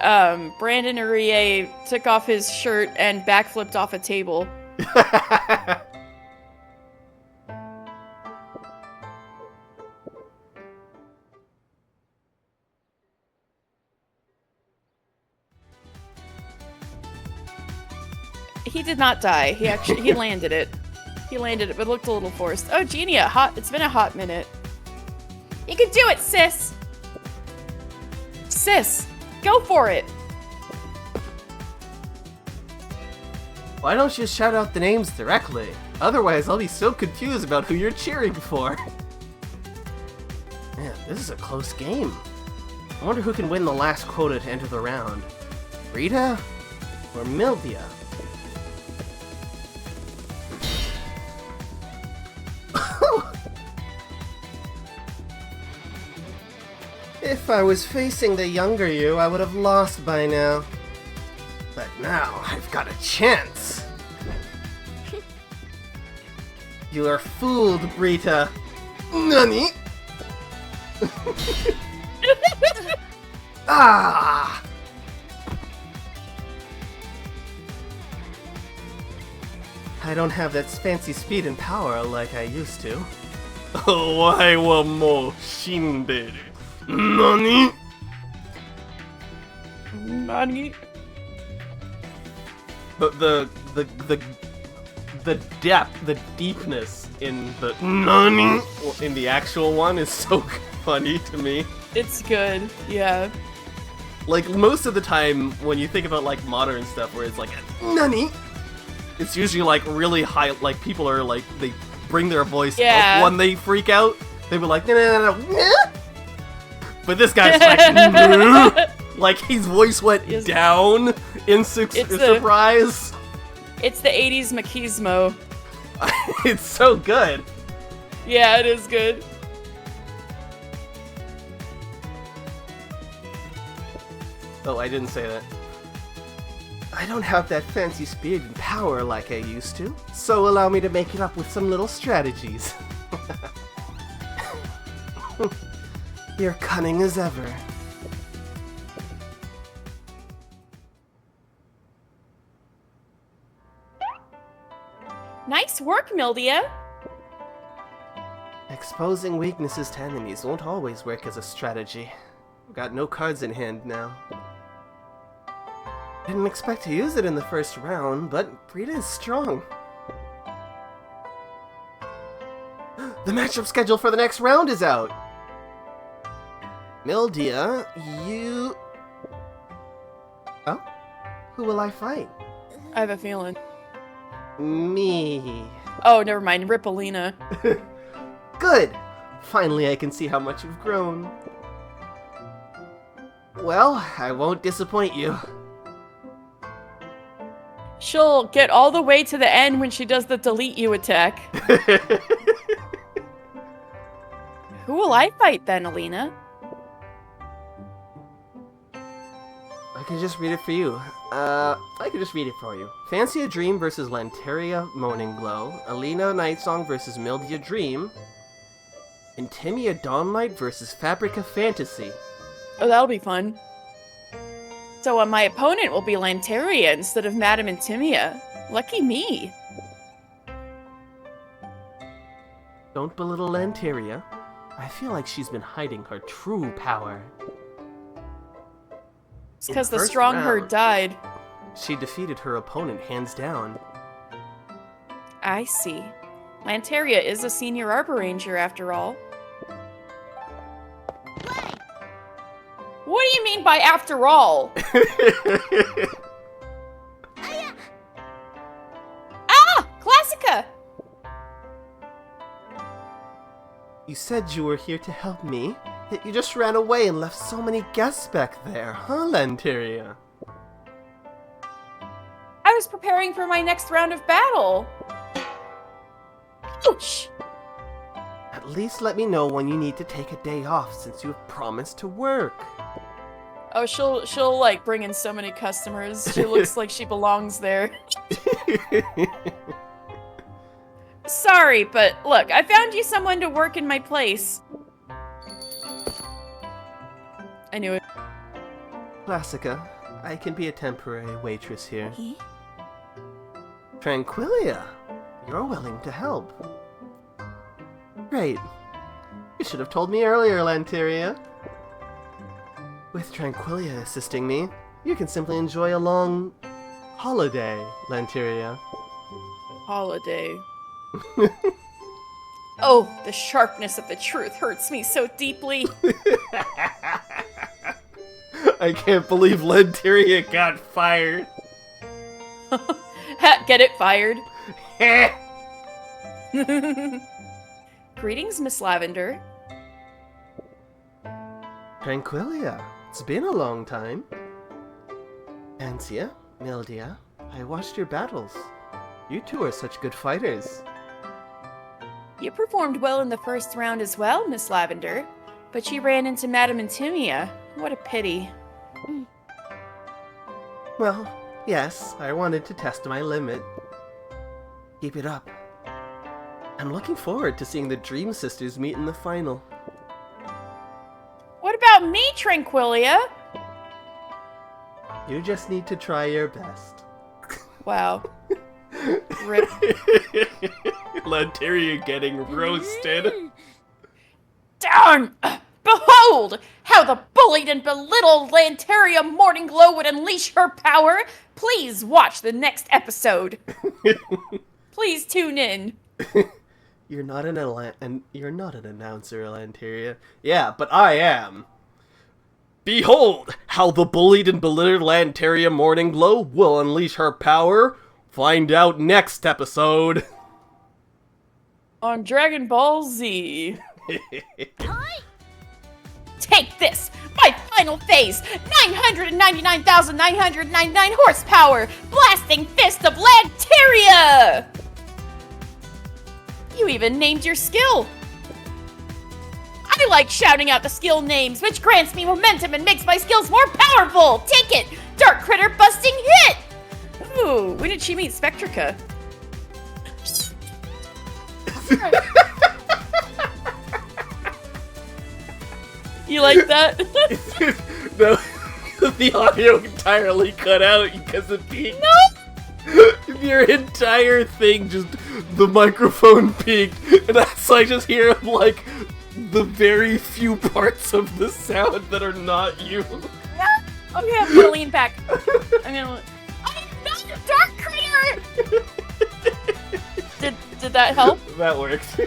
Brandon Urie took off his shirt and backflipped off a table. He did not die. He landed it. He landed it, but looked a little forced. Oh, Genia, it's been a hot minute. You can do it, sis! Sis, go for it! Why don't you shout out the names directly? Otherwise, I'll be so confused about who you're cheering for. Man, this is a close game. I wonder who can win the last quota to enter the round. Rita? Or Milvia? If I was facing the younger you, I would have lost by now. But now, I've got a chance. You are fooled, Rita. Nani? Ah! I don't have that fancy speed and power like I used to. Why wa mou shinderu. Nani? Nani? The depth, the deepness in the nani in the actual one is so funny to me. It's good, yeah. Like, most of the time, when you think about, like, modern stuff where it's like, nani? It's usually, like, really high, like, people are, like, they bring their voice up when they freak out. They be like, no. But this guy's like, like, his voice went down in surprise. It's the 80s machismo. It's so good. Yeah, it is good. Oh, I didn't say that. I don't have that fancy speed and power like I used to, so allow me to make it up with some little strategies. You're cunning as ever. Nice work, Mildia. Exposing weaknesses to enemies won't always work as a strategy. I've got no cards in hand now. Didn't expect to use it in the first round, but Brita is strong. The matchup schedule for the next round is out! Mildia, you... Oh? Who will I fight? I have a feeling. Me. Oh, never mind. Rippolina. Good! Finally I can see how much you've grown. Well, I won't disappoint you. She'll get all the way to the end when she does the delete you attack. Who will I fight then, Alina? I can just read it for you. I can just read it for you. Fancy a Dream versus Lanteria Moaning Glow. Alina Nightsong versus Mildia Dream. Intimia Dawnlight versus Fabrica Fantasy. Oh, that'll be fun. So my opponent will be Lanteria instead of Madame Intimia. Lucky me. Don't belittle Lanteria. I feel like she's been hiding her true power. It's because the strong herd died. She defeated her opponent hands down. I see. Lanteria is a senior Arbor Ranger after all. What do you mean by after all? Ah! Classica! You said you were here to help me, yet you just ran away and left so many guests back there, huh, Lanteria? I was preparing for my next round of battle. Ouch! At least let me know when you need to take a day off since you have promised to work. Oh, she'll like bring in so many customers. She looks like she belongs there. Sorry, but look, I found you someone to work in my place. I knew it. Classica, I can be a temporary waitress here. Tranquilia, you're willing to help. Great. You should have told me earlier, Lanteria. With Tranquilia assisting me, you can simply enjoy a long holiday, Lanteria. Holiday. Oh, the sharpness of the truth hurts me so deeply. I can't believe Lanteria got fired. Get it fired. Greetings, Miss Lavender. Tranquilia, it's been a long time. Ansia, Mildia, I watched your battles. You two are such good fighters. You performed well in the first round as well, Miss Lavender, but she ran into Madame Intimia. What a pity. Well, yes, I wanted to test my limit. Keep it up. I'm looking forward to seeing the Dream Sisters meet in the final. What about me, Tranquilia? You just need to try your best. Wow. Rip. Lanteria getting roasted. Darn! Behold! How the bullied and belittled Lanteria Morningglow would unleash her power! Please watch the next episode. Please tune in. You're not an announcer, Lanteria. Yeah, but I am. Behold how the bullied and belittled Lanteria Morningglow will unleash her power. Find out next episode. On Dragon Ball Z. Take this! My final phase! 999,999 horsepower! Blasting Fist of Lanteria! You even named your skill! I like shouting out the skill names, which grants me momentum and makes my skills more powerful! Take it! Dark Critter Busting Hit! Ooh, when did she meet Spectrica? You like that? No, the audio entirely cut out because of being... No! Your entire thing, just the microphone peaked, and I just hear like the very few parts of the sound that are not you. Okay, I'm gonna lean back. I'm not a dark critter! Did that help? That works.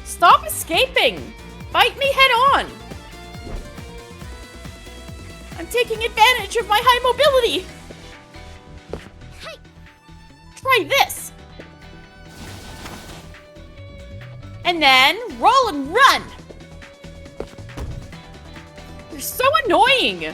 Stop escaping! Fight me head on! I'm taking advantage of my high mobility! Hey. Try this! And then roll and run! You're so annoying!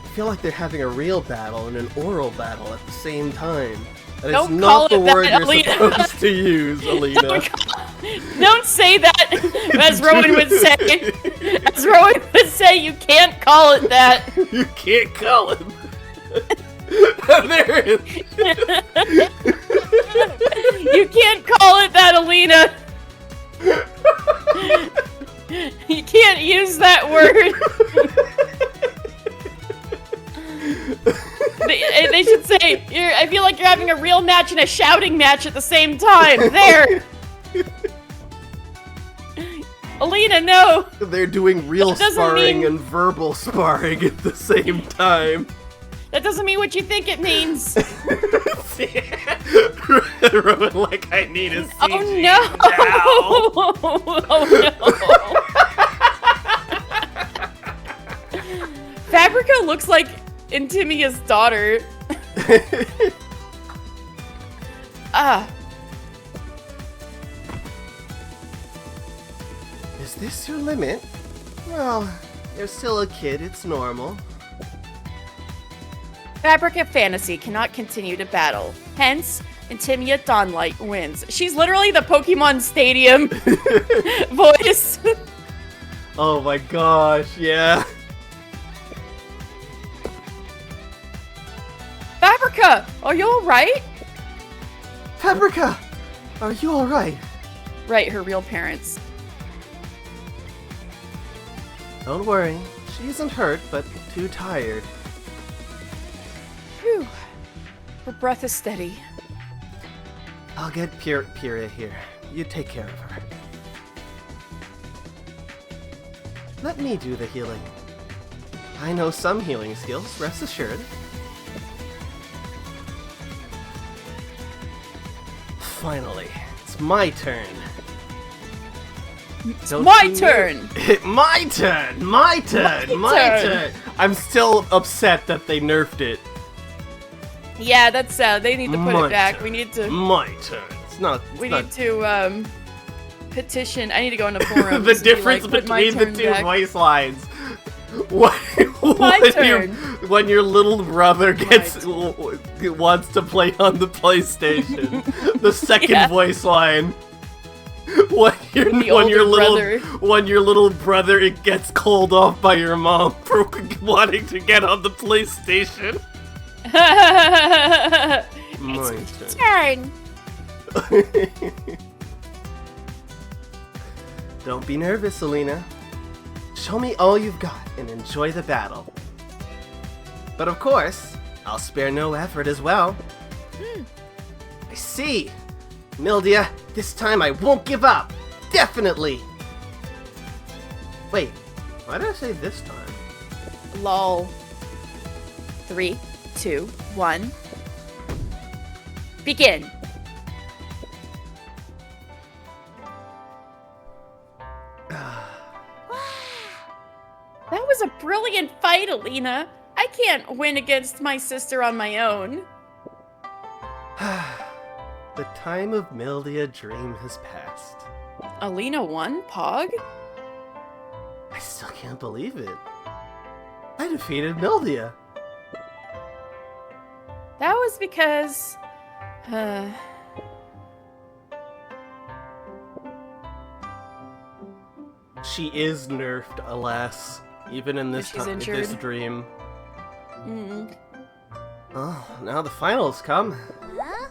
I feel like they're having a real battle and an oral battle at the same time. That is Don't not the call it word that, you're Alina. supposed to use, Alina. Don't say that, as Rowan would say. As Rowan would say, you can't call it that. You can't call him. There it is. You can't call it that, Alina. You can't use that word. They should say, I feel like you're having a real match and a shouting match at the same time. There. Alina, no. They're doing real sparring mean- and verbal sparring at the same time. That doesn't mean what you think it means. Rowan, like, I need a CG Oh no! Oh no! Fabrica looks like Intimia's daughter. Ah. Is this your limit? Well, you're still a kid, it's normal. Fabrica Fantasy cannot continue to battle. Hence, Intimia Dawnlight wins. She's literally the Pokemon Stadium voice. Oh my gosh, yeah. Fabrica, are you alright? Fabrica, are you alright? Right, her real parents. Don't worry, she isn't hurt, but too tired. Phew. Her breath is steady. I'll get Pyrrha here. You take care of her. Let me do the healing. I know some healing skills, rest assured. Finally, it's my turn. It's my turn! My turn! My turn! My turn! I'm still upset that they nerfed it. Yeah, that's they need to put My it back. turn. We need to My turn. It's not. we need to petition. I need to go into forums. The and be difference like, "Put my between the turn two back." voice lines. When turn. when your little brother wants to play on the PlayStation, the second Yeah. voice line. When your brother. little brother it gets called off by your mom for wanting to get on the PlayStation. My turn. Turn. Don't be nervous, Alina. Show me all you've got and enjoy the battle. But of course, I'll spare no effort as well. I see! Mildia, this time I won't give up! Definitely! Wait, why did I say this time? Lol. 3, 2, 1. Begin! That was a brilliant fight, Alina. I can't win against my sister on my own. The time of Mildia dream has passed. Alina won, Pog? I still can't believe it. I defeated Mildia. That was because... She is nerfed, alas. Even in this She's injured. this dream. Oh, now the finals come. Huh?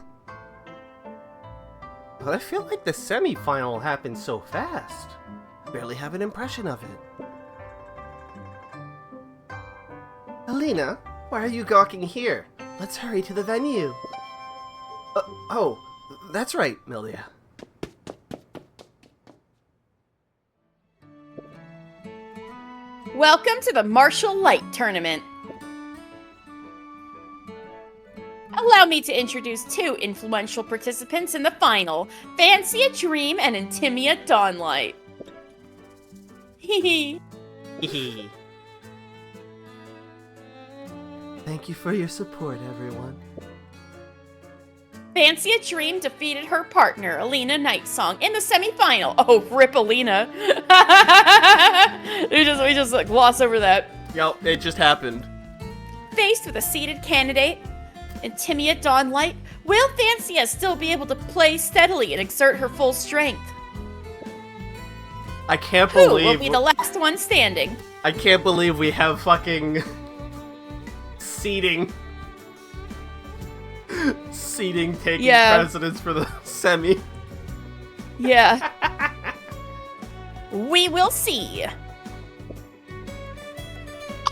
But I feel like the semi-final happened so fast. I barely have an impression of it. Alina, why are you gawking here? Let's hurry to the venue. Oh, that's right, Mildia. Welcome to the Martial Light Tournament. Allow me to introduce two influential participants in the final, Fancy a Dream and Intimia Dawnlight. Hehe. Hehe. Thank you for your support, everyone. Fancy a Dream defeated her partner, Alina Nightsong, in the semi-final. Oh, rip Alina. we just like gloss over that. Yep, it just happened. Faced with a seeded candidate, Intimia Dawnlight, will Fancia still be able to play steadily and exert her full strength? I can't Who believe will be the last one standing? I can't believe we have fucking seeding taking precedence for the semi. Yeah. We will see.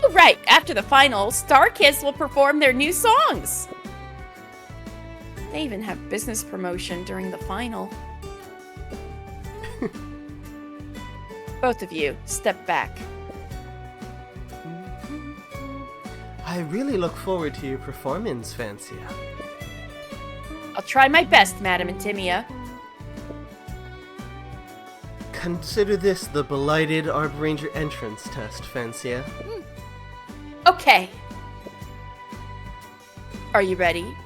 Alright, after the final, Starkiss will perform their new songs. They even have business promotion during the final. Both of you, step back. I really look forward to your performance, Fancia. I'll try my best, Madam Intimia. Consider this the belighted Arbor entrance test, Fancia. Okay. Are you ready?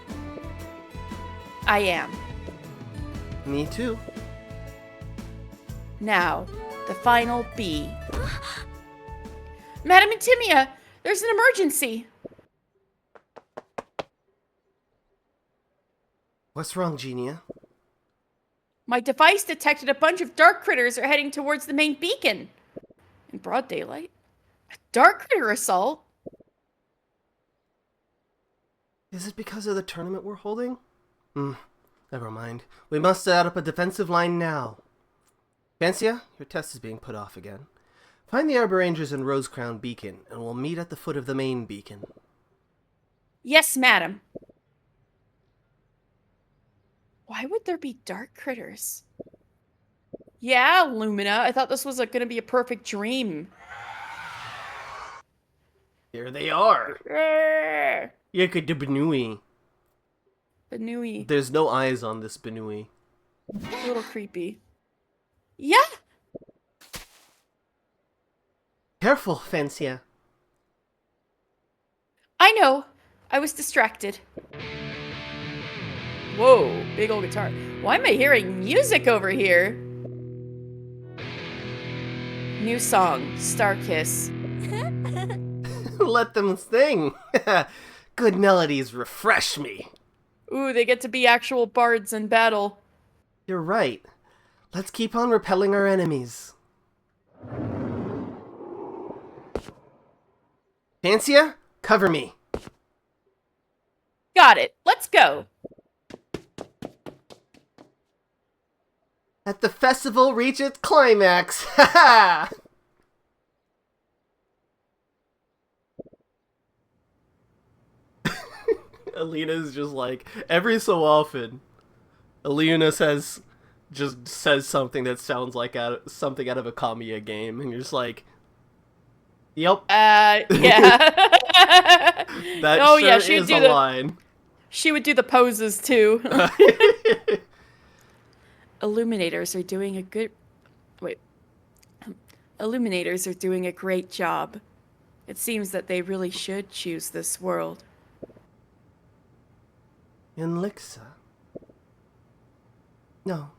I am. Me too. Now, the final B. Madam Intimia, there's an emergency. What's wrong, Genia? My device detected a bunch of dark critters are heading towards the main beacon. In broad daylight. A dark critter assault? Is it because of the tournament we're holding? Never mind. We must set up a defensive line now. Fancia, your test is being put off again. Find the Arbor Rangers and Rosecrown Beacon, and we'll meet at the foot of the main beacon. Yes, madam. Why would there be dark critters? Yeah, Lumina. I thought this was going to be a perfect dream. Here they are. Grrr. Benui. Benui. There's no eyes on this Benui. A little creepy. Yeah. Careful, Fancia. I know. I was distracted. Whoa, big old guitar. Why am I hearing music over here? New song, Starkiss. Let them sing. Good melodies refresh me. Ooh, they get to be actual bards in battle. You're right. Let's keep on repelling our enemies. Fancia, cover me. Got it. Let's go. At the festival reach its climax! Ha ha! Alina's just like, every so often, Alina just says something that sounds like something out of a Kamiya game, and you're just like, yep. Yeah. That oh, sure yeah, is a line. She would do the poses, too. Illuminators are doing a good... Wait. Illuminators are doing a great job. It seems that they really should choose this world. In Lixa? No.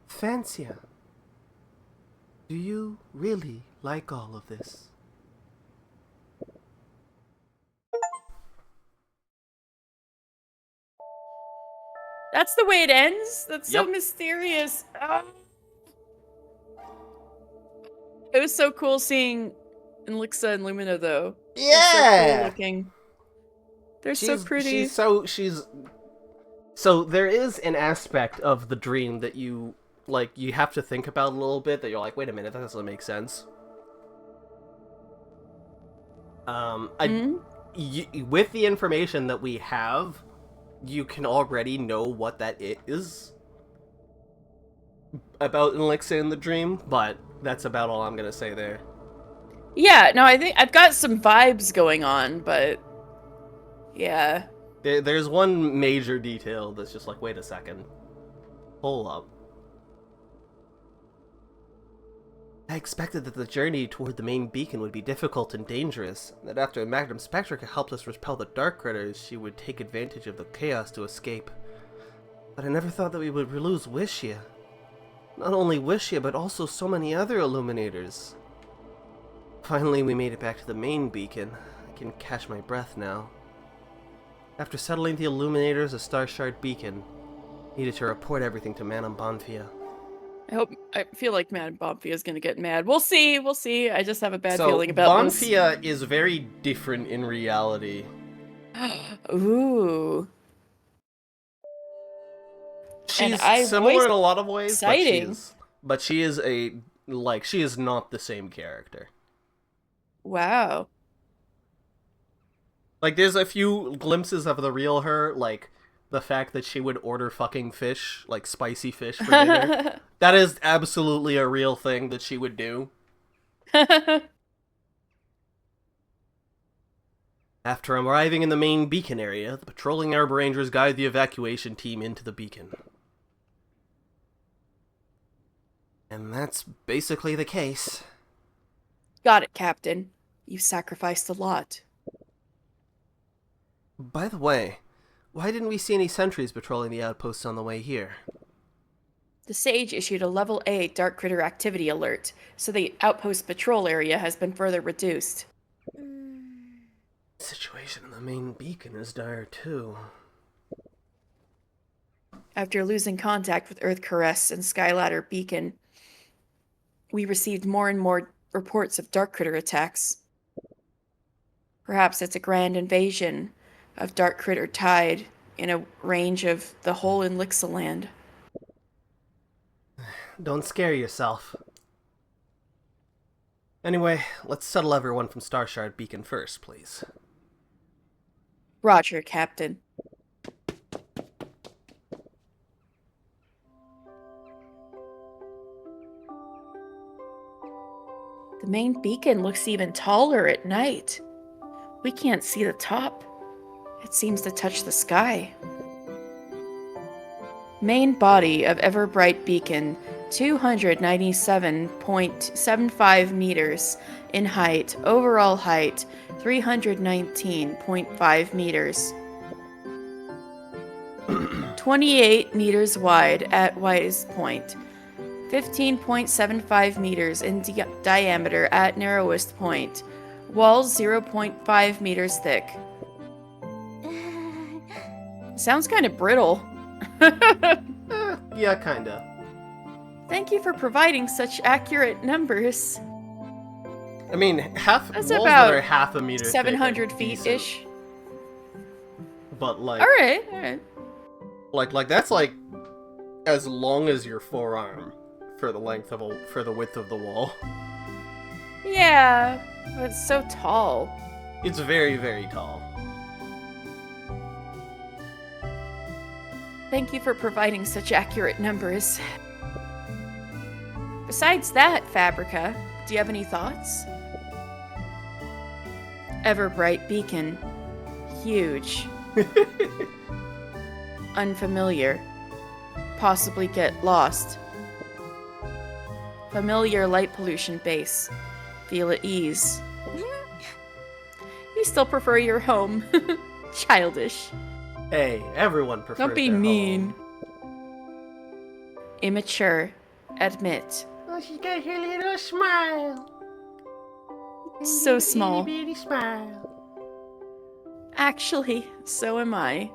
Fancia. Do you really like all of this? That's the way it ends? That's so Yep. mysterious. Oh. It was so cool seeing Lixa and Lumina, though. Yeah! They're so cool looking. They're so pretty. So there is an aspect of the dream that you have to think about a little bit, that you're like, wait a minute, that doesn't make sense. With the information that we have, you can already know what that is about Elixir in the dream, but that's about all I'm gonna say there. Yeah, no, I think I've got some vibes going on, but yeah. There's one major detail that's just like, wait a second. Hold up. I expected that the journey toward the main beacon would be difficult and dangerous, and that after Magnum Spectra helped us repel the dark critters, she would take advantage of the chaos to escape. But I never thought that we would lose Wishia. Not only Wishia, but also so many other Illuminators. Finally, we made it back to the main beacon. I can catch my breath now. After settling the Illuminators of Starshard Beacon, needed to report everything to Madame Bonfia. I feel like Madame Bonfia is gonna get mad. We'll see. I just have a bad feeling about this. Bonfia is very different in reality. Ooh. She's similar in a lot of ways, exciting. but she is she is not the same character. Wow. Like, there's a few glimpses of the real her, like the fact that she would order fucking fish, like spicy fish for dinner. That is absolutely a real thing that she would do. After arriving in the main beacon area, the patrolling Arbor Rangers guide the evacuation team into the beacon. And that's basically the case. Got it, Captain. You sacrificed a lot. By the way, why didn't we see any sentries patrolling the outposts on the way here? The Sage issued a Level A Dark Critter Activity Alert, so the outpost patrol area has been further reduced. The situation in the main beacon is dire, too. After losing contact with Earth Caress and Skyladder Beacon, we received more and more reports of Dark Critter attacks. Perhaps it's a grand invasion of Dark Critter Tide in a range of the whole in Lixiland. Don't scare yourself. Anyway, let's settle everyone from Starshard Beacon first, please. Roger, Captain. The main beacon looks even taller at night. We can't see the top. It seems to touch the sky. Main body of Everbright Beacon, 297.75 meters in height. Overall height, 319.5 meters. 28 meters wide at widest point. 15.75 meters in diameter at narrowest point. Walls 0.5 meters thick. Sounds kind of brittle. Yeah, kinda. Thank you for providing such accurate numbers. I mean, That's walls about that are half a meter 700 thick are feet-ish. decent. But Alright. like that's like as long as your forearm. for the width of the wall. Yeah, but it's so tall. It's very, very tall. Thank you for providing such accurate numbers. Besides that, Fabrica, do you have any thoughts? Ever-bright beacon. Huge. Unfamiliar. Possibly get lost. Familiar light pollution base. Feel at ease. You still prefer your home. Childish. Hey, everyone prefers Don't be their mean. home. Immature. Admit. Oh, she got her little smile. So small. Itty bitty smile. Actually, so am I.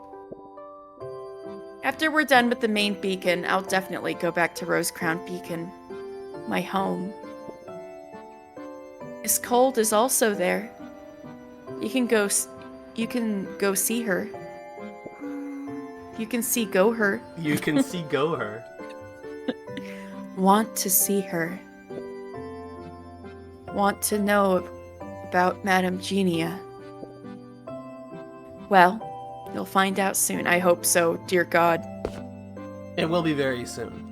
After we're done with the main beacon, I'll definitely go back to Rose Crown Beacon. My home. Miss Cold is also there. You can go see her. You can see go her. You can see go her. Want to see her. Want to know about Madame Genia. Well, you'll find out soon. I hope so, dear God. It will be very soon.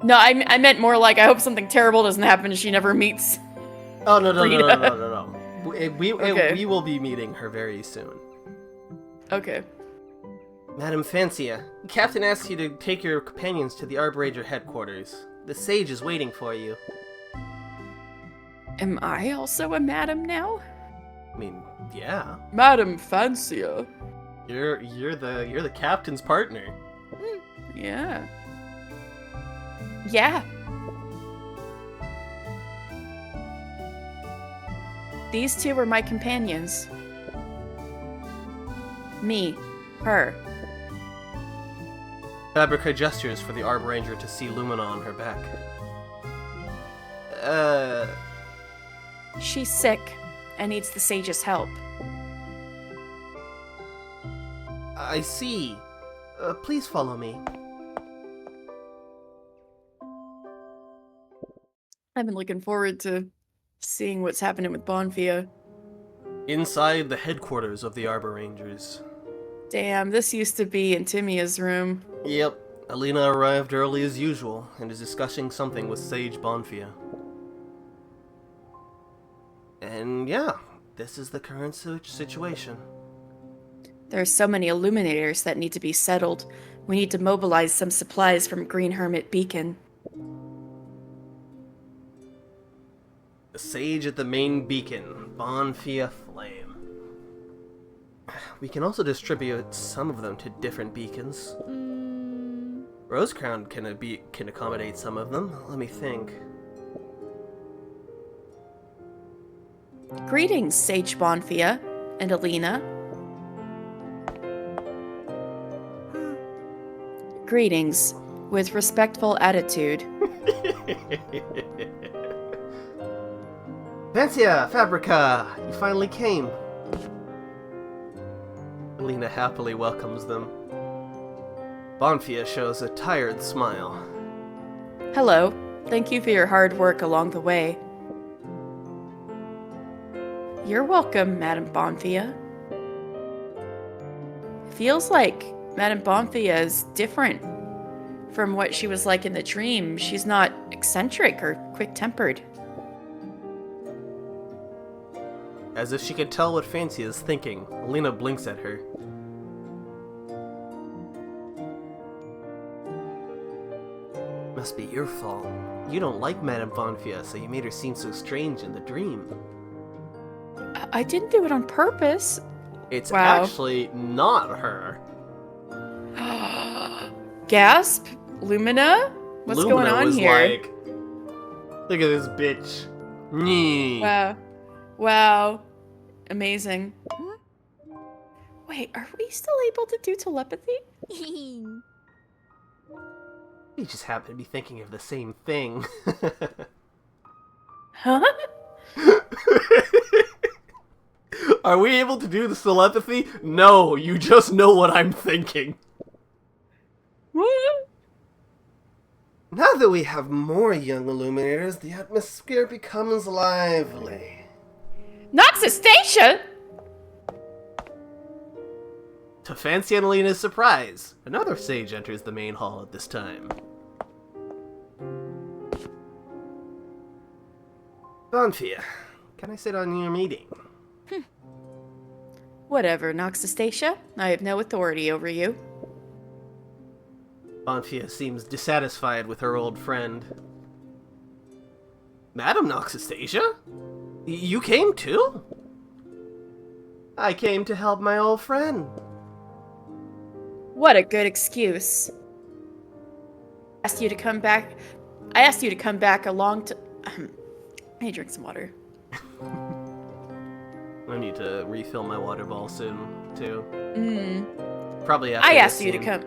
No, I meant more like I hope something terrible doesn't happen and she never meets. Oh, no. Frida. We will be meeting her very soon. Okay. Madam Fancia, Captain asks you to take your companions to the Arbor headquarters. The sage is waiting for you. Am I also a madam now? I mean, yeah. Madam Fancia. You're the captain's partner. Yeah. Yeah. These two were my companions. Me. Her. Fabrica gestures for the Arbor Ranger to see Lumina on her back. She's sick and needs the sage's help. I see. Please follow me. I've been looking forward to seeing what's happening with Bonfia. Inside the headquarters of the Arbor Rangers. Damn, this used to be in Timia's room. Yep, Alina arrived early as usual and is discussing something with Sage Bonfia. And yeah, this is the current situation. There are so many illuminators that need to be settled. We need to mobilize some supplies from Green Hermit Beacon. The sage at the main beacon, Bonfia Flame. We can also distribute some of them to different beacons. Rosecrown can accommodate some of them. Let me think. Greetings, Sage Bonfia and Alina. Greetings, with respectful attitude. Fancia, Fabrica, you finally came. Alina happily welcomes them. Bonfia shows a tired smile. Hello. Thank you for your hard work along the way. You're welcome, Madame Bonfia. Feels like Madame Bonfia is different from what she was like in the dream. She's not eccentric or quick-tempered. As if she could tell what Fancia is thinking, Alina blinks at her. Must be your fault. You don't like Madame Bonfia, so you made her seem so strange in the dream. I didn't do it on purpose. It's Wow. actually not her. Gasp? Lumina? What's Lumina going on was here? like, look at this bitch. Nyeh. Wow. Wow. Amazing. Wait, are we still able to do telepathy? We just happen to be thinking of the same thing. Huh? Are we able to do the telepathy? No, you just know what I'm thinking. What? Now that we have more young illuminators, the atmosphere becomes lively. Noxastacia! To Fancy and Alina's surprise, another sage enters the main hall at this time. Bonfia, can I sit on your meeting? Whatever, Noxastacia. I have no authority over you. Bonfia seems dissatisfied with her old friend. Madam Noxastacia? You came too? I came to help my old friend. What a good excuse. I asked you to come back a long time. I need to drink some water. I need to refill my water ball soon, too. Mm. Probably after I this asked you to scene. come.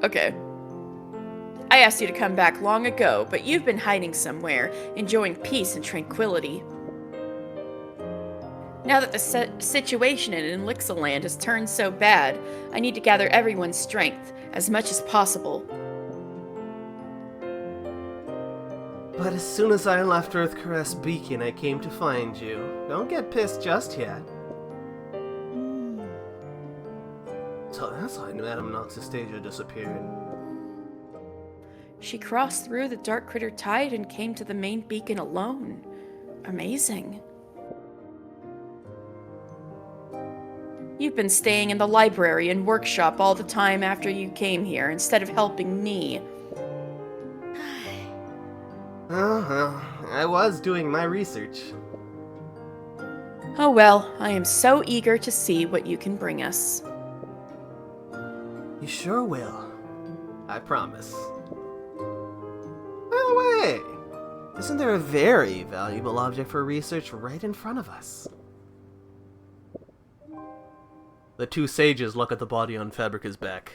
Okay. I asked you to come back long ago, but you've been hiding somewhere, enjoying peace and tranquility. Now that the situation in Elixirland has turned so bad, I need to gather everyone's strength as much as possible. But as soon as I left Earthcaress Beacon, I came to find you. Don't get pissed just yet. So that's why Madam Noxastacia disappeared. She crossed through the Dark Critter Tide and came to the main beacon alone. Amazing. You've been staying in the library and workshop all the time after you came here, instead of helping me. Oh, well, I was doing my research. Oh well, I am so eager to see what you can bring us. You sure will. I promise. By the way, isn't there a very valuable object for research right in front of us? The two sages look at the body on Fabrica's back.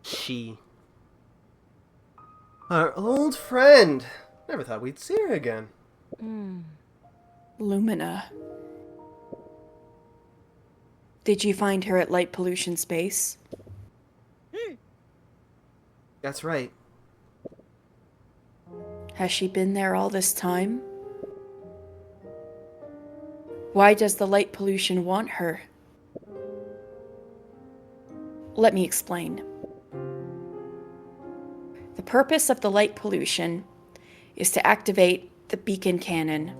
She. Our old friend. Never thought we'd see her again. Lumina. Did you find her at Light Pollution Space? That's right. Has she been there all this time? Why does the light pollution want her? Let me explain. The purpose of the light pollution is to activate the beacon cannon.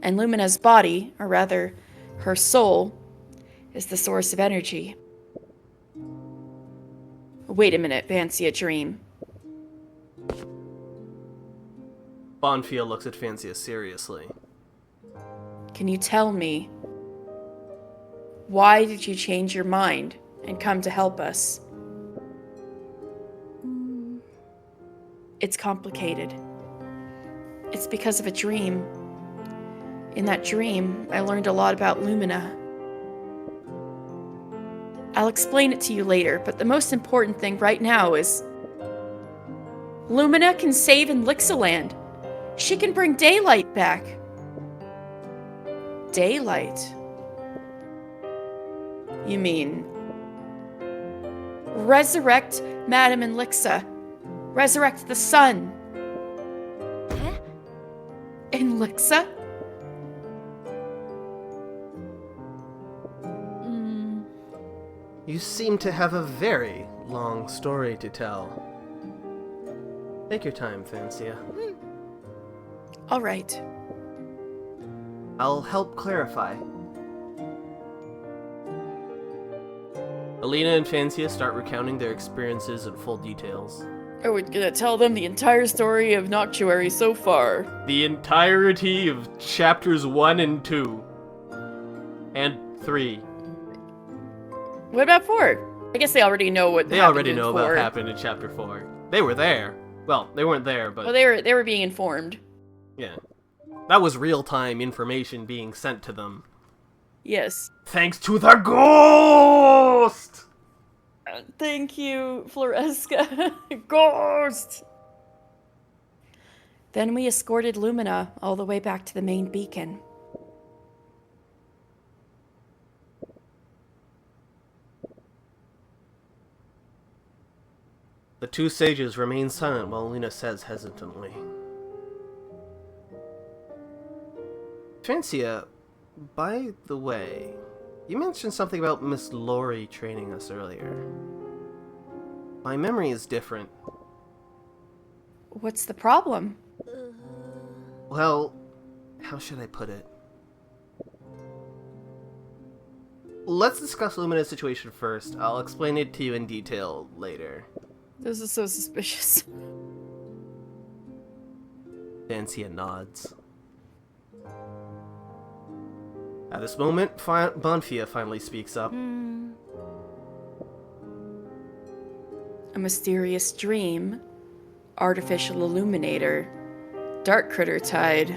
And Lumina's body, or rather, her soul, is the source of energy. Wait a minute, fancy a dream. Bonfia looks at Fancy seriously. Can you tell me, why did you change your mind and come to help us? It's complicated. It's because of a dream. In that dream, I learned a lot about Lumina. I'll explain it to you later, but the most important thing right now is Lumina can save Elixirland. She can bring daylight back. Daylight? You mean resurrect Madame Elixir. Resurrect the sun. Huh? Elixir? You seem to have a very long story to tell. Take your time, Fancia. All right. I'll help clarify. Alina and Fancia start recounting their experiences in full details. Are we gonna tell them the entire story of Noctuary so far? The entirety of chapters 1 and 2. And 3. What about 4? I guess they already know what They happened already in know 4. what happened in chapter 4. They were there. Well, they weren't there, but... Well, they were being informed. yeah. That was real-time information being sent to them. Yes. Thanks to the ghost! Thank you, Floresca. Ghost! Then we escorted Lumina all the way back to the main beacon. two sages remain silent while Luna says hesitantly. Francia, by the way, you mentioned something about Miss Lori training us earlier. My memory is different. What's the problem? Well, how should I put it? Let's discuss Lumina's situation first. I'll explain it to you in detail later. This is so suspicious. Francia nods. At this moment, Bonfia finally speaks up. A mysterious dream, artificial illuminator, dark critter tide.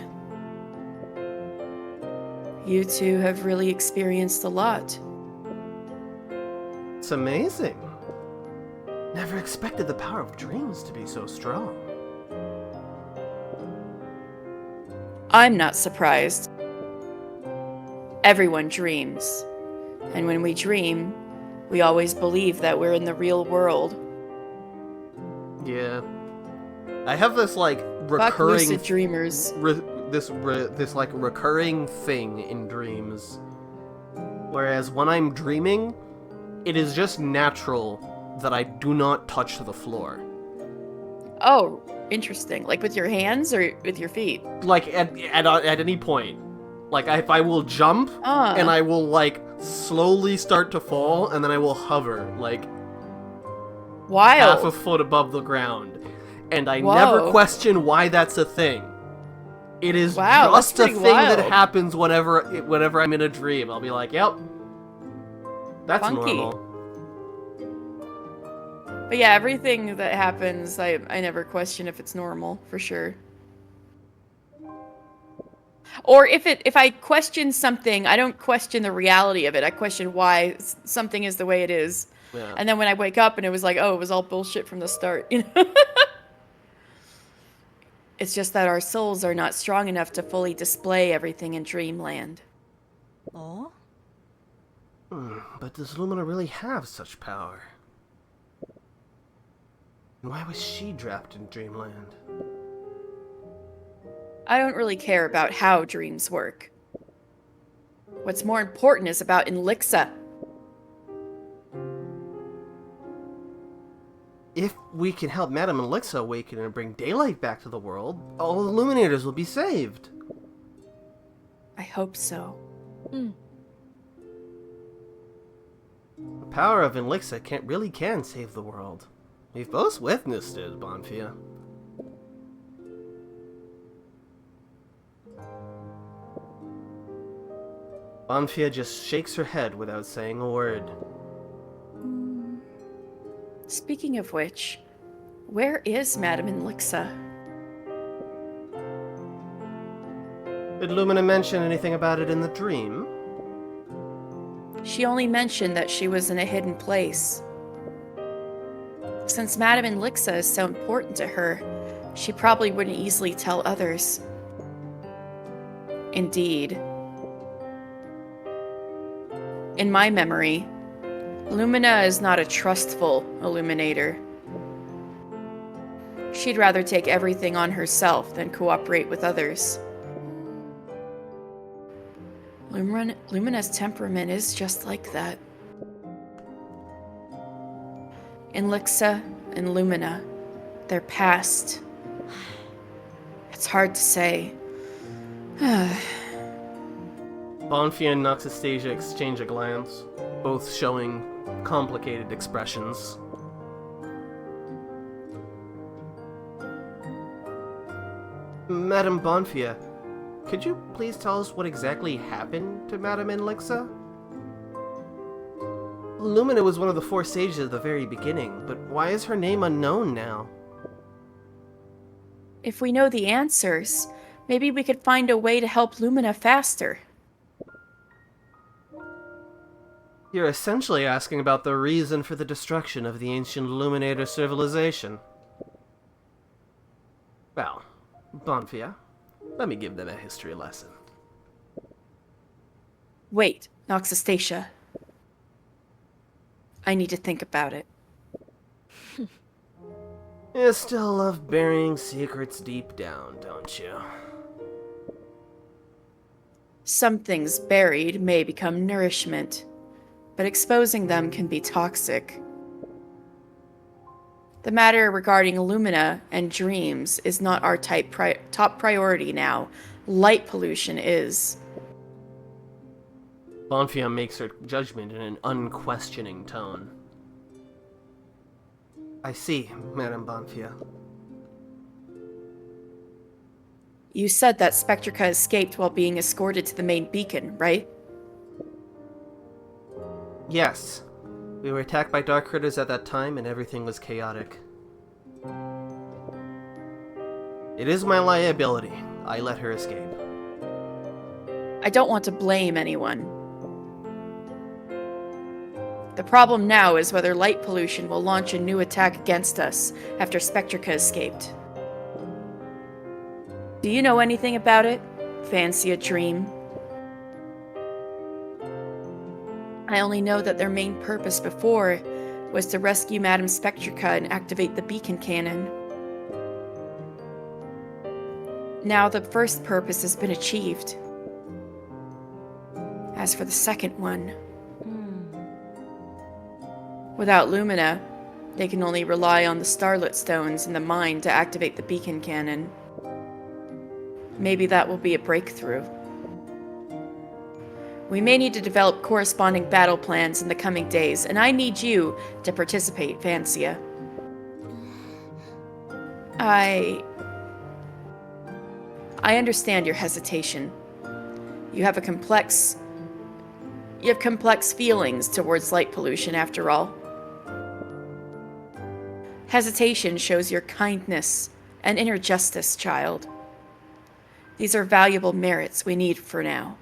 You two have really experienced a lot. It's amazing. Never expected the power of dreams to be so strong. I'm not surprised. Everyone dreams. And when we dream, we always believe that we're in the real world. Yeah. I have this, like, Fuck recurring... lucid dreamers. This like, recurring thing in dreams. Whereas when I'm dreaming, it is just natural that I do not touch the floor. Oh, interesting. Like with your hands or with your feet? Like, at any point. Like, if I will jump, and I will, like, slowly start to fall, and then I will hover, like, wild. half a foot above the ground. And I Whoa. never question why that's a thing. It is Wow, just a that's thing pretty that wild. happens whenever I'm in a dream. I'll be like, yep, that's Funky. normal. But yeah, everything that happens, I never question if it's normal, for sure. Or if I question something, I don't question the reality of it. I question why something is the way it is. Yeah. And then when I wake up and it was like, oh, it was all bullshit from the start, you know? It's just that our souls are not strong enough to fully display everything in dreamland. Oh? But does Lumina really have such power? And why was she trapped in dreamland? I don't really care about how dreams work. What's more important is about Inlixa. If we can help Madame Elixir awaken and bring daylight back to the world, all the Illuminators will be saved. I hope so. The power of Elixir really can save the world. We've both witnessed it, Bonfia. Bonfia just shakes her head without saying a word. Speaking of which, where is Madame Inlixa? Did Lumina mention anything about it in the dream? She only mentioned that she was in a hidden place. Since Madame Inlixa is so important to her, she probably wouldn't easily tell others. Indeed. In my memory, Lumina is not a trustful illuminator. She'd rather take everything on herself than cooperate with others. Lumina's temperament is just like that. Inlixa and Lumina, they're past. It's hard to say. Bonfia and Noxastasia exchange a glance, both showing complicated expressions. Madame Bonfia, could you please tell us what exactly happened to Madame Inlixa? Lumina was one of the four sages at the very beginning, but why is her name unknown now? If we know the answers, maybe we could find a way to help Lumina faster. You're essentially asking about the reason for the destruction of the ancient Illuminator civilization. Well, Bonfia, let me give them a history lesson. Wait, Noxastasia. I need to think about it. You still love burying secrets deep down, don't you? Some things buried may become nourishment, but exposing them can be toxic. The matter regarding Illumina and dreams is not our top priority now. Light pollution is. Bonfia makes her judgment in an unquestioning tone. I see, Madame Bonfia. You said that Spectrica escaped while being escorted to the main beacon, right? Yes. We were attacked by dark critters at that time, and everything was chaotic. It is my liability. I let her escape. I don't want to blame anyone. The problem now is whether light pollution will launch a new attack against us after Spectrica escaped. Do you know anything about it? Fancy a dream? I only know that their main purpose before was to rescue Madame Spectrica and activate the beacon cannon. Now the first purpose has been achieved. As for the second one, without Lumina, they can only rely on the Starlit Stones in the mine to activate the beacon cannon. Maybe that will be a breakthrough. We may need to develop corresponding battle plans in the coming days, and I need you to participate, Vancia. I understand your hesitation. You have complex feelings towards light pollution, after all. Hesitation shows your kindness and inner justice, child. These are valuable merits we need for now.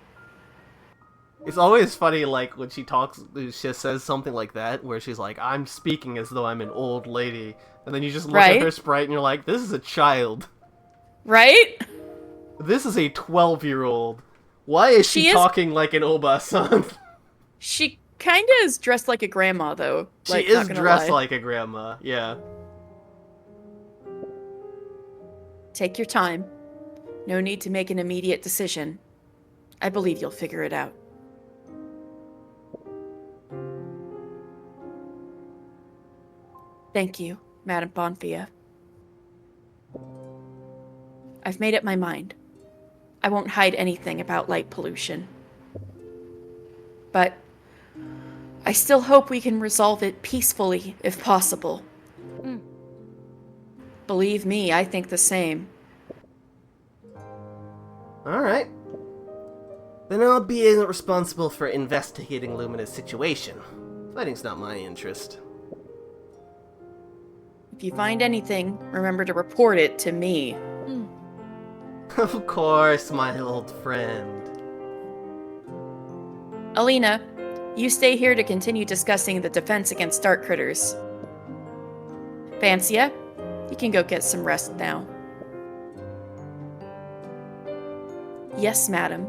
It's always funny, like, when she talks, she says something like that, where she's like, I'm speaking as though I'm an old lady. And then you just look at her sprite and you're like, this is a child. Right? This is a 12-year-old. Why is she talking like an Oba-san? She kinda is dressed like a grandma, though. She is dressed like a grandma, yeah. Take your time. No need to make an immediate decision. I believe you'll figure it out. Thank you, Madame Bonfia. I've made up my mind. I won't hide anything about light pollution. But I still hope we can resolve it peacefully, if possible. Believe me, I think the same. Alright. Then I'll be responsible for investigating Lumina's situation. Fighting's not my interest. If you find anything, remember to report it to me. Of course, my old friend. Alina, you stay here to continue discussing the defense against dark critters. Vancia, you can go get some rest now. Yes, madam.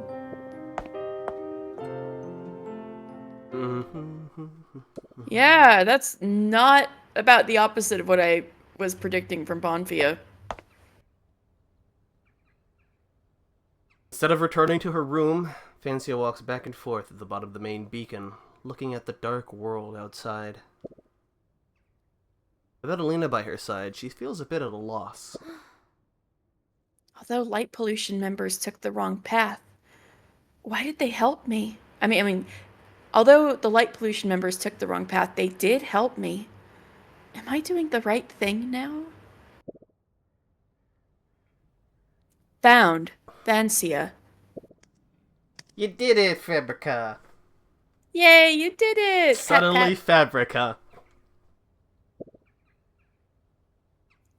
Yeah, that's not about the opposite of what I was predicting from Bonfia. Instead of returning to her room, Vancia walks back and forth at the bottom of the main beacon, looking at the dark world outside. Without Alina by her side, she feels a bit at a loss. Although light pollution members took the wrong path, why did they help me? I mean, although the light pollution members took the wrong path, they did help me. Am I doing the right thing now? Found. Vancia. You did it, Fabrica! Yay, you did it! Suddenly, Fabrica.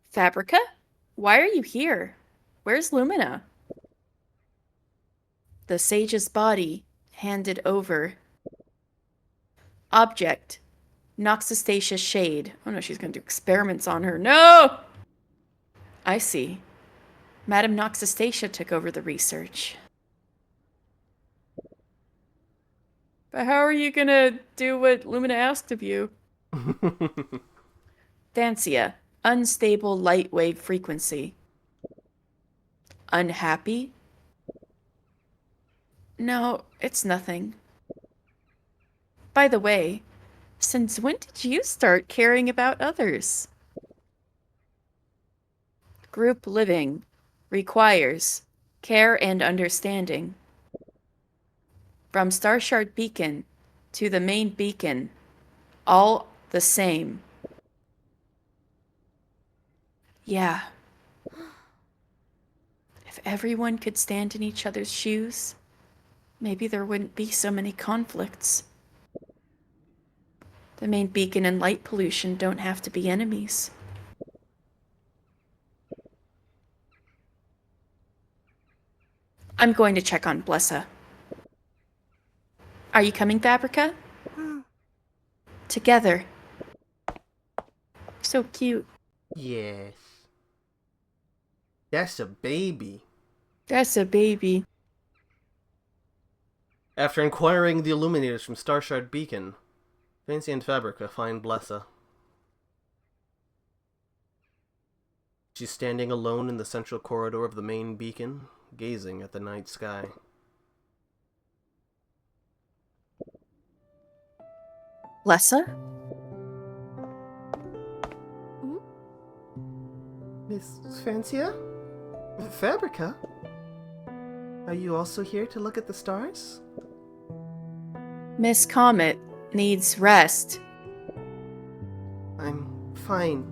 Fabrica? Why are you here? Where's Lumina? The sage's body, handed over. Object. Noxastacia shade. Oh no, she's gonna do experiments on her. No! I see. Madame Noxastacia took over the research. But how are you gonna do what Lumina asked of you? Vancia, Unstable light wave frequency. Unhappy? No, it's nothing. By the way, since when did you start caring about others? Group living requires care and understanding. From Starshard Beacon to the main beacon, all the same. Yeah. If everyone could stand in each other's shoes, maybe there wouldn't be so many conflicts. The main beacon and light pollution don't have to be enemies. I'm going to check on Blessa. Are you coming, Fabrica? Together. So cute. Yes. That's a baby. That's a baby. After inquiring the illuminators from Starshard Beacon, Fancy and Fabrica find Blessa. She's standing alone in the central corridor of the main beacon, gazing at the night sky. Blessa? Miss Fancia? Fabrica? Are you also here to look at the stars? Miss Comet needs rest. I'm fine.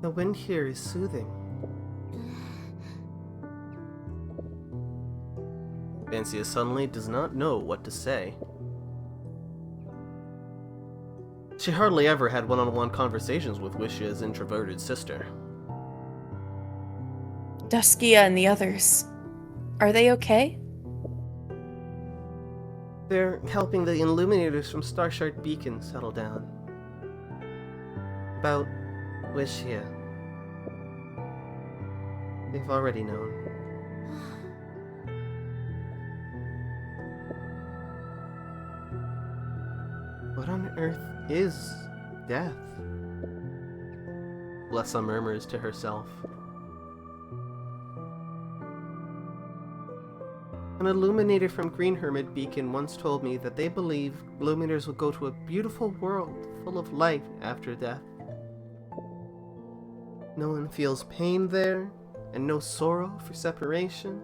The wind here is soothing. Fancia suddenly does not know what to say. She hardly ever had one-on-one conversations with Wishia's introverted sister. Duskia and the others. Are they okay? They're helping the illuminators from Starshard Beacon settle down. About Wishia. They've already known. What on earth is death? Blessa murmurs to herself. An illuminator from Green Hermit Beacon once told me that they believe illuminators will go to a beautiful world full of light after death. No one feels pain there, and no sorrow for separation.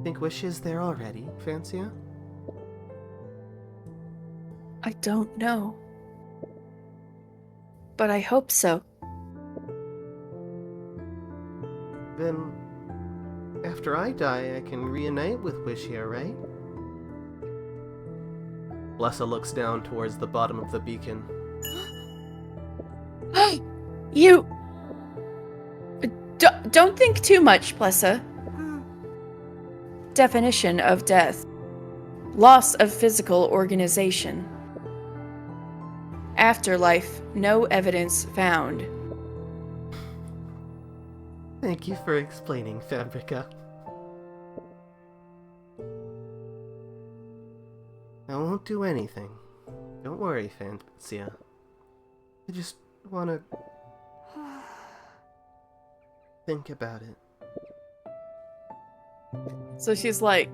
Think Wish is there already, Fancia? I don't know. But I hope so. Then, after I die, I can reunite with Wishia, right? Blessa looks down towards the bottom of the beacon. You... Don't think too much, Blessa. Definition of death. Loss of physical organization. Afterlife, no evidence found. Thank you for explaining, Fabrica. I won't do anything. Don't worry, Fancia. I just wanna think about it. So she's like,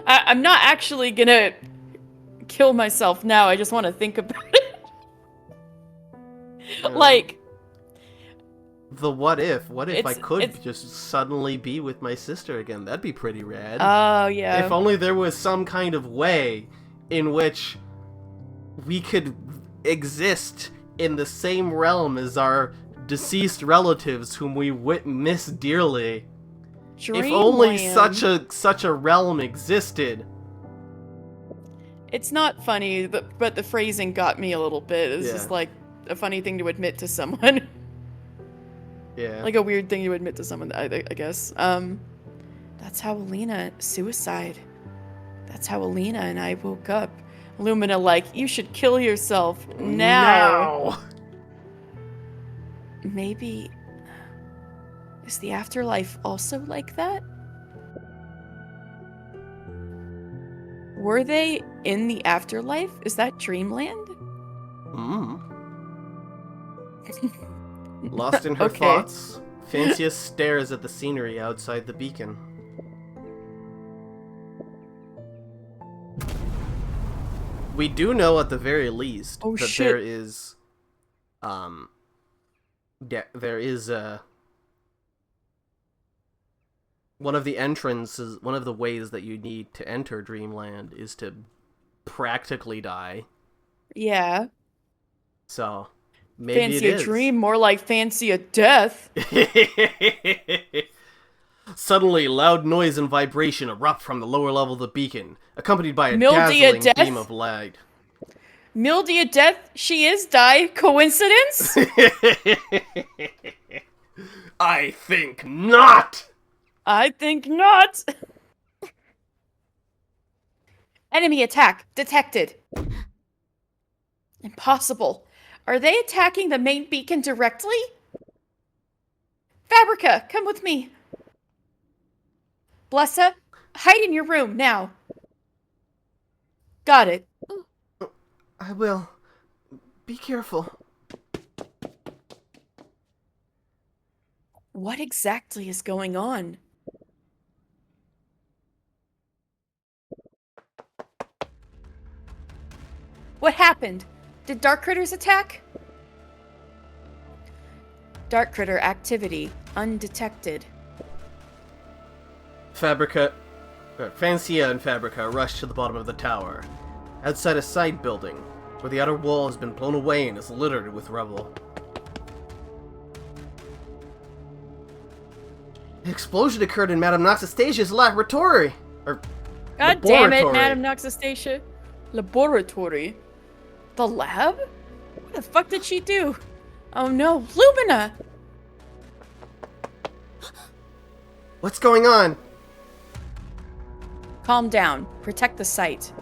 I'm not actually gonna kill myself now, I just want to think about it. Like... The what if? What if I could it's- just suddenly be with my sister again? That'd be pretty rad. Oh, yeah. If only there was some kind of way in which we could exist in the same realm as our deceased relatives whom we miss dearly. If only such a realm existed. It's not funny, but the phrasing got me a little bit. It's Yeah. just like a funny thing to admit to someone. Yeah. Like a weird thing to admit to someone, I guess. That's how Alina... Suicide. That's how Alina and I woke up. Lumina like, you should kill yourself now. Maybe... Is the afterlife also like that? Were they in the afterlife? Is that dreamland? Lost in her Okay. thoughts, Fancia stares at the scenery outside the beacon. We do know at the very least Oh, that shit. there is one of the entrances, one of the ways that you need to enter Dreamland is to practically die. Yeah. So maybe Fancy it a is. dream, more like fancy a death. Suddenly, loud noise and vibration erupt from the lower level of the beacon, accompanied by a Mildy a dazzling death? beam of light. Mildy a death, she is die. Coincidence? I think not! I think not. Enemy attack detected. Impossible. Are they attacking the main beacon directly? Fabrica, come with me. Blessa, hide in your room now. Got it. I will. Be careful. What exactly is going on? What happened? Did Dark Critters attack? Dark Critter activity undetected. Fancia and Fabrica rush to the bottom of the tower, outside a side building, where the outer wall has been blown away and is littered with rubble. The explosion occurred in Madame Noxastasia's laboratory! God damn it, Laboratory. Madame Noxastasia. Laboratory? The lab? What the fuck did she do? Oh no, Lumina! What's going on? Calm down. Protect the site.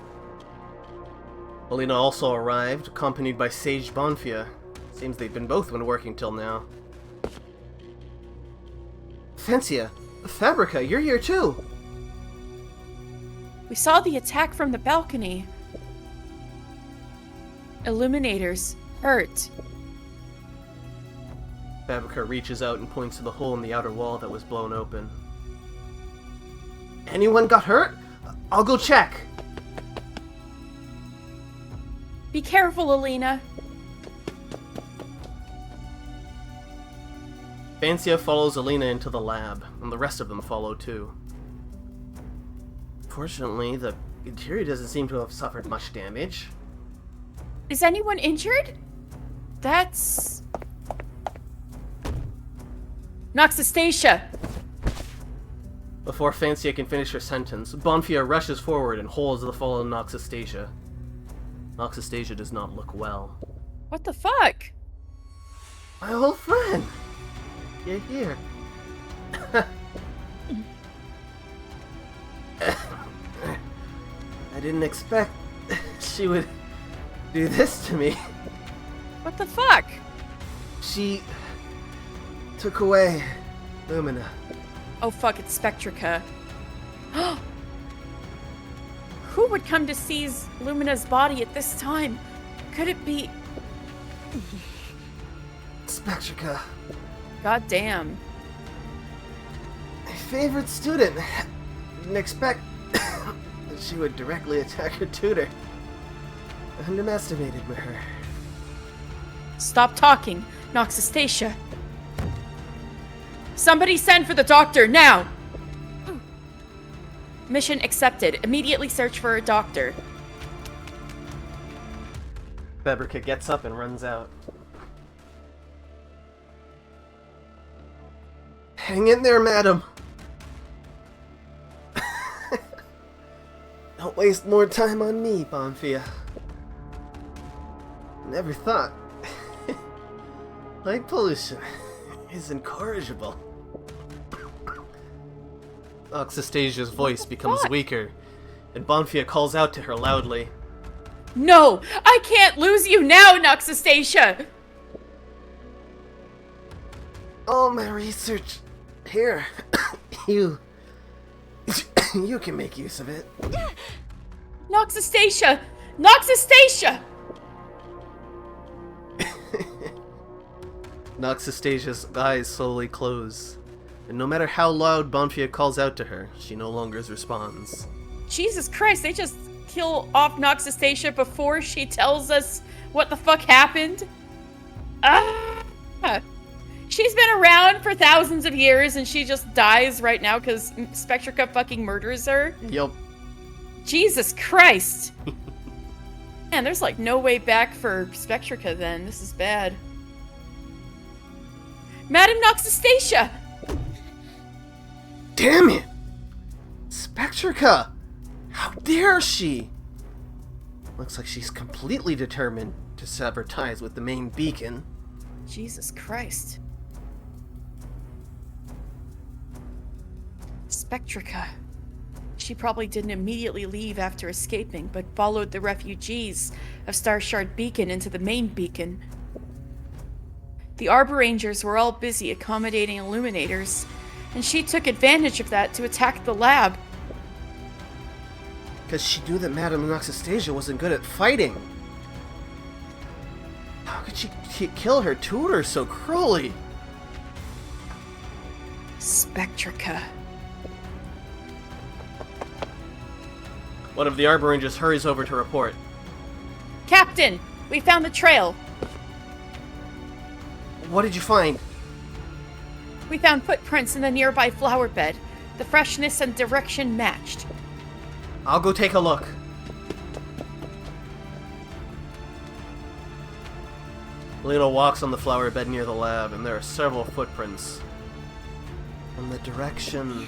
Alina also arrived, accompanied by Sage Bonfia. Seems they've both been working till now. Fancia, Fabrica, you're here too! We saw the attack from the balcony. Illuminators. Hurt. Fabrica reaches out and points to the hole in the outer wall that was blown open. Anyone got hurt? I'll go check! Be careful, Alina. Fancia follows Alina into the lab, and the rest of them follow too. Fortunately, the interior doesn't seem to have suffered much damage. Is anyone injured? That's... Noxastasia! Before Fancia can finish her sentence, Bonfia rushes forward and holds the fallen Noxastasia. Noxastasia does not look well. What the fuck? My old friend! You're here. I didn't expect she would do this to me. What the fuck? She took away Lumina. Oh fuck, it's Spectrica. Who would come to seize Lumina's body at this time? Could it be... Spectrica, God damn. my favorite student. Didn't expect that she would directly attack her tutor. Underestimated her. Stop talking, Noxastasia. Somebody send for the doctor, now! Mission accepted. Immediately search for a doctor. Fabrica gets up and runs out. Hang in there, madam. Don't waste more time on me, Bonfia. Never thought. Light pollution is incorrigible. Noxastasia's voice becomes weaker, and Bonfia calls out to her loudly. No! I can't lose you now, Noxastasia! All my research here. You can make use of it. Noxastasia! Noxastasia! Noxastasia's eyes slowly close, and no matter how loud Bonfia calls out to her, she no longer responds. Jesus Christ, they just kill off Noxastasia before she tells us what the fuck happened? Ah! She's been around for thousands of years and she just dies right now because Spectrica fucking murders her? Yup. Jesus Christ! Man, there's like no way back for Spectrica then. This is bad. Madam Noxastasia! Damn it! Spectrica! How dare she! Looks like she's completely determined to sever ties with the main beacon. Jesus Christ. Spectrica. She probably didn't immediately leave after escaping, but followed the refugees of Starshard Beacon into the main beacon. The Arbor Rangers were all busy accommodating Illuminators, and she took advantage of that to attack the lab. Because she knew that Madame Noxastasia wasn't good at fighting. How could she kill her tutor so cruelly? Spectrica. One of the Arbor Rangers hurries over to report. Captain, we found the trail. What did you find? We found footprints in the nearby flower bed. The freshness and direction matched. I'll go take a look. Lena walks on the flower bed near the lab, and there are several footprints. From the direction...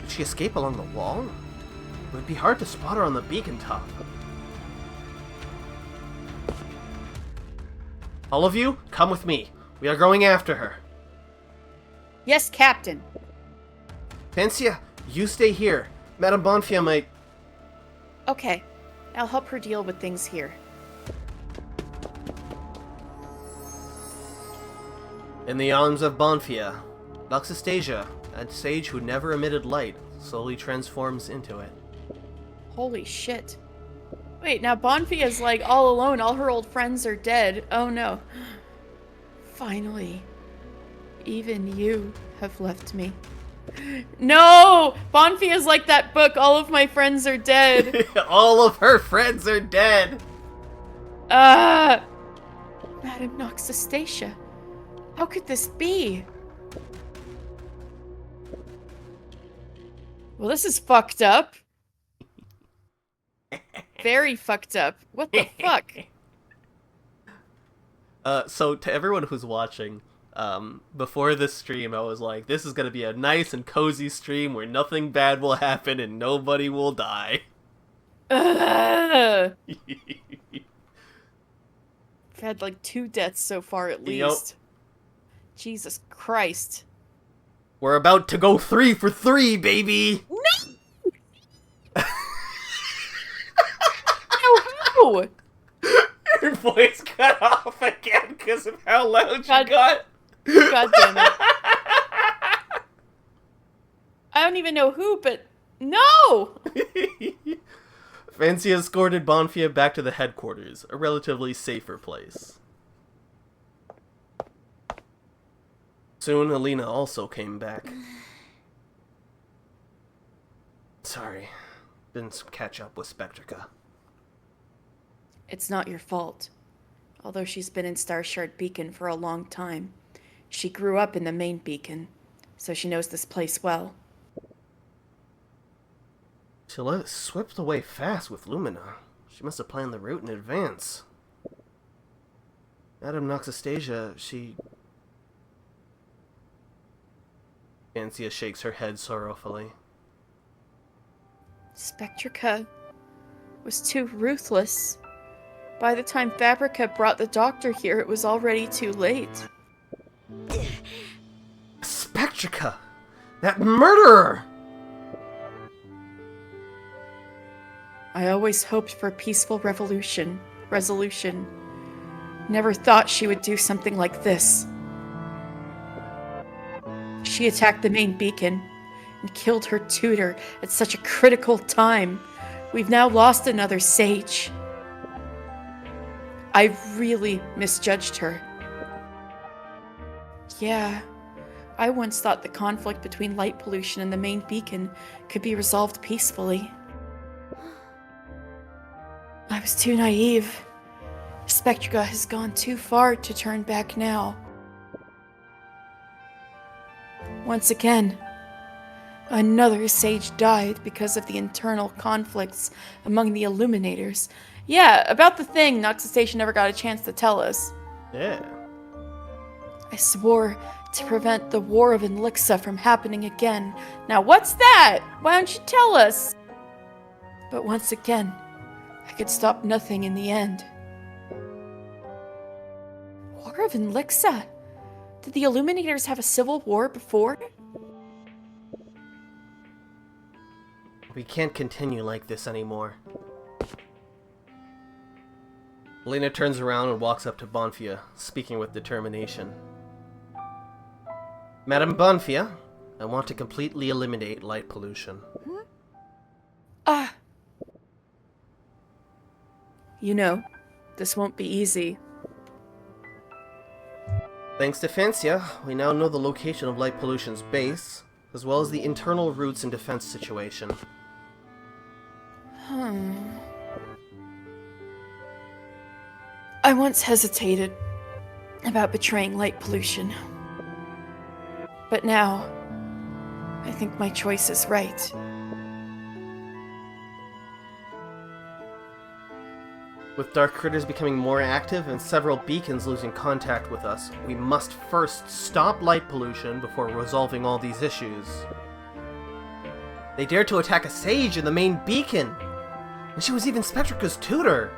Did she escape along the wall? It would be hard to spot her on the beacon top. All of you, come with me. We are going after her. Yes, Captain. Fancia, you stay here. Madame Bonfia might... Okay, I'll help her deal with things here. In the arms of Bonfia, Noxastasia, a sage who never emitted light, slowly transforms into it. Holy shit. Wait, now Bonfia's like all alone. All her old friends are dead. Oh no. Finally. Even you have left me. No! Bonfia's like that book, All of My Friends Are Dead. All of her friends are dead! Madam Noxastasia. How could this be? Well, this is fucked up. Very fucked up. What the fuck? So to everyone who's watching, before this stream, I was like, this is gonna be a nice and cozy stream where nothing bad will happen and nobody will die. I've had like 2 deaths so far at least. Jesus Christ. We're about to go 3 for 3, baby! No! No! Your voice cut off again because of how loud you got. God damn it. I don't even know who, but no! Fancy escorted Bonfia back to the headquarters, a relatively safer place. Soon, Alina also came back. Sorry, didn't catch up with Spectrica. It's not your fault. Although she's been in Starshard Beacon for a long time. She grew up in the main beacon, so she knows this place well. She swept away fast with Lumina. She must have planned the route in advance. Madame Noxastasia, she... Fancia shakes her head sorrowfully. Spectrica was too ruthless. By the time Fabrica brought the doctor here, it was already too late. Spectrica! That murderer! I always hoped for a peaceful resolution. Never thought she would do something like this. She attacked the main beacon and killed her tutor at such a critical time. We've now lost another sage. I really misjudged her. Yeah. I once thought the conflict between light pollution and the main beacon could be resolved peacefully. I was too naive. Spectrica has gone too far to turn back now. Once again, another sage died because of the internal conflicts among the Illuminators. Yeah, about the thing Noctistation never got a chance to tell us. Yeah. I swore to prevent the War of Elixa from happening again. Now what's that? Why don't you tell us? But once again, I could stop nothing in the end. War of Elixa? Did the Illuminators have a civil war before? We can't continue like this anymore. Elena turns around and walks up to Bonfia, speaking with determination. Madame Bonfia, I want to completely eliminate light pollution. Ah. You know, this won't be easy. Thanks to Fancia, we now know the location of light pollution's base, as well as the internal routes and defense situation. I once hesitated about betraying light pollution. But now, I think my choice is right. With dark critters becoming more active and several beacons losing contact with us, we must first stop light pollution before resolving all these issues. They dared to attack a sage in the main beacon! And she was even Spectrica's tutor!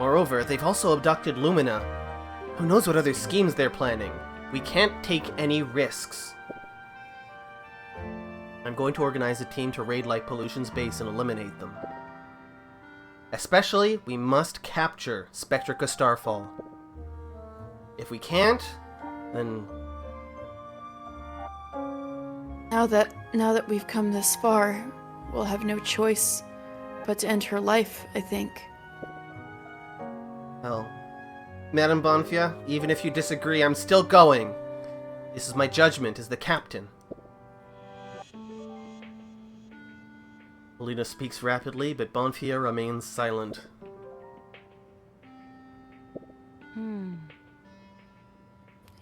Moreover, they've also abducted Lumina. Who knows what other schemes they're planning? We can't take any risks. I'm going to organize a team to raid light pollution's base and eliminate them. Especially, we must capture Spectrica Starfall. If we can't, then... Now that we've come this far, we'll have no choice but to end her life, I think. Well, Madame Bonfia, even if you disagree, I'm still going. This is my judgment as the captain. Alina speaks rapidly, but Bonfia remains silent.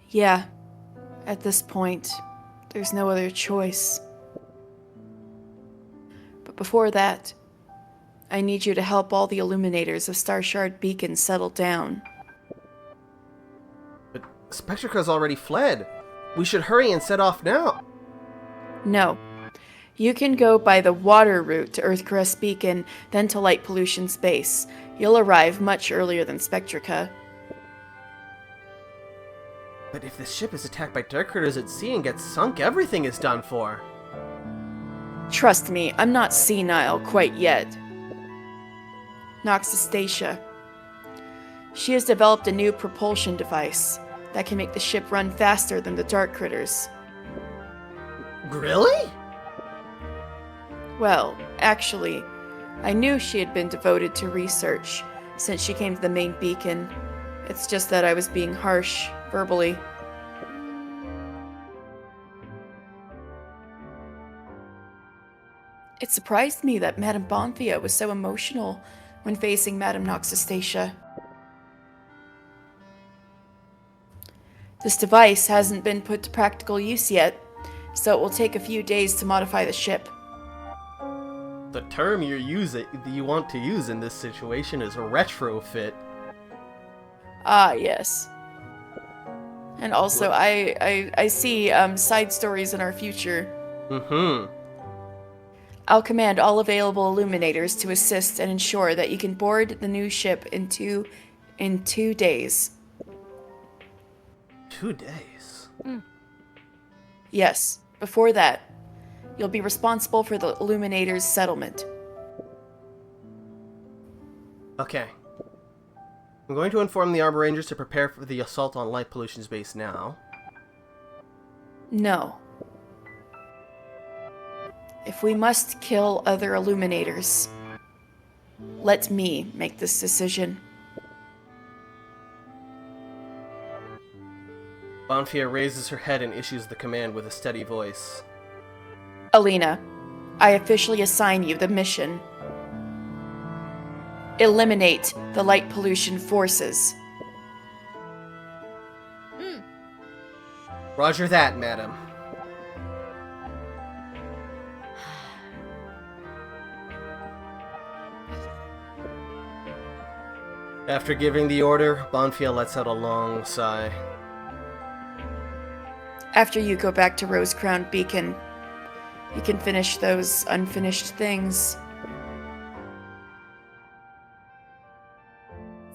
Yeah, at this point, there's no other choice. But before that, I need you to help all the Illuminators of Starshard Beacon settle down. But Spectrica's already fled. We should hurry and set off now. No. You can go by the water route to Earthcrest Beacon, then to Light Pollution's base. You'll arrive much earlier than Spectrica. But if the ship is attacked by dark critters at sea and gets sunk, everything is done for. Trust me, I'm not senile quite yet. Noctistacia. She has developed a new propulsion device that can make the ship run faster than the dark critters. Really? Well, actually, I knew she had been devoted to research since she came to the main beacon. It's just that I was being harsh, verbally. It surprised me that Madame Bonfia was so emotional when facing Madame Noctistacia. This device hasn't been put to practical use yet, so it will take a few days to modify the ship. The term you want to use in this situation is retrofit. Ah, yes. And also, I see side stories in our future. Mm-hmm. I'll command all available Illuminators to assist and ensure that you can board the new ship in 2 days. 2 days? Yes, before that, you'll be responsible for the Illuminators' settlement. Okay. I'm going to inform the Arbor Rangers to prepare for the assault on Light Pollution's base now. No. If we must kill other Illuminators, let me make this decision. Bonfia raises her head and issues the command with a steady voice. Alina, I officially assign you the mission. Eliminate the light pollution forces. Roger that, madam. After giving the order, Bonfia lets out a long sigh. After you go back to Rosecrown Beacon, you can finish those unfinished things.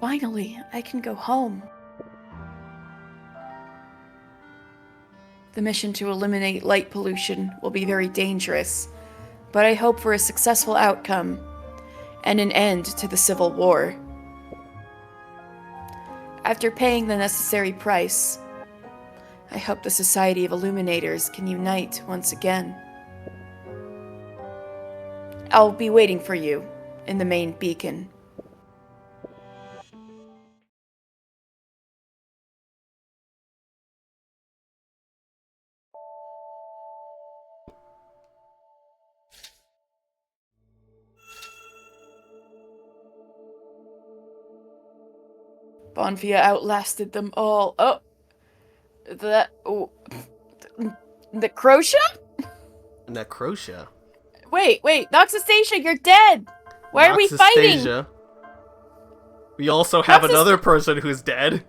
Finally, I can go home. The mission to eliminate light pollution will be very dangerous, but I hope for a successful outcome and an end to the Civil War. After paying the necessary price, I hope the Society of Illuminators can unite once again. I'll be waiting for you in the main beacon. Bonfia outlasted them all. Oh, the Necrotia? Necrotia? Wait, Noxastasia, you're dead! Why are we fighting? Noxastasia? We also have another person who's dead.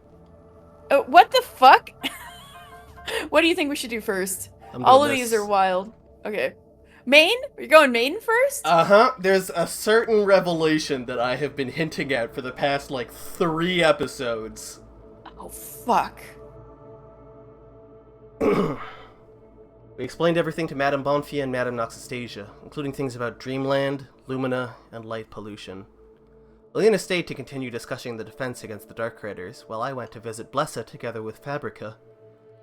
What the fuck? What do you think we should do first? All of these are wild. Okay. Maine? You're going Maine first? Uh-huh. There's a certain revelation that I have been hinting at for the past, 3 episodes. Oh, fuck. We explained everything to Madame Bonfia and Madame Noxastasia, including things about Dreamland, Lumina, and light pollution. Alina stayed to continue discussing the defense against the Dark Critters, while I went to visit Blessa together with Fabrica.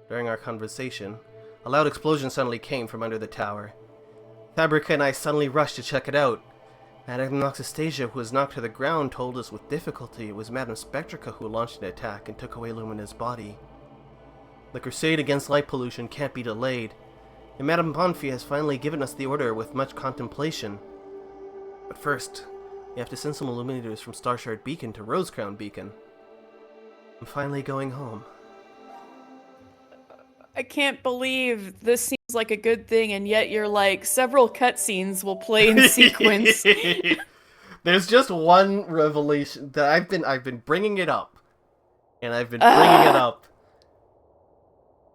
During our conversation, a loud explosion suddenly came from under the tower. Fabrica and I suddenly rushed to check it out. Madame Noxastasia, who was knocked to the ground, told us with difficulty it was Madame Spectrica who launched an attack and took away Lumina's body. The crusade against light pollution can't be delayed, and Madame Bonfia has finally given us the order with much contemplation. But first, we have to send some illuminators from Starshard Beacon to Rosecrown Beacon. I'm finally going home. I can't believe this seems like a good thing, and yet you're like, several cutscenes will play in sequence. There's just one revelation that I've been bringing it up. And I've been bringing it up.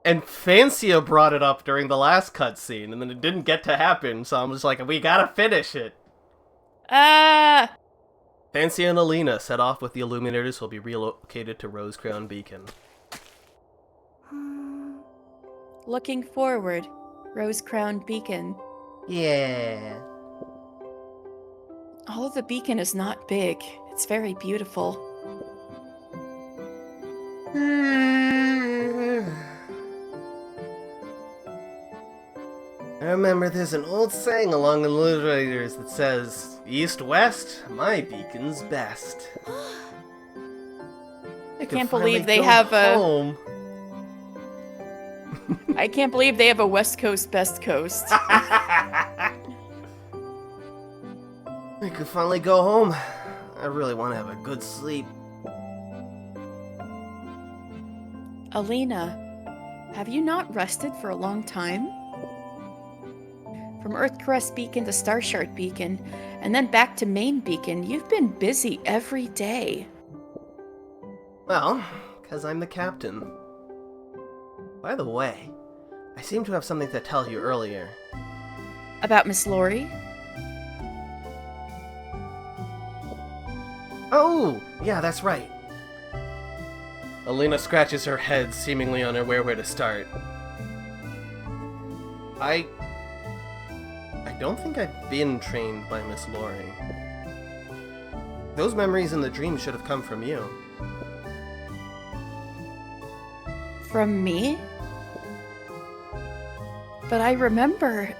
And Fancia brought it up during the last cutscene, and then it didn't get to happen, so I'm just like, we gotta finish it. Fancia and Alina set off with the Illuminators who will be relocated to Rosecrown Beacon. Looking forward, Rosecrown Beacon. Yeah. Although the beacon is not big, it's very beautiful. I remember there's an old saying along the literators that says, East-West, my beacon's best. I can't believe they have a... home. I can't believe they have a West Coast, Best Coast. I could finally go home. I really want to have a good sleep. Alina, have you not rested for a long time? From Earthcrest Beacon to Starshard Beacon, and then back to Main Beacon, you've been busy every day. Well, because I'm the captain. By the way, I seem to have something to tell you earlier. About Miss Lori? Oh, yeah, that's right. Alina scratches her head, seemingly unaware where to start. I don't think I've been trained by Miss Lori. Those memories in the dream should have come from you. From me? But I remember...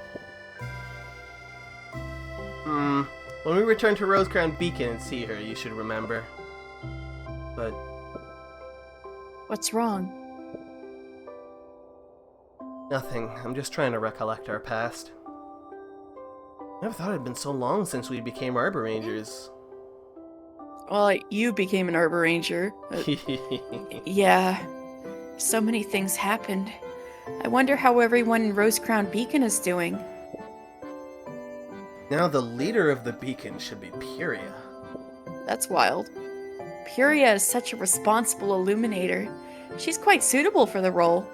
When we return to Rosecrown Beacon and see her, you should remember. But... What's wrong? Nothing. I'm just trying to recollect our past. Never thought it'd been so long since we became Arbor Rangers. Well, you became an Arbor Ranger. Yeah. So many things happened. I wonder how everyone in Rose Crown Beacon is doing. Now the leader of the beacon should be Puria. That's wild. Puria is such a responsible illuminator. She's quite suitable for the role.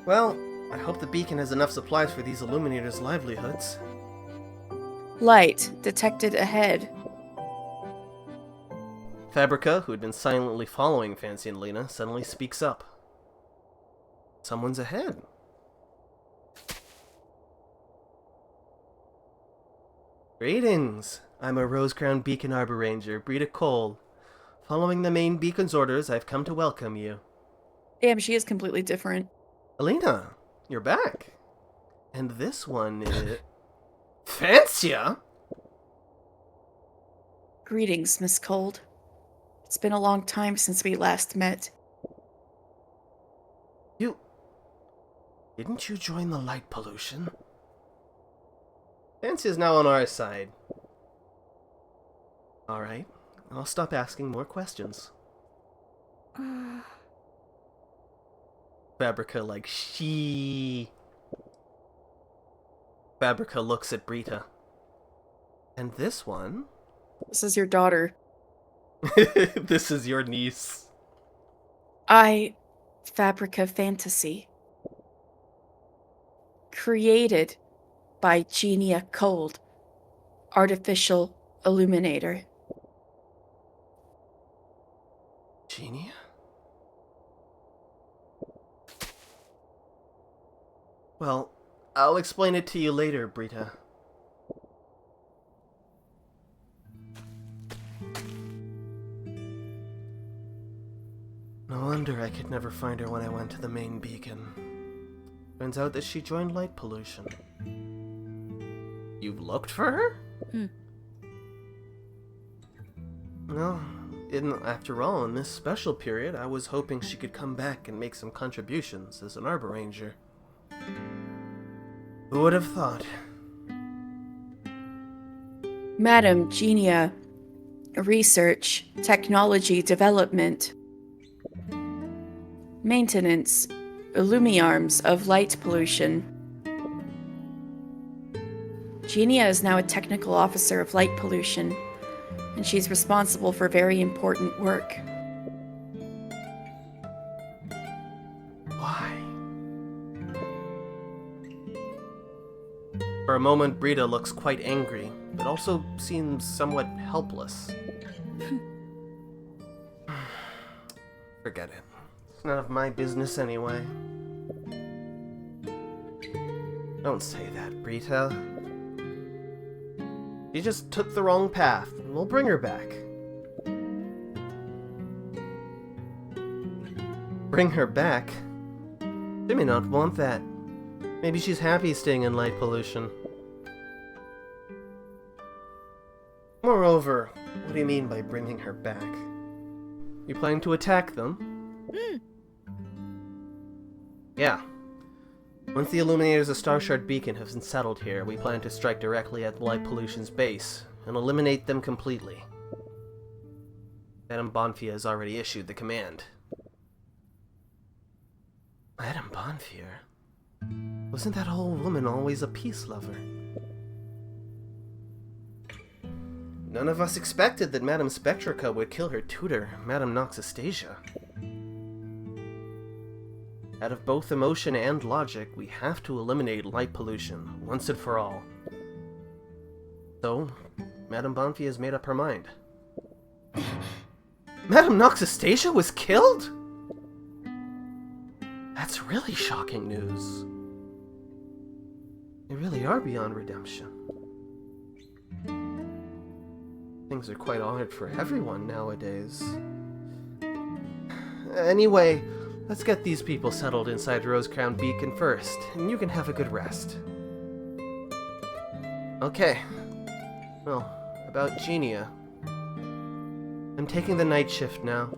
Well, I hope the beacon has enough supplies for these illuminators' livelihoods. Light detected ahead. Fabrica, who had been silently following Fancy and Lena, suddenly speaks up. Someone's ahead. Greetings! I'm a Rose Crown Beacon Arbor Ranger, Brita Cole. Following the main beacon's orders, I've come to welcome you. Damn, she is completely different. Alina, you're back. And this one is... Fancia? Greetings, Miss Cold. It's been a long time since we last met. Didn't you join the light pollution? Fancia's now on our side. Alright, I'll stop asking more questions. Fabrica like she. Fabrica looks at Brita. And this one? This is your daughter. This is your niece. Fabrica Fantasy. Created by Genia Cold, artificial illuminator. Genia? Well, I'll explain it to you later, Brita. No wonder I could never find her when I went to the main beacon. Turns out that she joined light pollution. You've looked for her? Well, after all, in this special period, I was hoping she could come back and make some contributions as an Arbor Ranger. Who would have thought? Madam Genia, research, technology development, maintenance, illumiarms of light pollution. Genia is now a technical officer of light pollution, and she's responsible for very important work. Why? For a moment, Brita looks quite angry, but also seems somewhat helpless. Forget it. It's none of my business anyway. Don't say that, Brita. She just took the wrong path, and we'll bring her back. Bring her back? She may not want that. Maybe she's happy staying in light pollution. Moreover, what do you mean by bringing her back? You planning to attack them? Yeah. Once the Illuminators of Starshard Beacon have been settled here, we plan to strike directly at light pollution's base and eliminate them completely. Madame Bonfia has already issued the command. Madame Bonfia? Wasn't that old woman always a peace lover? None of us expected that Madame Spectrica would kill her tutor, Madame Noxastasia. Out of both emotion and logic, we have to eliminate light pollution, once and for all. So, Madame Bonfia has made up her mind. Madame Noxastasia was killed?! That's really shocking news. They really are beyond redemption. Things are quite hard for everyone nowadays. Anyway, let's get these people settled inside Rose Crown Beacon first, and you can have a good rest. Okay. Well, about Genia. I'm taking the night shift now.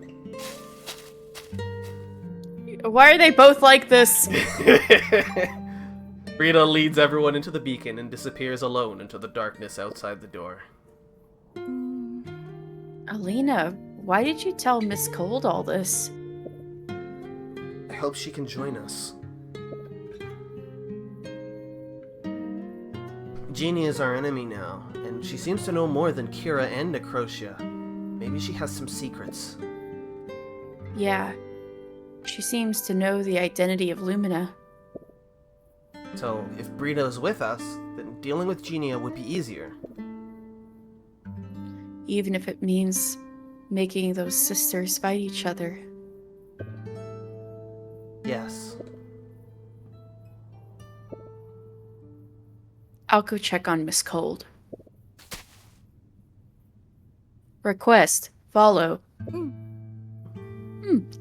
Why are they both like this? Rita leads everyone into the beacon and disappears alone into the darkness outside the door. Alina, why did you tell Miss Cold all this? I hope she can join us. Jeannie is our enemy now, and she seems to know more than Kira and Necrotia. Maybe she has some secrets. Yeah. She seems to know the identity of Lumina. So, if Brita is with us, then dealing with Genia would be easier. Even if it means making those sisters fight each other. Yes. I'll go check on Miss Cold. Request. Follow.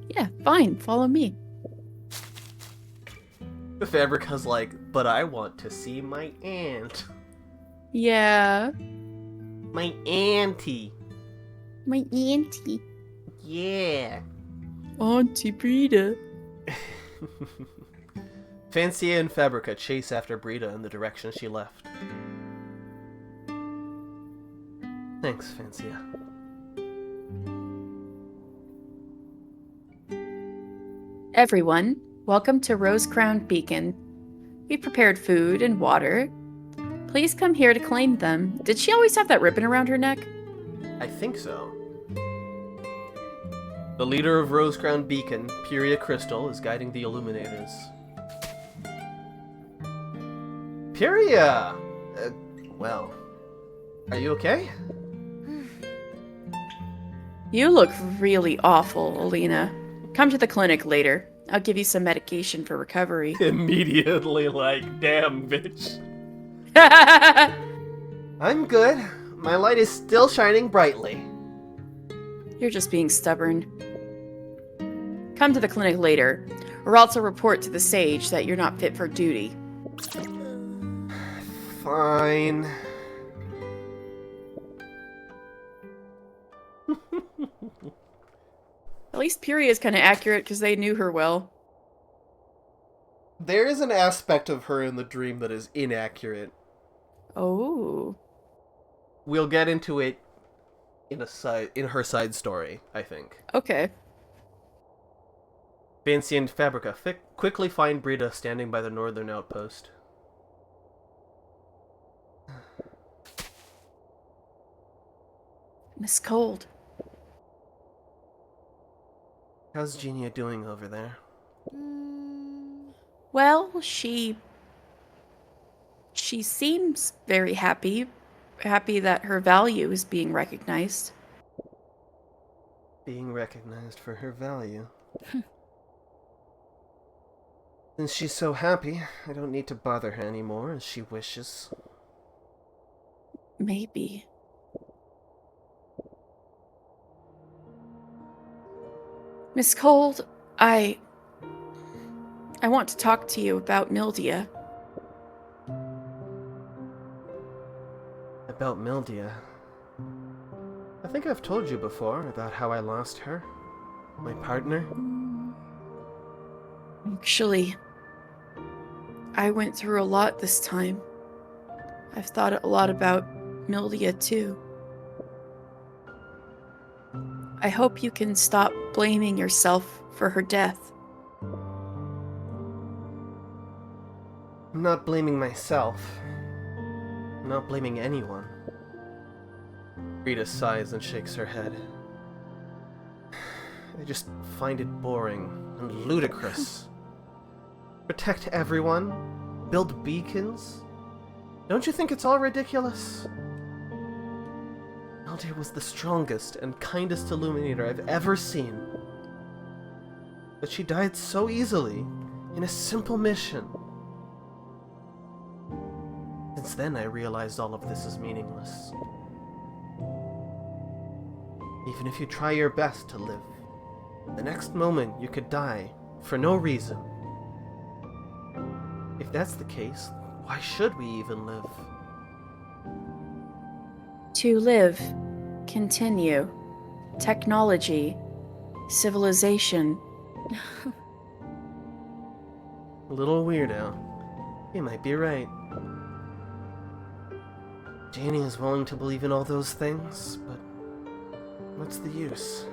Yeah, fine. Follow me. Fabrica's like, but I want to see my aunt. Yeah. My auntie. My auntie. Yeah. Auntie Brita. Fancia and Fabrica chase after Brita in the direction she left. Thanks, Fancia. Everyone, welcome to Rose Crown Beacon. We prepared food and water. Please come here to claim them. Did she always have that ribbon around her neck? I think so. The leader of Rose Crown Beacon, Pyria Crystal, is guiding the Illuminators. Pyria! Well, are you okay? You look really awful, Alina. Come to the clinic later. I'll give you some medication for recovery. Immediately like, damn, bitch. I'm good. My light is still shining brightly. You're just being stubborn. Come to the clinic later, or else I'll report to the sage that you're not fit for duty. Fine. At least Pyria is kind of accurate because they knew her well. There is an aspect of her in the dream that is inaccurate. Oh. We'll get into it in her side story, I think. Okay. Fancy and Fabrica quickly find Brita standing by the northern outpost. Miss Cold. How's Genia doing over there? Well, she seems very happy. Happy that her value is being recognized. Being recognized for her value. Since she's so happy, I don't need to bother her anymore as she wishes. Maybe. Miss Cold, I want to talk to you about Mildia. About Mildia. I think I've told you before about how I lost her. My partner. Actually, I went through a lot this time. I've thought a lot about Mildia too. I hope you can stop blaming yourself for her death. I'm not blaming myself. I'm not blaming anyone. Rita sighs and shakes her head. I just find it boring and ludicrous. Protect everyone? Build beacons? Don't you think it's all ridiculous? Mildia was the strongest and kindest Illuminator I've ever seen. But she died so easily, in a simple mission. Since then I realized all of this is meaningless. Even if you try your best to live, the next moment you could die, for no reason. If that's the case, why should we even live? To live, continue, technology, civilization. A little weirdo. You might be right. Janie is willing to believe in all those things, but what's the use?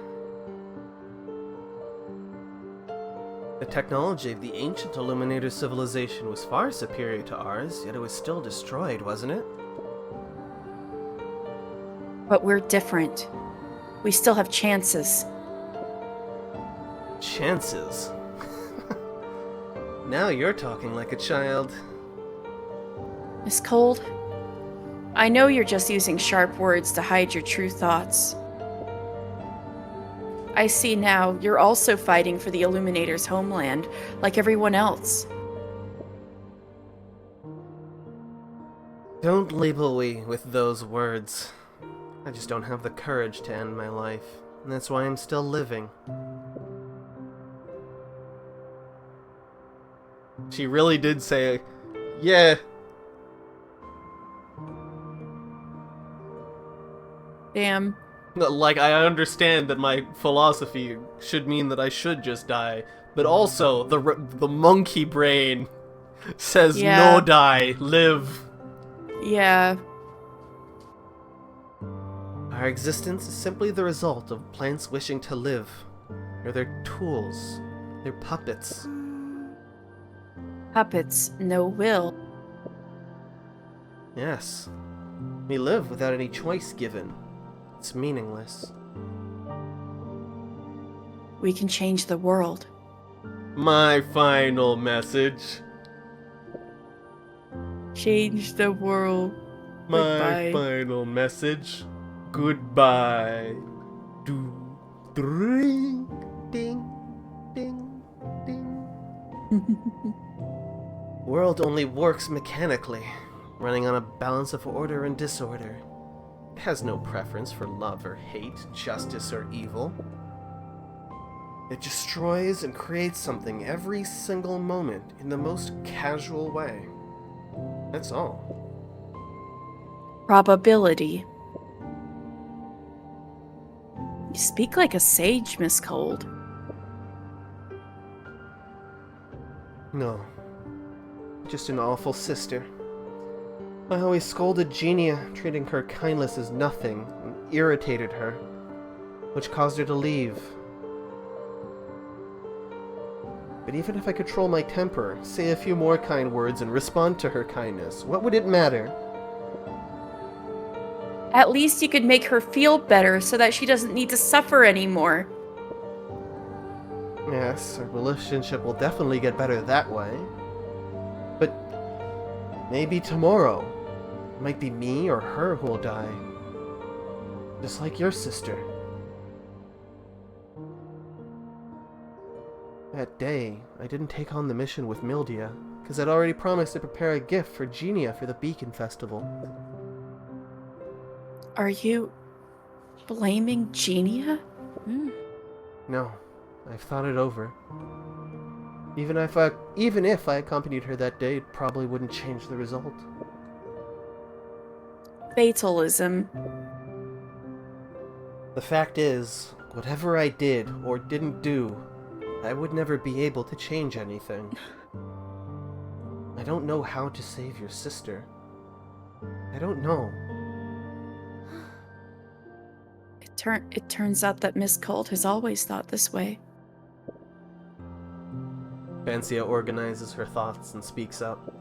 The technology of the ancient Illuminator civilization was far superior to ours, yet it was still destroyed, wasn't it? But we're different. We still have chances. Chances? Now you're talking like a child. Miss Cold, I know you're just using sharp words to hide your true thoughts. I see now you're also fighting for the Illuminator's homeland, like everyone else. Don't label me with those words. I just don't have the courage to end my life, and that's why I'm still living. She really did say, yeah. Damn. Like, I understand that my philosophy should mean that I should just die, but also the monkey brain says Yeah. no die, live. Yeah. Our existence is simply the result of plants wishing to live. They're their tools, they're puppets. Puppets, no will. Yes. We live without any choice given. It's meaningless. We can change the world. My final message. Change the world. My Goodbye. final message. Goodbye. Do, ding, ding, ding, ding. World only works mechanically, running on a balance of order and disorder. It has no preference for love or hate, justice or evil. It destroys and creates something every single moment in the most casual way. That's all. Probability. You speak like a sage, Miss Cold. No. Just an awful sister. I always scolded Genia, treating her kindness as nothing, and irritated her, which caused her to leave. But even if I control my temper, say a few more kind words, and respond to her kindness, what would it matter? At least you could make her feel better so that she doesn't need to suffer anymore. Yes, our relationship will definitely get better that way. But maybe tomorrow, it might be me or her who will die. Just like your sister. That day, I didn't take on the mission with Mildia, because I'd already promised to prepare a gift for Genia for the Beacon Festival. Are you blaming Genia? No, I've thought it over. Even if I accompanied her that day, it probably wouldn't change the result. Fatalism. The fact is, whatever I did or didn't do, I would never be able to change anything. I don't know how to save your sister. I don't know. It turns out that Miss Cold has always thought this way. Vancia organizes her thoughts and speaks up.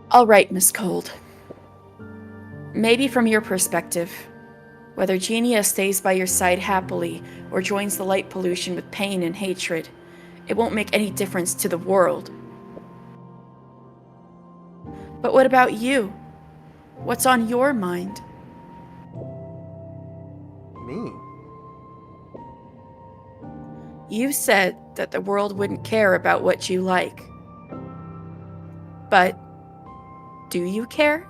All right, Miss Cold. Maybe from your perspective, whether Genia stays by your side happily or joins the light pollution with pain and hatred, it won't make any difference to the world. But what about you? What's on your mind? Me? You said that the world wouldn't care about what you like. But do you care?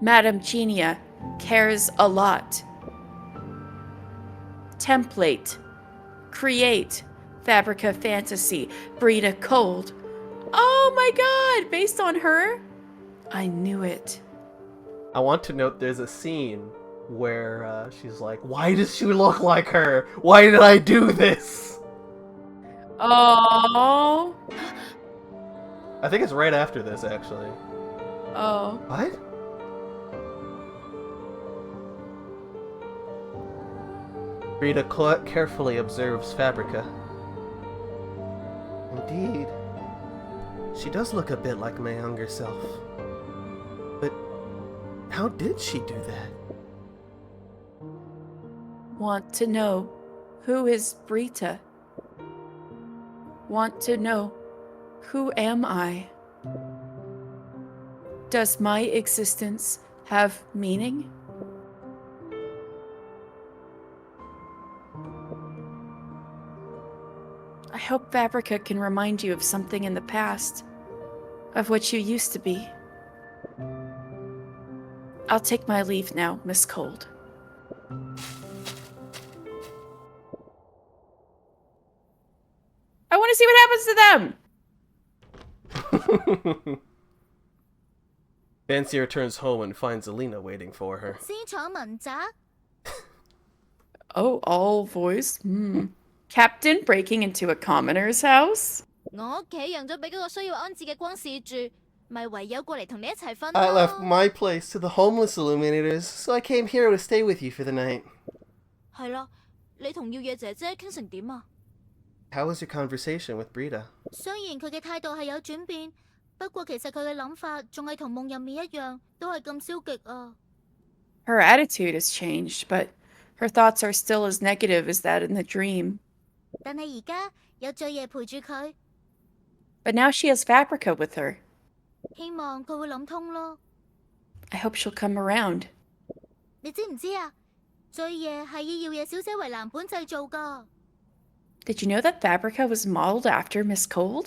Madame Genia cares a lot. Template. Create. Fabrica Fantasy. Brita Cold. Oh my god! Based on her? I knew it. I want to note there's a scene where she's like, why does she look like her? Why did I do this? Oh. I think it's right after this, actually. Oh. What? Rita carefully observes Fabrica. Indeed. She does look a bit like my younger self. But how did she do that? Want to know who is Brita? Want to know who am I? Does my existence have meaning? I hope Fabrica can remind you of something in the past, of what you used to be. I'll take my leave now, Miss Cold. I want to see what happens to them! Fancy returns home and finds Alina waiting for her. 私闖民宅， Oh, all voice? Captain breaking into a commoner's house? 我屋企讓咗俾嗰個需要安置嘅光使住，咪唯有過嚟同你一齊瞓 I left 咯。 my place to the homeless illuminators, so I came here to stay with you for the night. 係啦，你同耀野姐姐傾成點啊？ How was your conversation with Brita? 雖然佢嘅態度係有轉變，不過其實佢嘅諗法仲係同夢入面一樣，都係咁消極啊。 Her attitude has changed, but her thoughts are still as negative as that in the dream. 但係而家有醉夜陪住佢， But now she has Fabrica with her. 希望佢會諗通咯。 I hope she'll come around. 你知唔知啊？醉夜係以耀野小姐為藍本製造㗎。 Did you know that Fabrica was modeled after Miss Cold?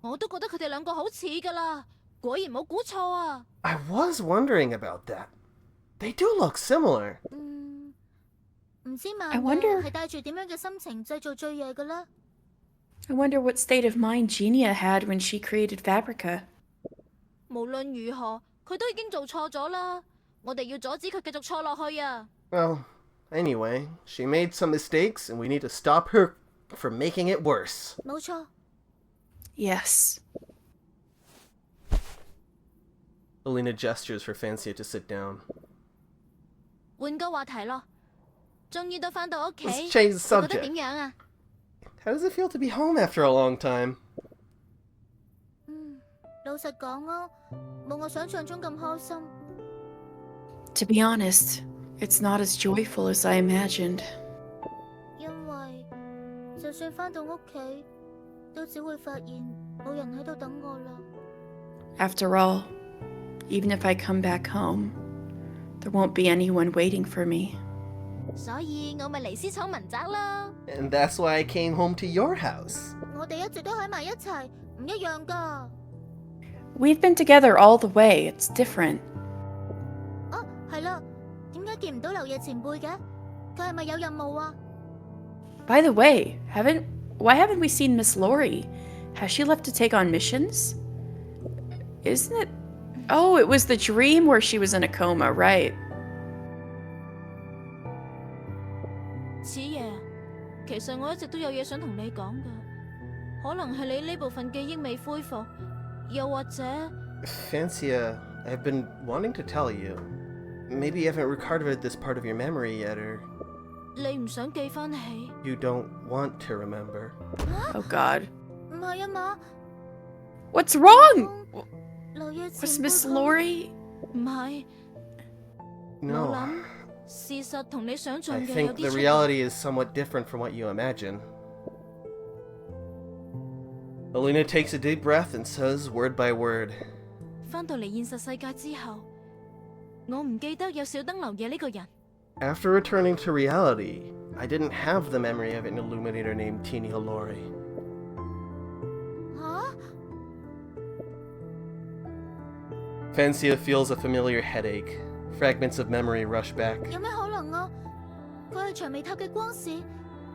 我都覺得佢哋兩個好似㗎啦，果然冇估錯啊。 I was wondering about that. They do look similar. 唔知曼 I 娜 wonder- 係帶住點樣嘅心情製造醉夜嘅呢？ I wonder what state of mind Genia had when she created Fabrica. 無論如何，佢都已經做錯咗啦。我哋要阻止佢繼續錯落去啊！ Well, anyway, she made some mistakes and we need to stop her from making it worse. 冇錯， Yes. Alina gestures for Fancia to sit down. 換個話題咯。終於都返到屋企， Let's change the 你覺得 subject. 點樣啊？ How does it feel to be home after a long time? 老實講啊，冇我想象中咁開心。 To be honest, it's not as joyful as I imagined. 因為就算返到屋企，都只會發現冇人喺度等我啦。 After all, even if I come back home, there won't be anyone waiting for me. 所以我咪嚟私闖民宅咯。 And that's why I came home to your house. 我哋一直都喺埋一齊，唔一樣㗎。 We've been together all the way. It's different. 哦，係啦，點解見唔到流夜前輩嘅？佢係咪有任務啊？ By the way, why haven't we seen Miss Lori? Has she left to take on missions? Isn't it? Oh, it was the dream where she was in a coma, right? 似爺，其實我一直都有嘢想同你講㗎，可能係你呢部分記憶未恢復，又或者 Fancia, I've been wanting to tell you. Maybe you haven't recovered this part of your memory yet, or 你唔想記返起。 you don't want to remember. Oh God. 唔係啊嘛， What's wrong? 流夜前 Was 輩 Miss 佢 Lori? 唔係，我 No. 諗事實同你想象 I 嘅有 think 啲 the 出入。 reality is somewhat different from what you imagine. Alina takes a deep breath and says word by word. 返到嚟現實世界之後，我唔記得有小燈流夜呢個人。 After returning to reality, I didn't have the memory of an illuminator named Teeny Halori. 吓？ Fancia feels a familiar headache. Fragments of memory rush back. 有咩可能啊？佢係長尾塔嘅光使，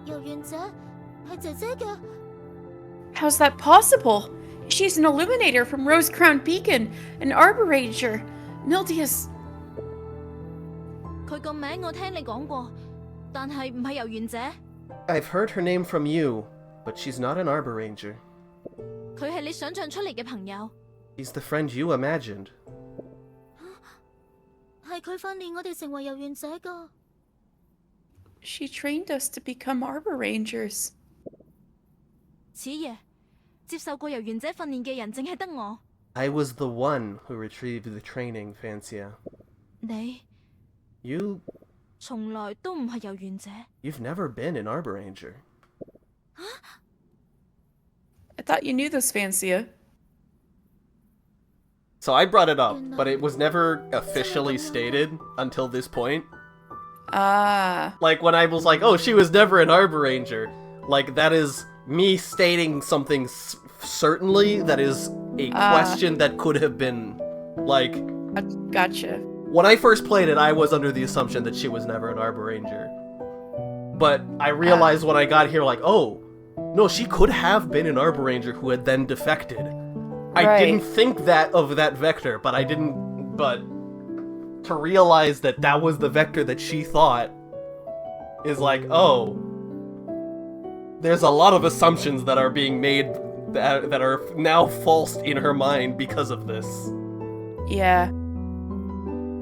遊園者係姐姐嘅。 How's that possible? She's an illuminator from Rose Crown Beacon, an arbor ranger. Mildia's... 佢個名我聽你講過，但係唔係遊園者。I've heard her name from you, but she's not an arbor ranger. 佢係你想象出嚟嘅朋友。She's the friend you imagined. 係佢訓練我哋成為遊園者㗎。She trained us to become arbor rangers. 此爺，接受過遊園者訓練嘅人淨係得我。I was the one who retrieved the training, Fancia. 你 You... 從來都唔係遊園者。You've never been an arbor ranger. I thought you knew this, Fancia. So I brought it up, but it was never officially stated until this point. Ah. Like, when I was like, oh, she was never an arbor ranger. Like, that is me stating something certainly that is a question that could have been, like... Gotcha. When I first played it, I was under the assumption that she was never an arbor ranger. But I realized when I got here, like, oh, no, she could have been an arbor ranger who had then defected. I didn't think that of that vector, but to realize that that was the vector that she thought is like, oh, there's a lot of assumptions that are being made that are now false in her mind because of this. Yeah.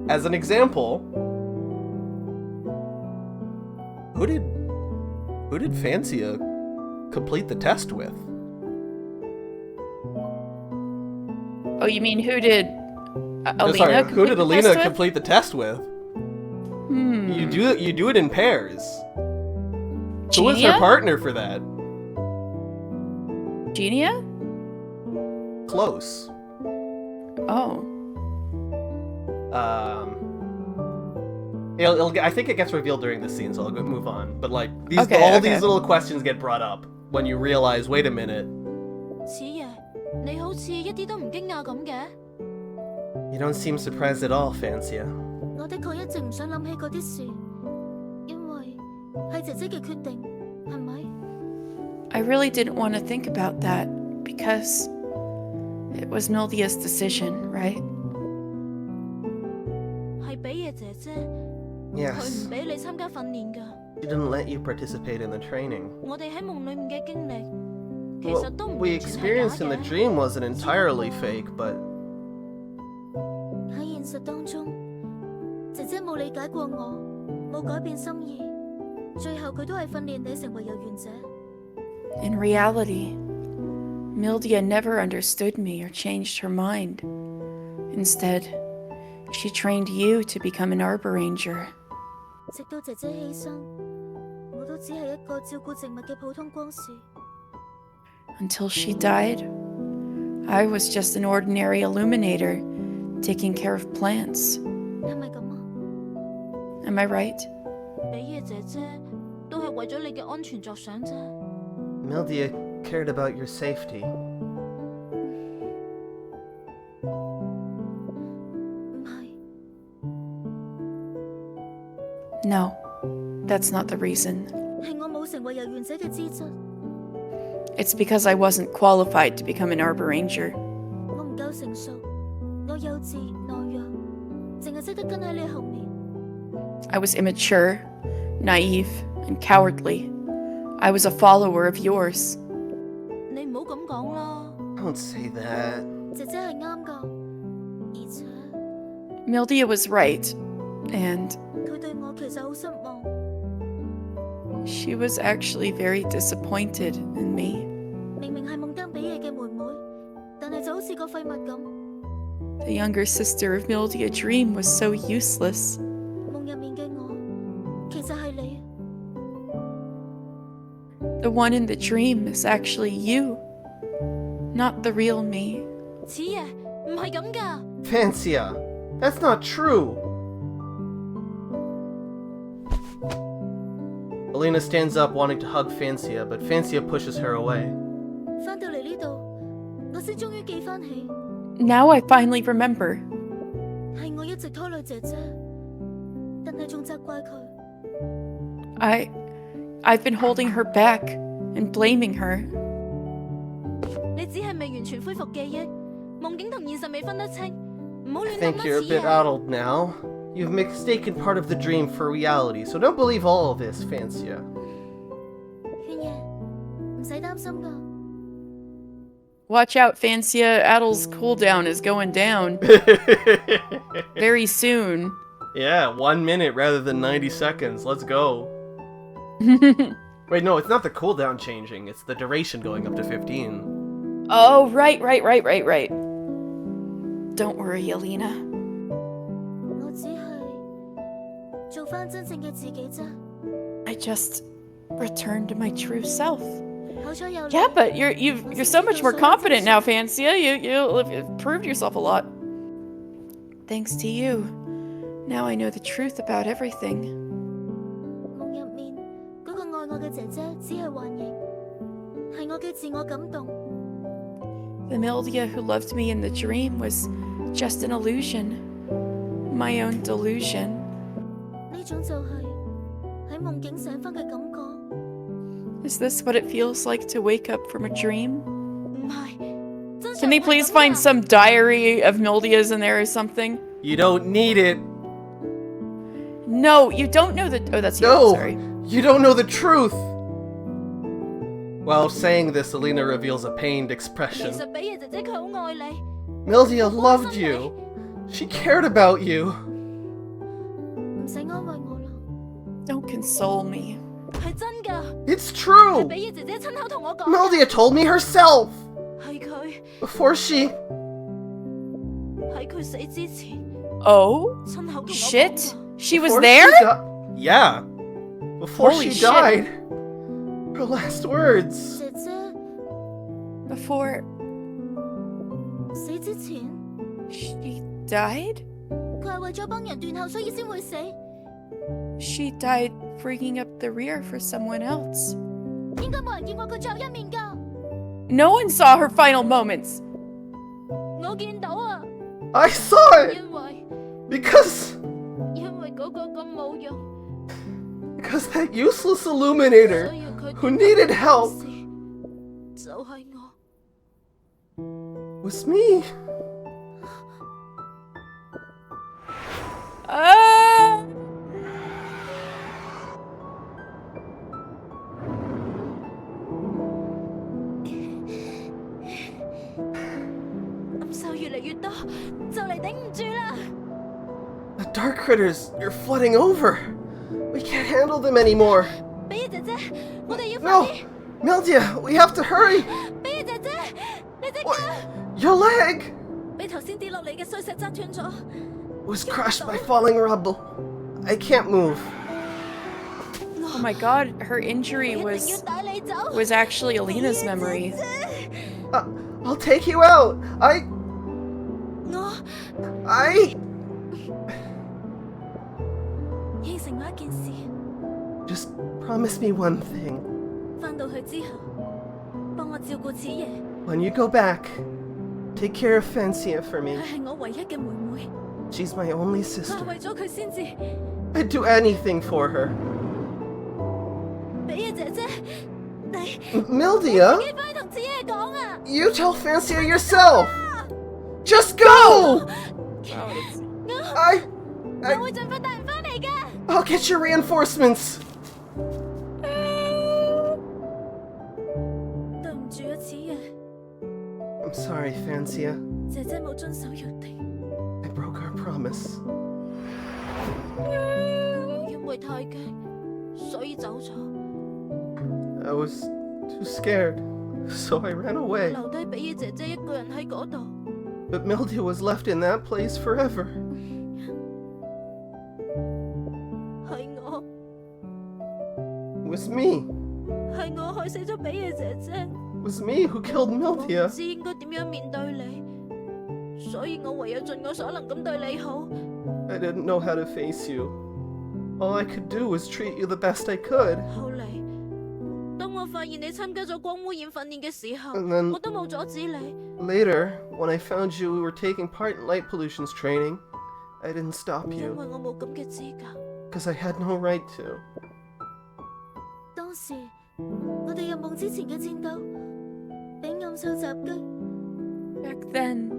As an example, who did Fancia complete the test with? Oh, you mean who did Alina Sorry, who did Alina complete complete the test with? You do it in pairs. Who was her Genia? partner for that? Genia? Close. Oh. I think it gets revealed during the scene, so I'll move on. But like these little questions get brought up when you realize, wait a minute. 此爺，你好似一啲都唔驚訝咁嘅。You don't seem surprised at all, Fancia. 我的確一直唔想諗起嗰啲事，因為係姐姐嘅決定，係咪？ I really didn't want to think about that because it was Mildia's decision, right? 係俾嘢姐姐，佢 Yes. 唔俾你參加訓練㗎。 She didn't let you participate in the training. 我哋喺夢裡面嘅經歷，其 What 實都唔 we 完全係假 experienced in the 嘅。 dream wasn't entirely fake, but 喺現實當中，姐姐冇理解過我，冇改變心意，最後佢都係訓練你成為遊園者。 In reality, Mildia never understood me or changed her mind. Instead, she trained you to become an arbor ranger. 直到姐姐犧牲，我都只係一個照顧植物嘅普通光樹。 Until she died, I was just an ordinary illuminator taking care of plants. 係咪咁啊？ Am I right? 俾嘢姐姐都係為咗你嘅安全着想啫。 Mildia cared about your safety. 唔係， No, that's not the reason. 係我冇成為遊園者嘅資質， It's because I wasn't qualified to become an arbor ranger. 我唔夠成熟，我幼稚懦弱，淨係識得跟喺你後面。 I was immature, naive, and cowardly. I was a follower of yours. 你唔好咁講啦， Don't say that. 姐姐係啱㗎，而且 Mildia was right, and 佢對我其實好失望。 she was actually very disappointed in me. 明明係夢登比嘢嘅妹妹，但係就好似個廢物咁。 The younger sister of Mildia Dream was so useless. 夢入面嘅我，其實係你。 The one in the dream is actually you, not the real me. 此爺唔係咁㗎。 Fancia, that's not true. Alina stands up wanting to hug Fancia, but Fancia pushes her away. 返到嚟呢度，我先終於記返起， Now I finally remember. 係我一直拖累姐姐，但係仲責怪佢。 I've been holding her back and blaming her. 你只係未完全恢復記憶，夢境同現實未分得清，唔好 I 亂諗 think 啦， you're a 似 bit 爺。 addled now. You've mistaken part of the dream for reality, so don't believe all of this, Fancia. 勸爺，唔使擔心㗎。 Watch out, Fancia. Adel's cooldown is going down very soon. Yeah, 1 minute rather than 90 seconds. Let's go. Wait, no, it's not the cooldown changing. It's the duration going up to 15. Oh, right. Don't worry, Alina. 我只係做返真正嘅自己啫。 I just returned to my true self. 好彩有你。 Yeah, but you're so much more confident now, Fancia. You've proved yourself a lot. Thanks to you. Now I know the truth about everything. 夢入面嗰個愛我嘅姐姐只係幻影，係我嘅自我感動。 The Mildia who loved me in the dream was just an illusion. My own delusion. 呢種就係喺夢境醒返嘅感覺。 Is this what it feels like to wake up from a dream? 唔係，真相 Can they 唔係 please 咁 find 㗎 some diary of Mildia's in there or something? You don't need it. No, you don't know the. Oh, that's you. No! Sorry. You don't know the truth! While saying this, Alina reveals a pained 其 expression. 實比爺姐姐佢好愛你， Mildia loved you. She cared about you. 唔使安慰我啦， Don't console me. 係真㗎， It's 係 true! 比爺姐姐親口同我講， Mildia told me herself! 係佢 Before she... 喺佢死之前 Oh? 親口同我講 Shit? 㗎。 She was before there? she yeah. Before Holy she shit. died. Her last words. 姐姐 Before 死之前， she died? 佢係為咗幫人斷後，所以先會死。 She died freaking up the rear for someone else. 應該冇人見過佢最後一面㗎。 No one saw her final moments. 我見到啊， I saw it! 因為 Because 嗰個咁冇用， that useless illuminator 需要佢 who needed help 就係我。 was me. Ah!暗獸越嚟越多，就嚟頂唔住啦！ The dark critters, you're flooding over. We can't handle them anymore. 比爾姐姐，我哋要快 No! 啲！ Mildia, we have to hurry! 比爾姐姐，你隻腳 What? Your leg 俾頭先跌落嚟嘅碎石砸斷咗。 was crushed by falling rubble. I can't move. Oh my god, her injury 我一定要 was 帶你走。 was actually Alina's memory. I'll take you out. 我 I... 應承我一件事， Just promise me one thing. 翻到去之後，幫我照顧此爺。 When you go back, take care of Fancia for 佢 me. 係我唯一嘅妹妹， She's my only 佢 sister. 係為咗佢先至。 I'd do anything for her. 比爾姐姐，你 Mildia? 自己翻去同此爺講啊！ You tell Fancia yourself! Just go! I... 我會盡快帶人翻嚟嘅。 I'll get your reinforcements! 對唔住啊，此爺， I'm sorry, Fancia. 姐姐冇遵守約定。 I broke our promise. 我因為太驚，所以走咗， I was too scared, so I ran away. 留低比爾姐姐一個人喺嗰度。 But Mildia was left in that place forever. 係我， It was me. 係我害死咗比爾姐姐。 It was me who killed 我唔 Mildia. 知應該點樣面對你，所以我唯有盡我所能咁對你好。 I didn't know how to face you. All I could do was treat you the best I could. 後嚟，當我發現你參加咗光污染訓練嘅時候， And then- 我都冇阻止你。 Later, when I found you were taking part in light pollution's training, I didn't stop 因 you, 為我冇咁嘅資格。 because I had no right to. 當時我哋入夢之前嘅戰鬥，俾暗獸襲擊， Back then,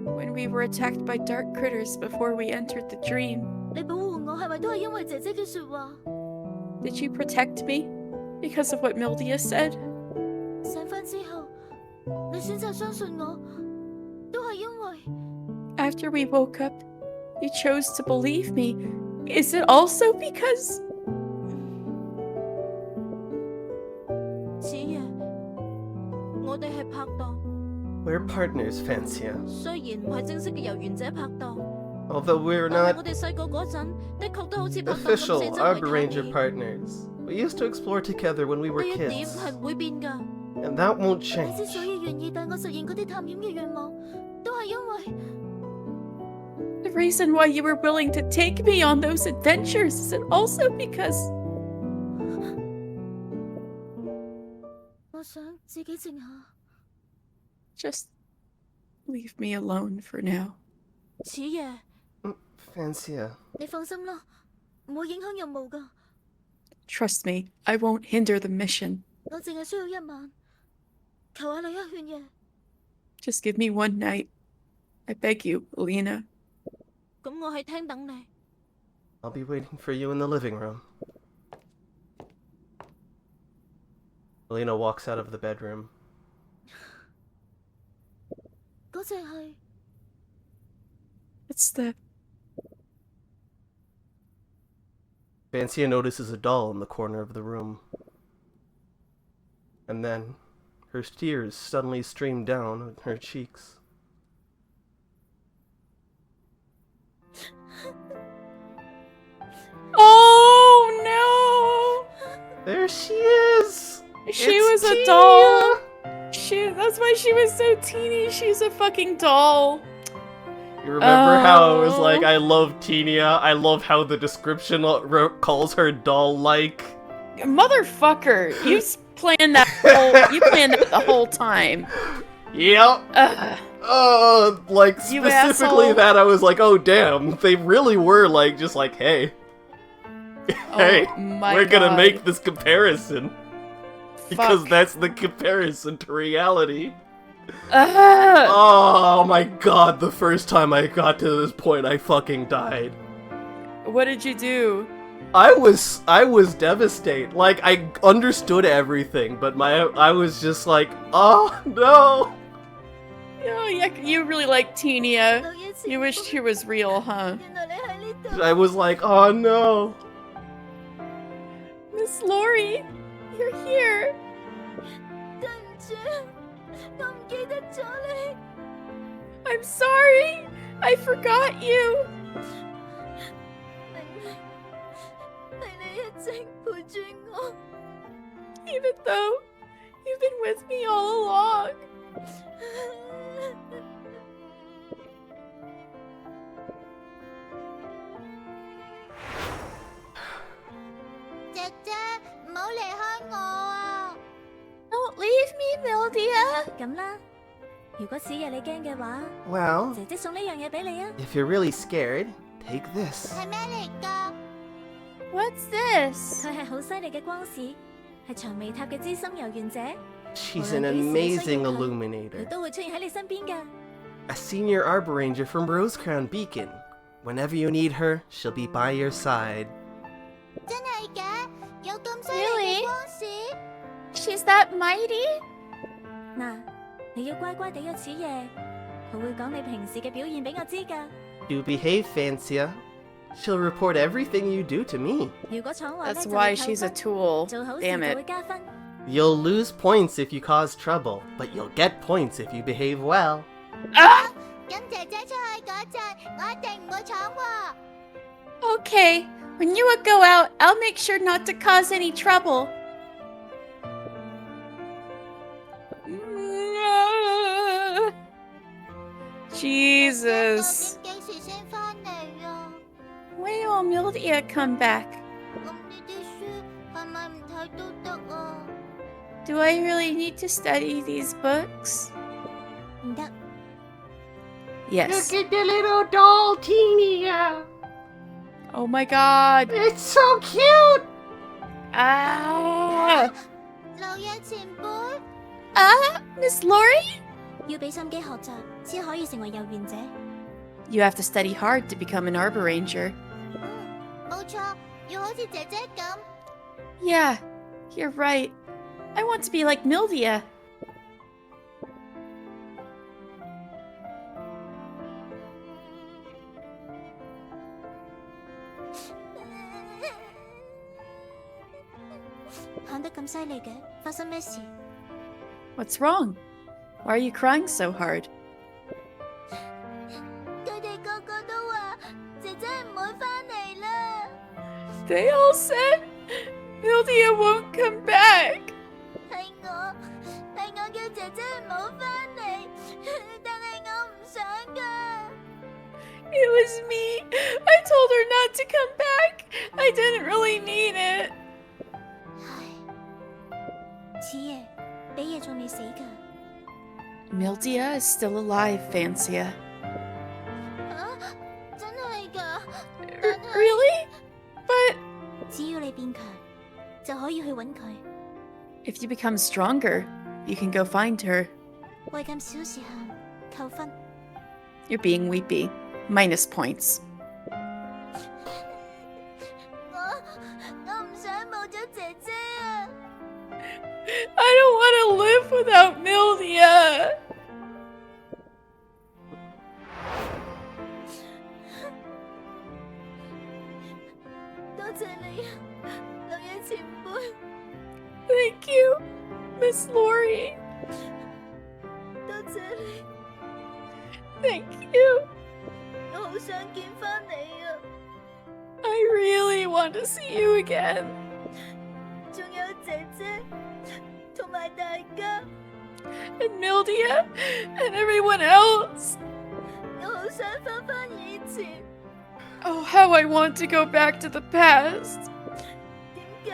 when we were attacked by dark critters before we entered the dream, 你保護我係咪都係因為姐姐嘅說話？ did you protect me because of what Mildia said? 醒返之後，你選擇相信我，都係因為 After we woke up, you chose to believe me. Is it also because... 子夜，我哋係拍檔， We're partners, Fancia. 雖然唔係正式嘅遊園者拍檔， Although we're 但係 not 我哋細個嗰陣，的確都好似拍檔咁 official 四周圍 Arbor Ranger 探險。 partners. We used to explore together when we were 呢一點 kids. 係唔會變㗎。 And that won't 你 change. 之所以願意帶我實現嗰啲探險嘅願望，都係因為 The reason why you were willing to take me on those adventures, is it also because... 我想自己靜下。 Just leave me alone for now. 此夜， Fancia. 你放心啦，唔會影響任務㗎。 Trust me, I won't hinder the mission. 我淨係需要一晚，求下你一勸夜。 Just give me one night. I beg you, Alina. 咁我喺廳等你。 I'll be waiting for you in the living room. Elena walks out of the bedroom. 嗰隻係 It's the... Fancia notices a doll in the corner of the room. And then, her tears suddenly stream down her cheeks. Oh no! There she is! She It's was a Tia! doll! That's why she was so teeny. She's a fucking doll. You remember how it was Oh. like, I love Tenia, I love how the description calls her doll-like. Motherfucker, you planned that the whole time. Yep. Like, You specifically asshole. that, I was like, oh damn, they really were like, just like, hey. Hey, Oh my we're gonna God. make this comparison. Because Fuck. that's the comparison to reality. Ugh. Oh my god, the first time I got to this point, I fucking died. What did you do? I was devastated. Like, I understood everything, but I was just like, oh no. Oh, yeah, you really like Tenia. 老爺前 You wished she was real, huh? 原來你喺呢度。 I was like, oh no. Miss Lori, you're here. 對唔住，我唔記得咗你。 I'm sorry. I forgot you. 明明係你一直陪住我。 Even though you've been with me all along. 姐姐，唔好離開我啊！ Don't leave me, Mildia. 咁啦，如果此夜你驚嘅話， Well, 姐姐送呢樣嘢俾你啊！ if you're really scared, take this. 係咩嚟㗎？ What's this? 佢係好犀利嘅光使，係長尾塔嘅資深遊園者。 She's an amazing illuminator. 佢都會出現喺你身邊㗎。 A senior Arbor Ranger from Rosecrown Beacon. Whenever you need her, she'll be by your side. 真係嘅，有咁犀利 Really？ 嘅光使。 She's that mighty? 嗱，你要乖乖地約此夜，佢會講你平時嘅表現俾我知㗎。 You behave, Fancia. She'll report everything you do to me. 如果闖禍咧 That's 就 why 會扣 she's a 分， tool. 做好事 Damn 就會 it. 加分。 You'll lose points if you cause trouble, but you'll get points if you behave well. Ah! 咁姐姐出去嗰陣，我一定唔會闖禍。 Okay, when you would go out, I'll make sure not to cause any trouble. Jesus. 幾時先返嚟啊？ When will Mildia come back? 咁呢啲書係咪唔睇都得啊？ Do I really need to study these books? 唔得， Yes. at the little doll, Tenia. Oh my god. It's so cute. Ah! 老爺前輩， Miss Lori? 要俾心機學習，先可以成為有緣者。You have to study hard to become an Arbor Ranger. 冇錯，要好似姐姐咁。Yeah, you're right. I want to be like Mildia. 喊得咁犀利嘅，發生咩事？ What's wrong? Why are you crying so hard? 佢哋個個都話姐姐唔會返嚟啦。 They all said Mildia won't come back. 係我叫姐姐唔好返嚟，但係我唔想㗎。 It was me. I told her not to come back. I didn't really mean it. 唉，似爺，比爺仲未死㗎。 Mildia is still alive, Fancia. 真係㗎？ Really? But 只要你變強，就可以去揾佢。 if you become stronger, you can go find her. 為咁小事喊，扣分。 You're being weepy. Minus points. 我唔想冇咗姐姐啊！ I don't want to live without Mildia. 多謝你啊，柳野前輩。 Thank you, Miss Lori. 多謝你， Thank you. 我好想見返你啊！ I really want to see you again. 仲有姐姐同埋大家， And Mildia and everyone else. 我好想返以前。 Oh, how I want to go back to the past. 點解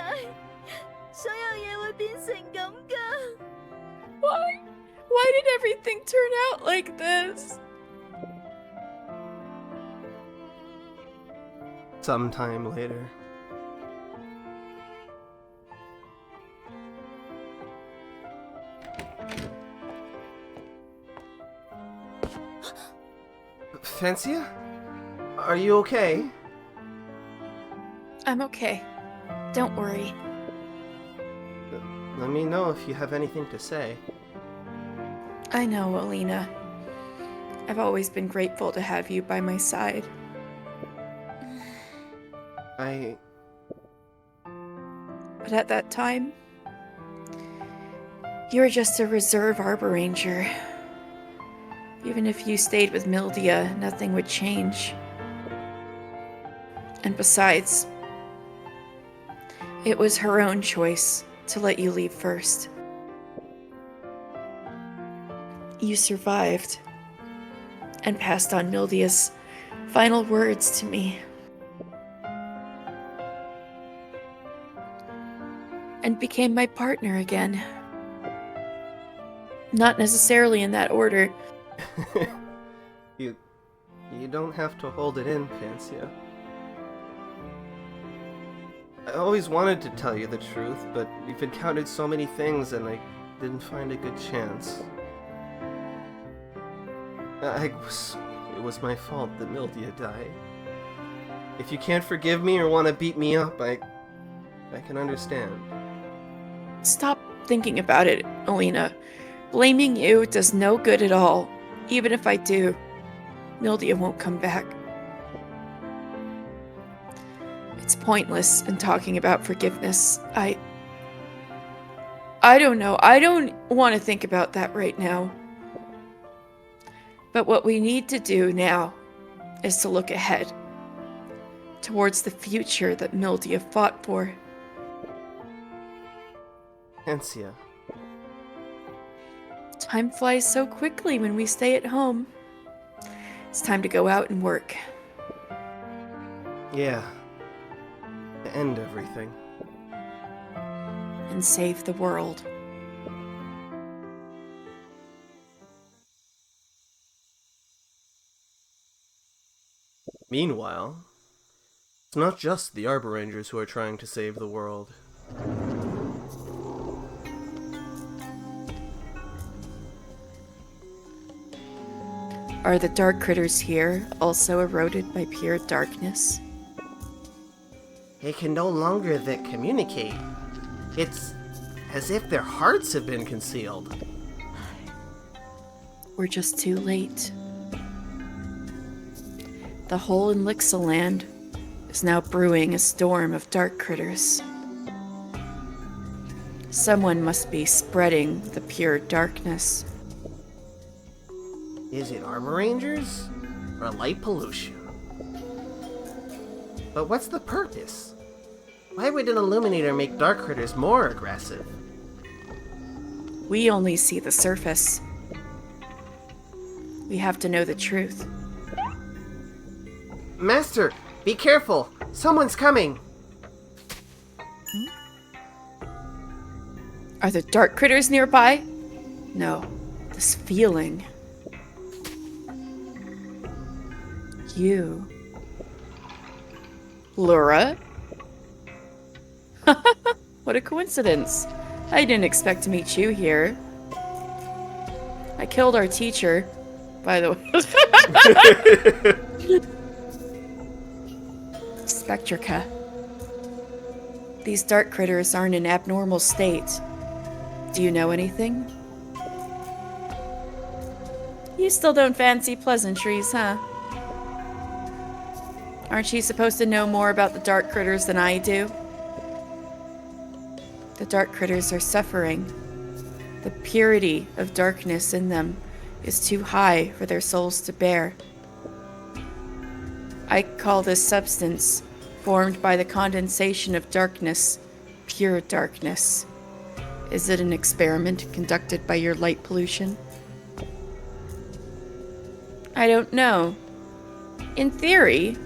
所有嘢會變成咁㗎？ Why did everything turn out like this? Sometime later. Fancia? Are you okay? I'm okay. Don't worry. Let me know if you have anything to say. I know, Alina. I've always been grateful to have you by my side. But at that time, you were just a reserve Arbor Ranger. Even if you stayed with Mildia, nothing would change. And besides, it was her own choice to let you leave first. You survived and passed on Mildia's final words to me. And became my partner again. Not necessarily in that order. You don't have to hold it in, Fancia. I always wanted to tell you the truth, but we've encountered so many things and I didn't find a good chance. It was my fault that Mildia died. If you can't forgive me or want to beat me up, I can understand. Stop thinking about it, Alina. Blaming you does no good at all. Even if I do, Mildia won't come back. It's pointless in talking about forgiveness. I don't know. I don't want to think about that right now. But what we need to do now is to look ahead, towards the future that Mildia fought for. Fancia. Time flies so quickly when we stay at home. It's time to go out and work. Yeah. To end everything. And save the world. Meanwhile, it's not just the Arbor Rangers who are trying to save the world. Are the dark critters here also eroded by pure darkness? They can no longer communicate. It's as if their hearts have been concealed. We're just too late. The whole Elixirland is now brewing a storm of dark critters. Someone must be spreading the pure darkness. Is it armor rangers? Or light pollution? But what's the purpose? Why would an illuminator make dark critters more aggressive? We only see the surface. We have to know the truth. Master, be careful! Someone's coming! Are there dark critters nearby? No, this feeling. You. Laura? What a coincidence. I didn't expect to meet you here. I killed our teacher, by the way. Spectrica. These dark critters are in an abnormal state. Do you know anything? You still don't fancy pleasantries, huh? Aren't you supposed to know more about the dark critters than I do? The dark critters are suffering. The purity of darkness in them is too high for their souls to bear. I call this substance, formed by the condensation of darkness, pure darkness. Is it an experiment conducted by your light pollution? I don't know. In theory,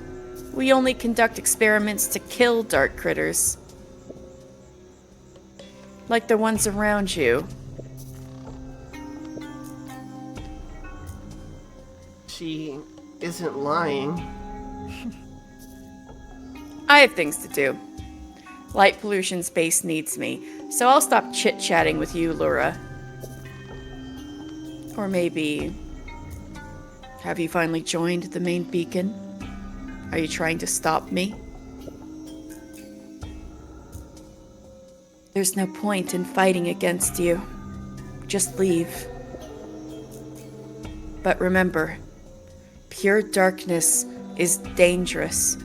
we only conduct experiments to kill dark critters. Like the ones around you. She isn't lying. I have things to do. Light pollution space needs me, so I'll stop chit-chatting with you, Laura. Or maybe... have you finally joined the main beacon? Are you trying to stop me? There's no point in fighting against you. Just leave. But remember, pure darkness is dangerous.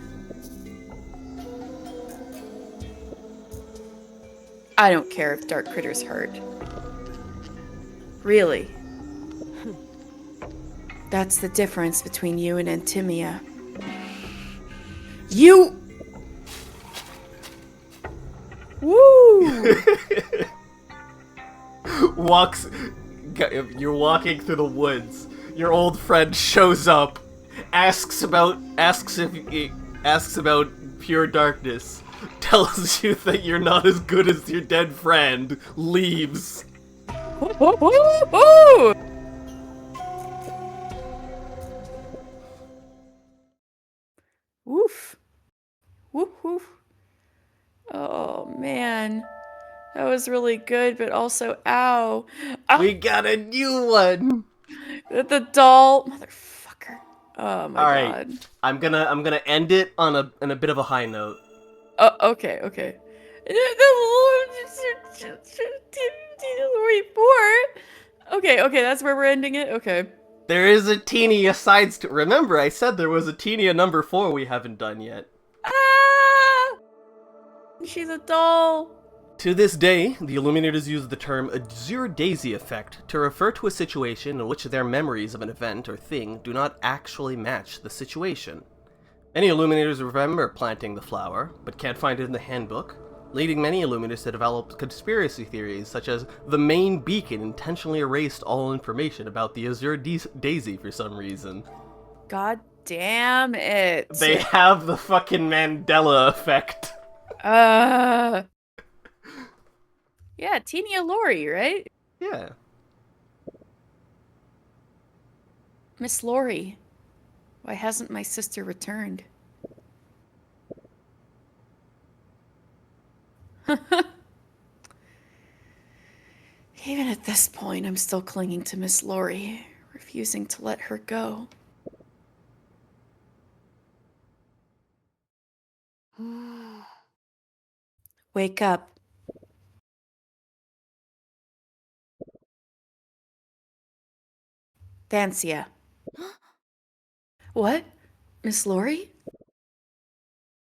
I don't care if dark critters hurt. Really. That's the difference between you and Antimia. You... Woo! You're walking through the woods. Your old friend shows up, asks about pure darkness, tells you that you're not as good as your dead friend, leaves. Woof. Woof woof. Oh man. That was really good, but also ow. Ow. We got a new one. The doll motherfucker. Oh my All right. god. I'm gonna end it on a bit of a high note. Oh, okay. Okay, that's where we're ending it? Okay. There is a teeny aside to remember I said there was a teeny number 4 we haven't done yet. Ah! She's a doll. To this day, the Illuminators use the term Azure Daisy effect to refer to a situation in which their memories of an event or thing do not actually match the situation. Many Illuminators remember planting the flower, but can't find it in the handbook, leading many Illuminators to develop conspiracy theories such as the main beacon intentionally erased all information about the Azure Daisy for some reason. God damn it. They have the fucking Mandela effect. Yeah, Teenia Lori, right? Yeah. Miss Lori, why hasn't my sister returned? Even at this point, I'm still clinging to Miss Lori, refusing confusing to let her go. Wake up. Vancia. What? Miss Lori?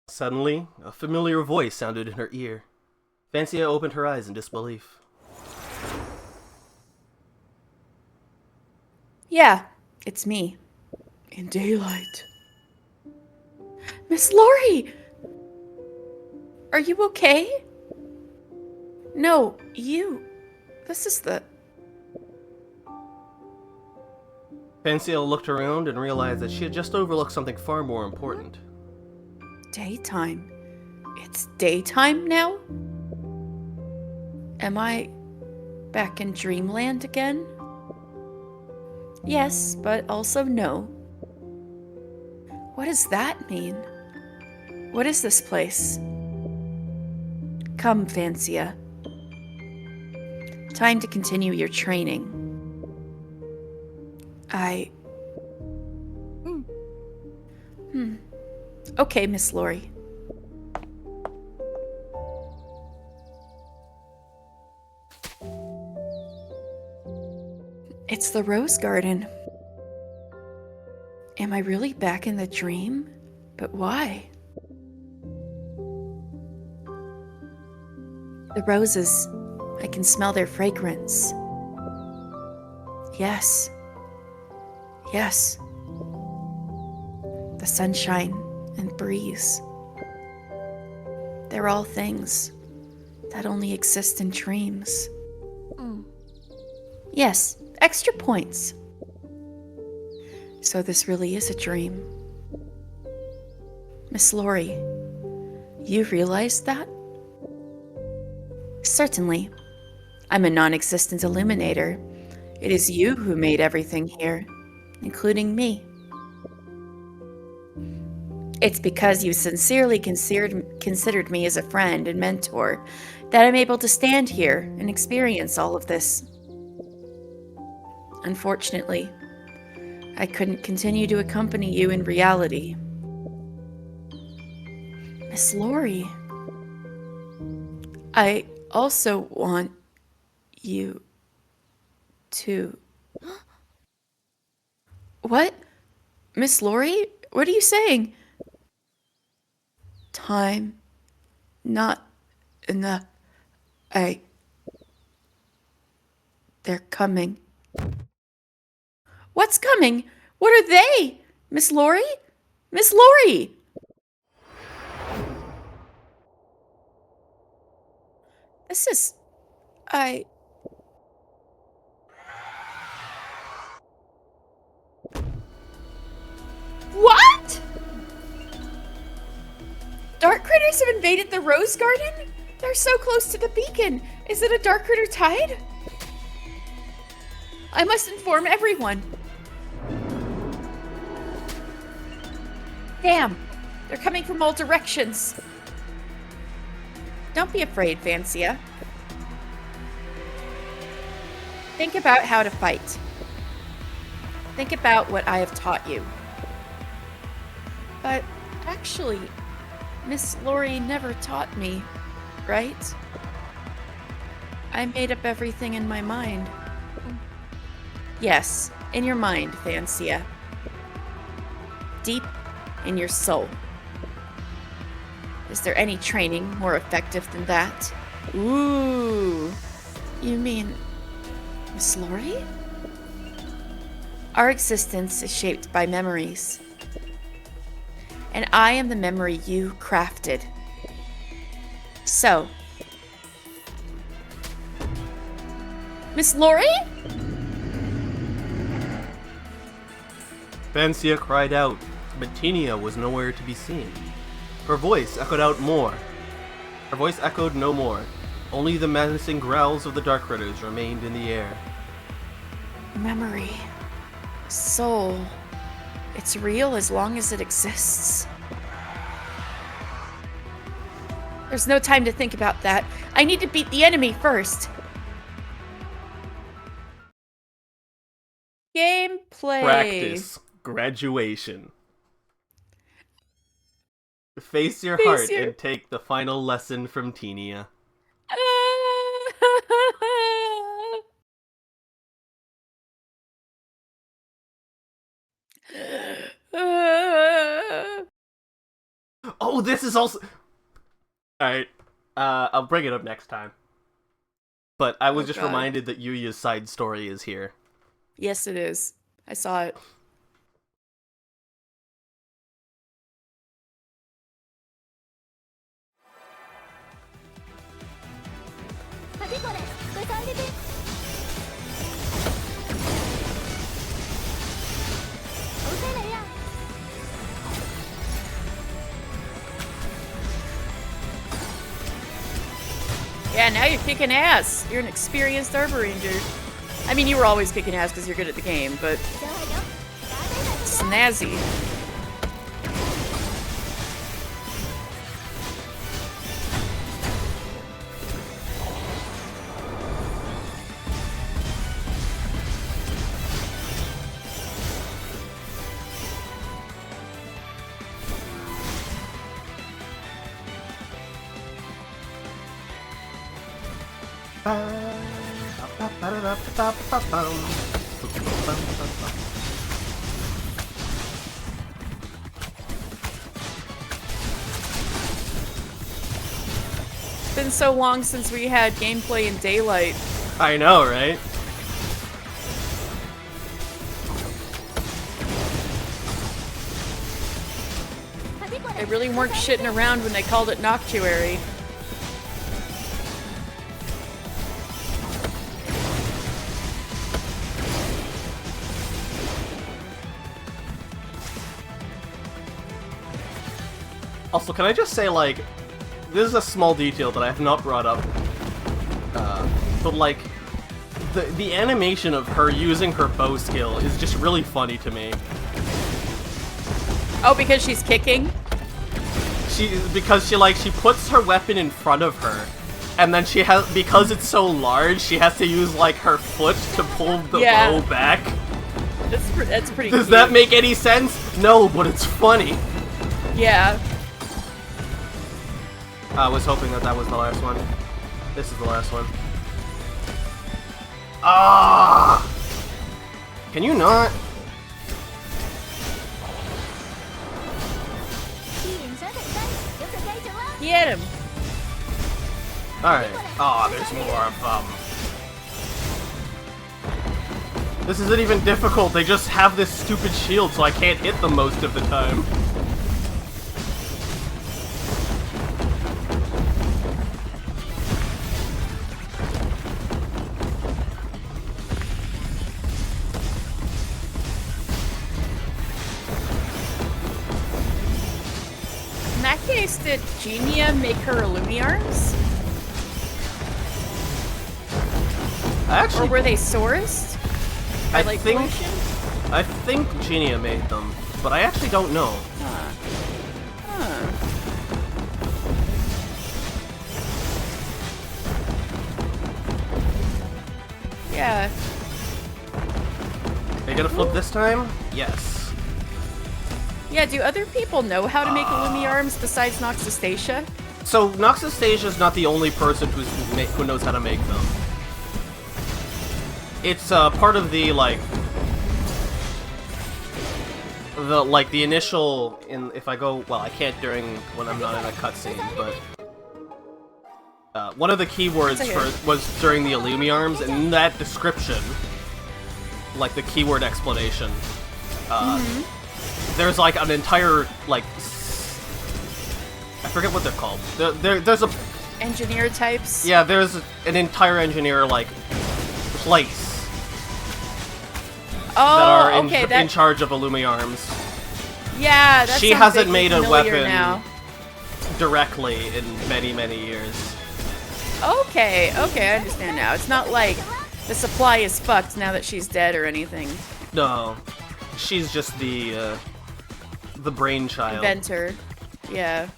Suddenly, a familiar voice sounded in her ear. Vancia opened her eyes in disbelief. Yeah, it's me. In daylight. Miss Lori! Are you okay? No, you. This is the... Vancia looked around and realized that she had just overlooked something far more important. Daytime. It's daytime now? Am I back in dreamland again? Yes, but also no. What does that mean? What is this place? Come, Vancia. Time to continue your training. Okay, Miss Lori. It's the Rose Garden. Am I really back in the dream? But why? The roses. I can smell their fragrance. Yes. Yes. The sunshine and breeze. They're all things that only exist in dreams. Yes, extra points. So this really is a dream. Miss Lori, you realized that? Certainly. I'm a non-existent illuminator. It is you who made everything here, including me. It's because you sincerely considered me as a friend and mentor that I'm able to stand here and experience all of this. Unfortunately, I couldn't continue to accompany you in reality. Miss Lori, I also want you to... What? Miss Lori? What are you saying? Time. Not enough. They're coming. What's coming? What are they? Miss Lori? Miss Lori! This is... What? Dark critters have invaded the Rose Garden? They're so close to the beacon. Is it a dark critter tide? I must inform everyone. Damn, they're coming from all directions. Don't be afraid, Vancia. Think about how to fight. Think about what I have taught you. But actually, Miss Lori never taught me, right? I made up everything in my mind. Yes, in your mind, Vancia. Deep in your soul. Is there any training more effective than that? Ooh, you mean Miss Lori? Our existence is shaped by memories. And I am the memory you crafted. So, Miss Lori? Vancia cried out, but Tinia was nowhere to be seen. Her voice echoed out more. Her voice echoed no more. Only the menacing growls of the dark critters remained in the air. Memory. Soul. It's real as long as it exists. There's no time to think about that. I need to beat the enemy first. Game Play. Practice graduation. Face your Face heart your- and take the final lesson from Tenia. Oh, this is also... Alright, I'll bring it up next time. But I was just God. reminded that Yuya's side story is here. Yes, it is. I saw it. Yeah, now you're kicking ass. You're an experienced Arbor Ranger. I mean, you were always kicking ass because you're good at the game, but snazzy. It's been so long since we had gameplay in daylight. I know, right? They really weren't shitting around when they called it Noctuary. Also, can I just say, like, this is a small detail that I have not brought up, but, like, the animation of her using her bow skill is just really funny to me. Oh, because she's kicking? Because she puts her weapon in front of her, and then she has, because it's so large, she has to use, like, her foot to pull the bow back. That's pretty Does cute. that make any sense? No, but it's funny. Yeah. I was hoping that was the last one. This is the last one. Ah! Can you not? Get him. Alright. Oh, there's more of them. This isn't even difficult. They just have this stupid shield, so I can't hit them most of the time. In that case, did Genia make her Illumi arms? Actually, Or were they sourced? By, like, potion? I think Genia made them, but I actually don't know. Huh. Yeah. Are you gonna flip this time? Yes. Yeah, do other people know how to make Illumi arms besides Noxastacia? So, Noxastacia is not the only person who knows how to make them. It's part of the, like... the initial... if I go... Well, I can't when I'm not in a cutscene, but... one of the keywords was during the Illumi arms, and in that description, like the keyword explanation, there's like an entire, like, I forget what they're called. There's a... Engineer types? Yeah, there's an entire engineer, like, place that are in charge of Illumi arms. Yeah, that's She hasn't made a weapon now. directly in many, many years. Okay, I understand now. It's not like the supply is fucked now that she's dead or anything. No, she's just the brainchild. Inventor. Yeah.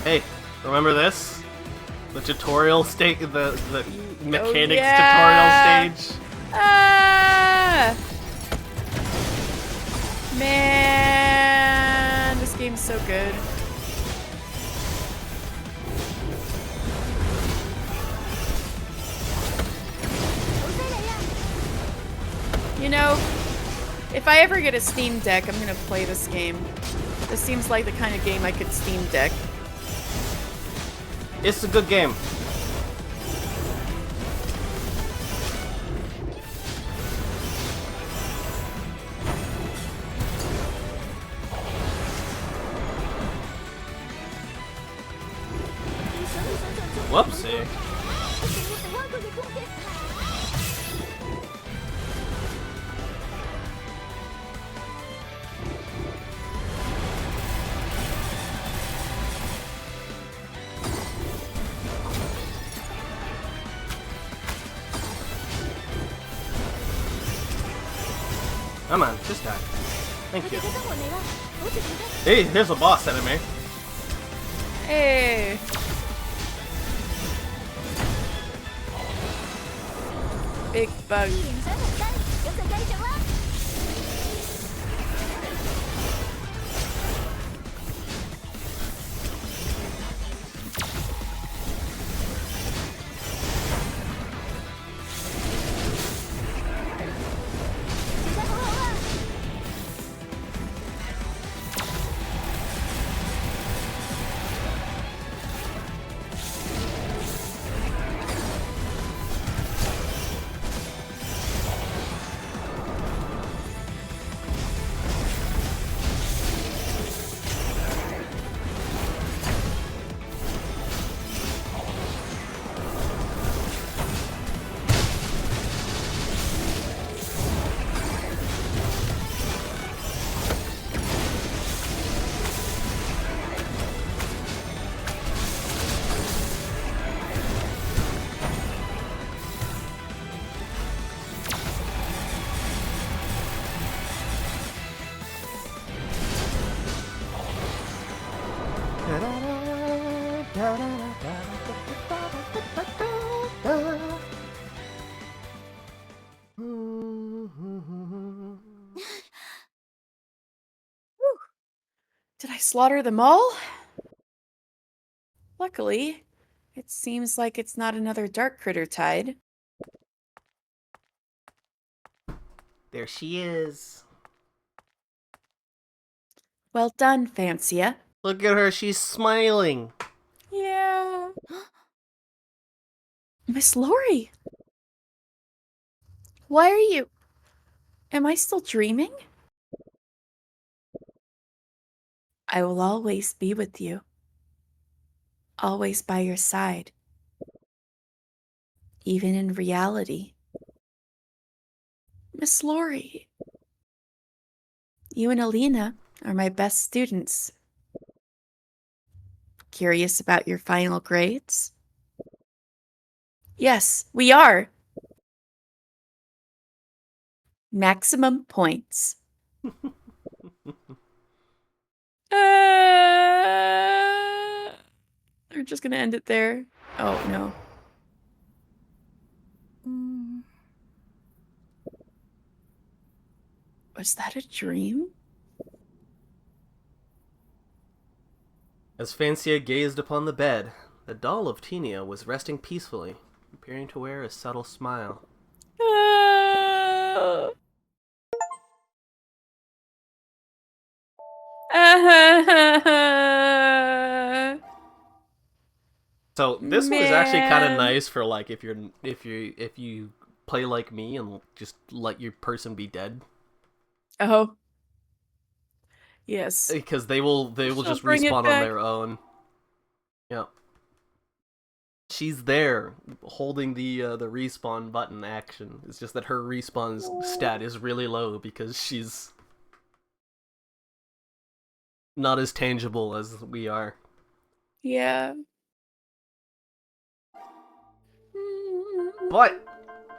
Hey, remember this? The tutorial stage, the mechanics tutorial stage? Ah! Man, this game's so good. You know, if I ever get a Steam Deck, I'm gonna play this game. This seems like the kind of game I could Steam Deck. It's a good game. Whoopsie. Come on, just die. Thank you. Hey, there's a boss enemy. Hey. Big bug. Did I slaughter them all? Luckily, it seems like it's not another dark critter tide. There she is. Well done, Fancia. Look at her, she's smiling. Yeah. Miss Lori. Why are you... Am I still dreaming? I will always be with you. Always by your side. Even in reality. Miss Lori. You and Alina are my best students. Curious about your final grades? Yes, we are. Maximum points. We're just gonna end it there. Oh, no. Was that a dream? As Fancia gazed upon the bed, the doll of Tenia was resting peacefully, appearing to wear a subtle smile. So this one is actually kind of Man. nice for like if you play like me and just let your person be dead, Oh. Yes. because they will She'll just bring it respawn on back. their own. Yep. She's there holding the respawn button action. It's just that her respawn stat is really low because she's not as tangible as we are. Yeah. But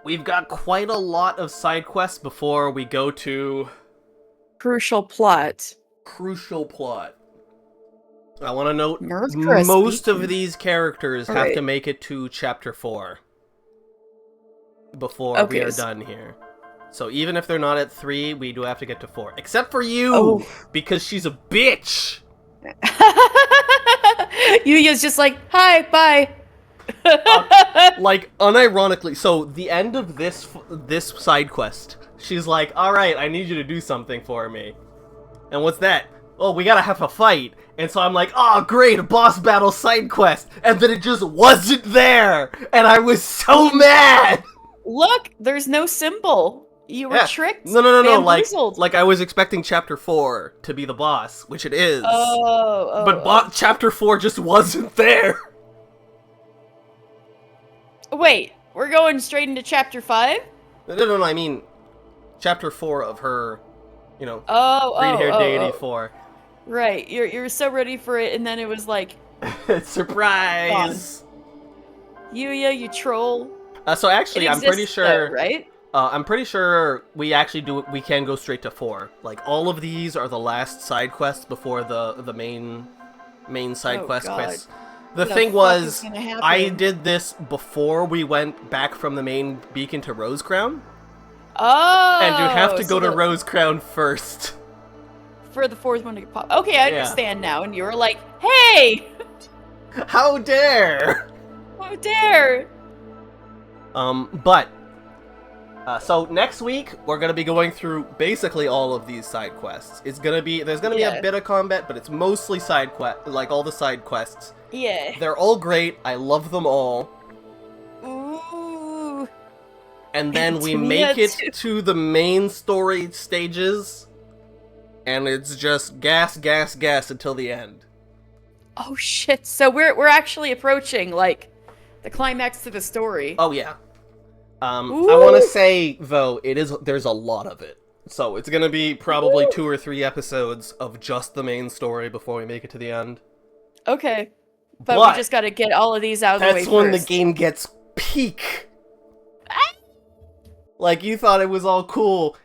we've got quite a lot of side quests before we go to Crucial plot. crucial plot. I want to note Most of these characters have to Alright. make it to chapter 4 before we Okay, are so- done here. So even if they're not at 3, we do have to get to 4. Except for you! Oh. Because she's a bitch! Yuya's just like, hi, bye. Like, unironically, so the end of this side quest, she's like, alright, I need you to do something for me. And what's that? Oh, we gotta have a fight. And so I'm like, oh, great, a boss battle side quest. And then it just wasn't there! And I was so mad! Look, there's no symbol. You were tricked. No, Bamboozled. like I was expecting chapter 4 to be the boss, which it is. But chapter 4 just wasn't there. Wait, we're going straight into chapter 5? No, I mean, chapter 4 of her, green-haired deity 4. Right, you're so ready for it, and then it was like... Surprise! Yuya, you troll. So actually, I'm pretty sure... Though, right? I'm pretty sure we can go straight to 4. Like, all of these are the last side quests before the main side quests. The thing was, I did this before we went back from the main beacon to Rose Crown. Oh! And you have to go to Rose Crown first. For the 4th one to pop. Okay, I understand now. And you were like, hey! How dare! How dare! So next week we're gonna be going through basically all of these side quests. There's gonna be a bit of combat, but it's mostly side quest, like all the side quests. Yeah. They're all great. I love them all. Ooh. And then we make it to the main story stages, and it's just gas until the end. Oh shit! So we're actually approaching like the climax to the story. Oh yeah. I want to say though, there's a lot of it, so it's gonna be probably 2 or 3 episodes of just the main story before we make it to the end. Okay, but we just gotta get all of these out of the way first. That's when the game gets peak. Like, you thought it was all cool,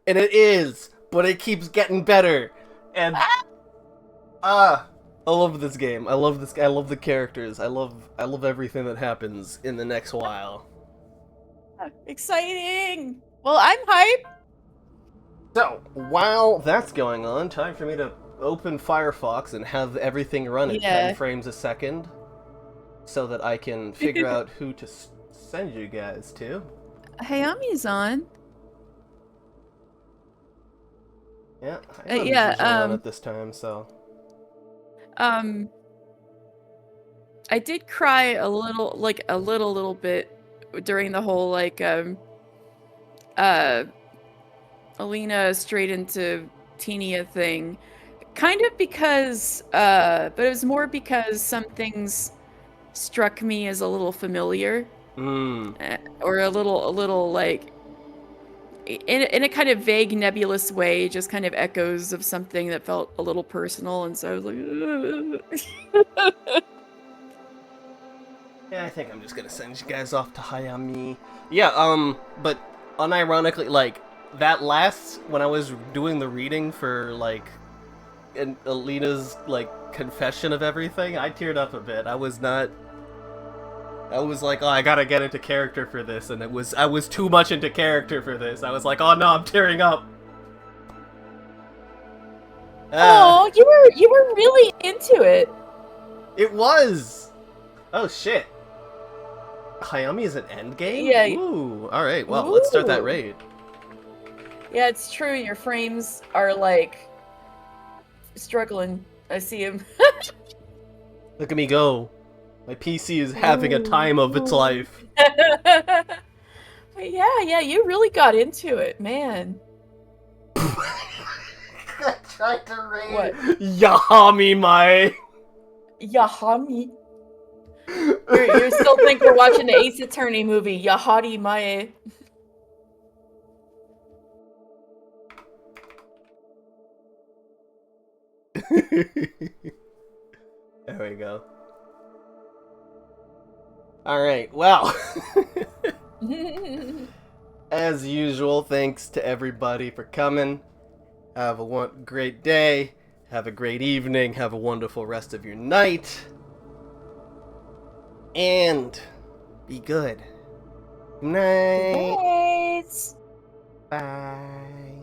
and it is, but it keeps getting better. And I love this game. I love the characters. I love everything that happens in the next while. Exciting! Well, I'm hyped. So, while that's going on, time for me to open Firefox and have everything run at 10 frames a second, so that I can figure out who to send you guys to. Hayami's on. Yeah, Hayami's on at this time, so. I did cry a little bit during the whole Alina straight into Tenia thing, kind of because but it was more because some things struck me as a little familiar, or a little like in a kind of vague, nebulous way, just kind of echoes of something that felt a little personal, and so I was like Yeah, I think I'm just gonna send you guys off to Hayami. Yeah, but unironically, like, that last, when I was doing the reading for, like, Alina's, like, confession of everything, I teared up a bit. I was like, oh, I gotta get into character for this, and I was too much into character for this. I was like, oh no, I'm tearing up. Oh, you were really into it. It was! Oh shit. Hayami is an endgame? Yeah. Ooh, alright, well, let's start that raid. Yeah, it's true, your frames are, like, struggling. I see him. Look at me go. My PC is having a time of its life. But yeah, you really got into it, man. I tried to raid. What? Yahami Mai. Yahami. You still think we're watching the Ace Attorney movie, Yahadi Mae. There we go. Alright, well. As usual, thanks to everybody for coming. Have a great day. Have a great evening. Have a wonderful rest of your night. And be good. Night. Night. Bye.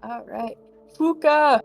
All right. Fuka.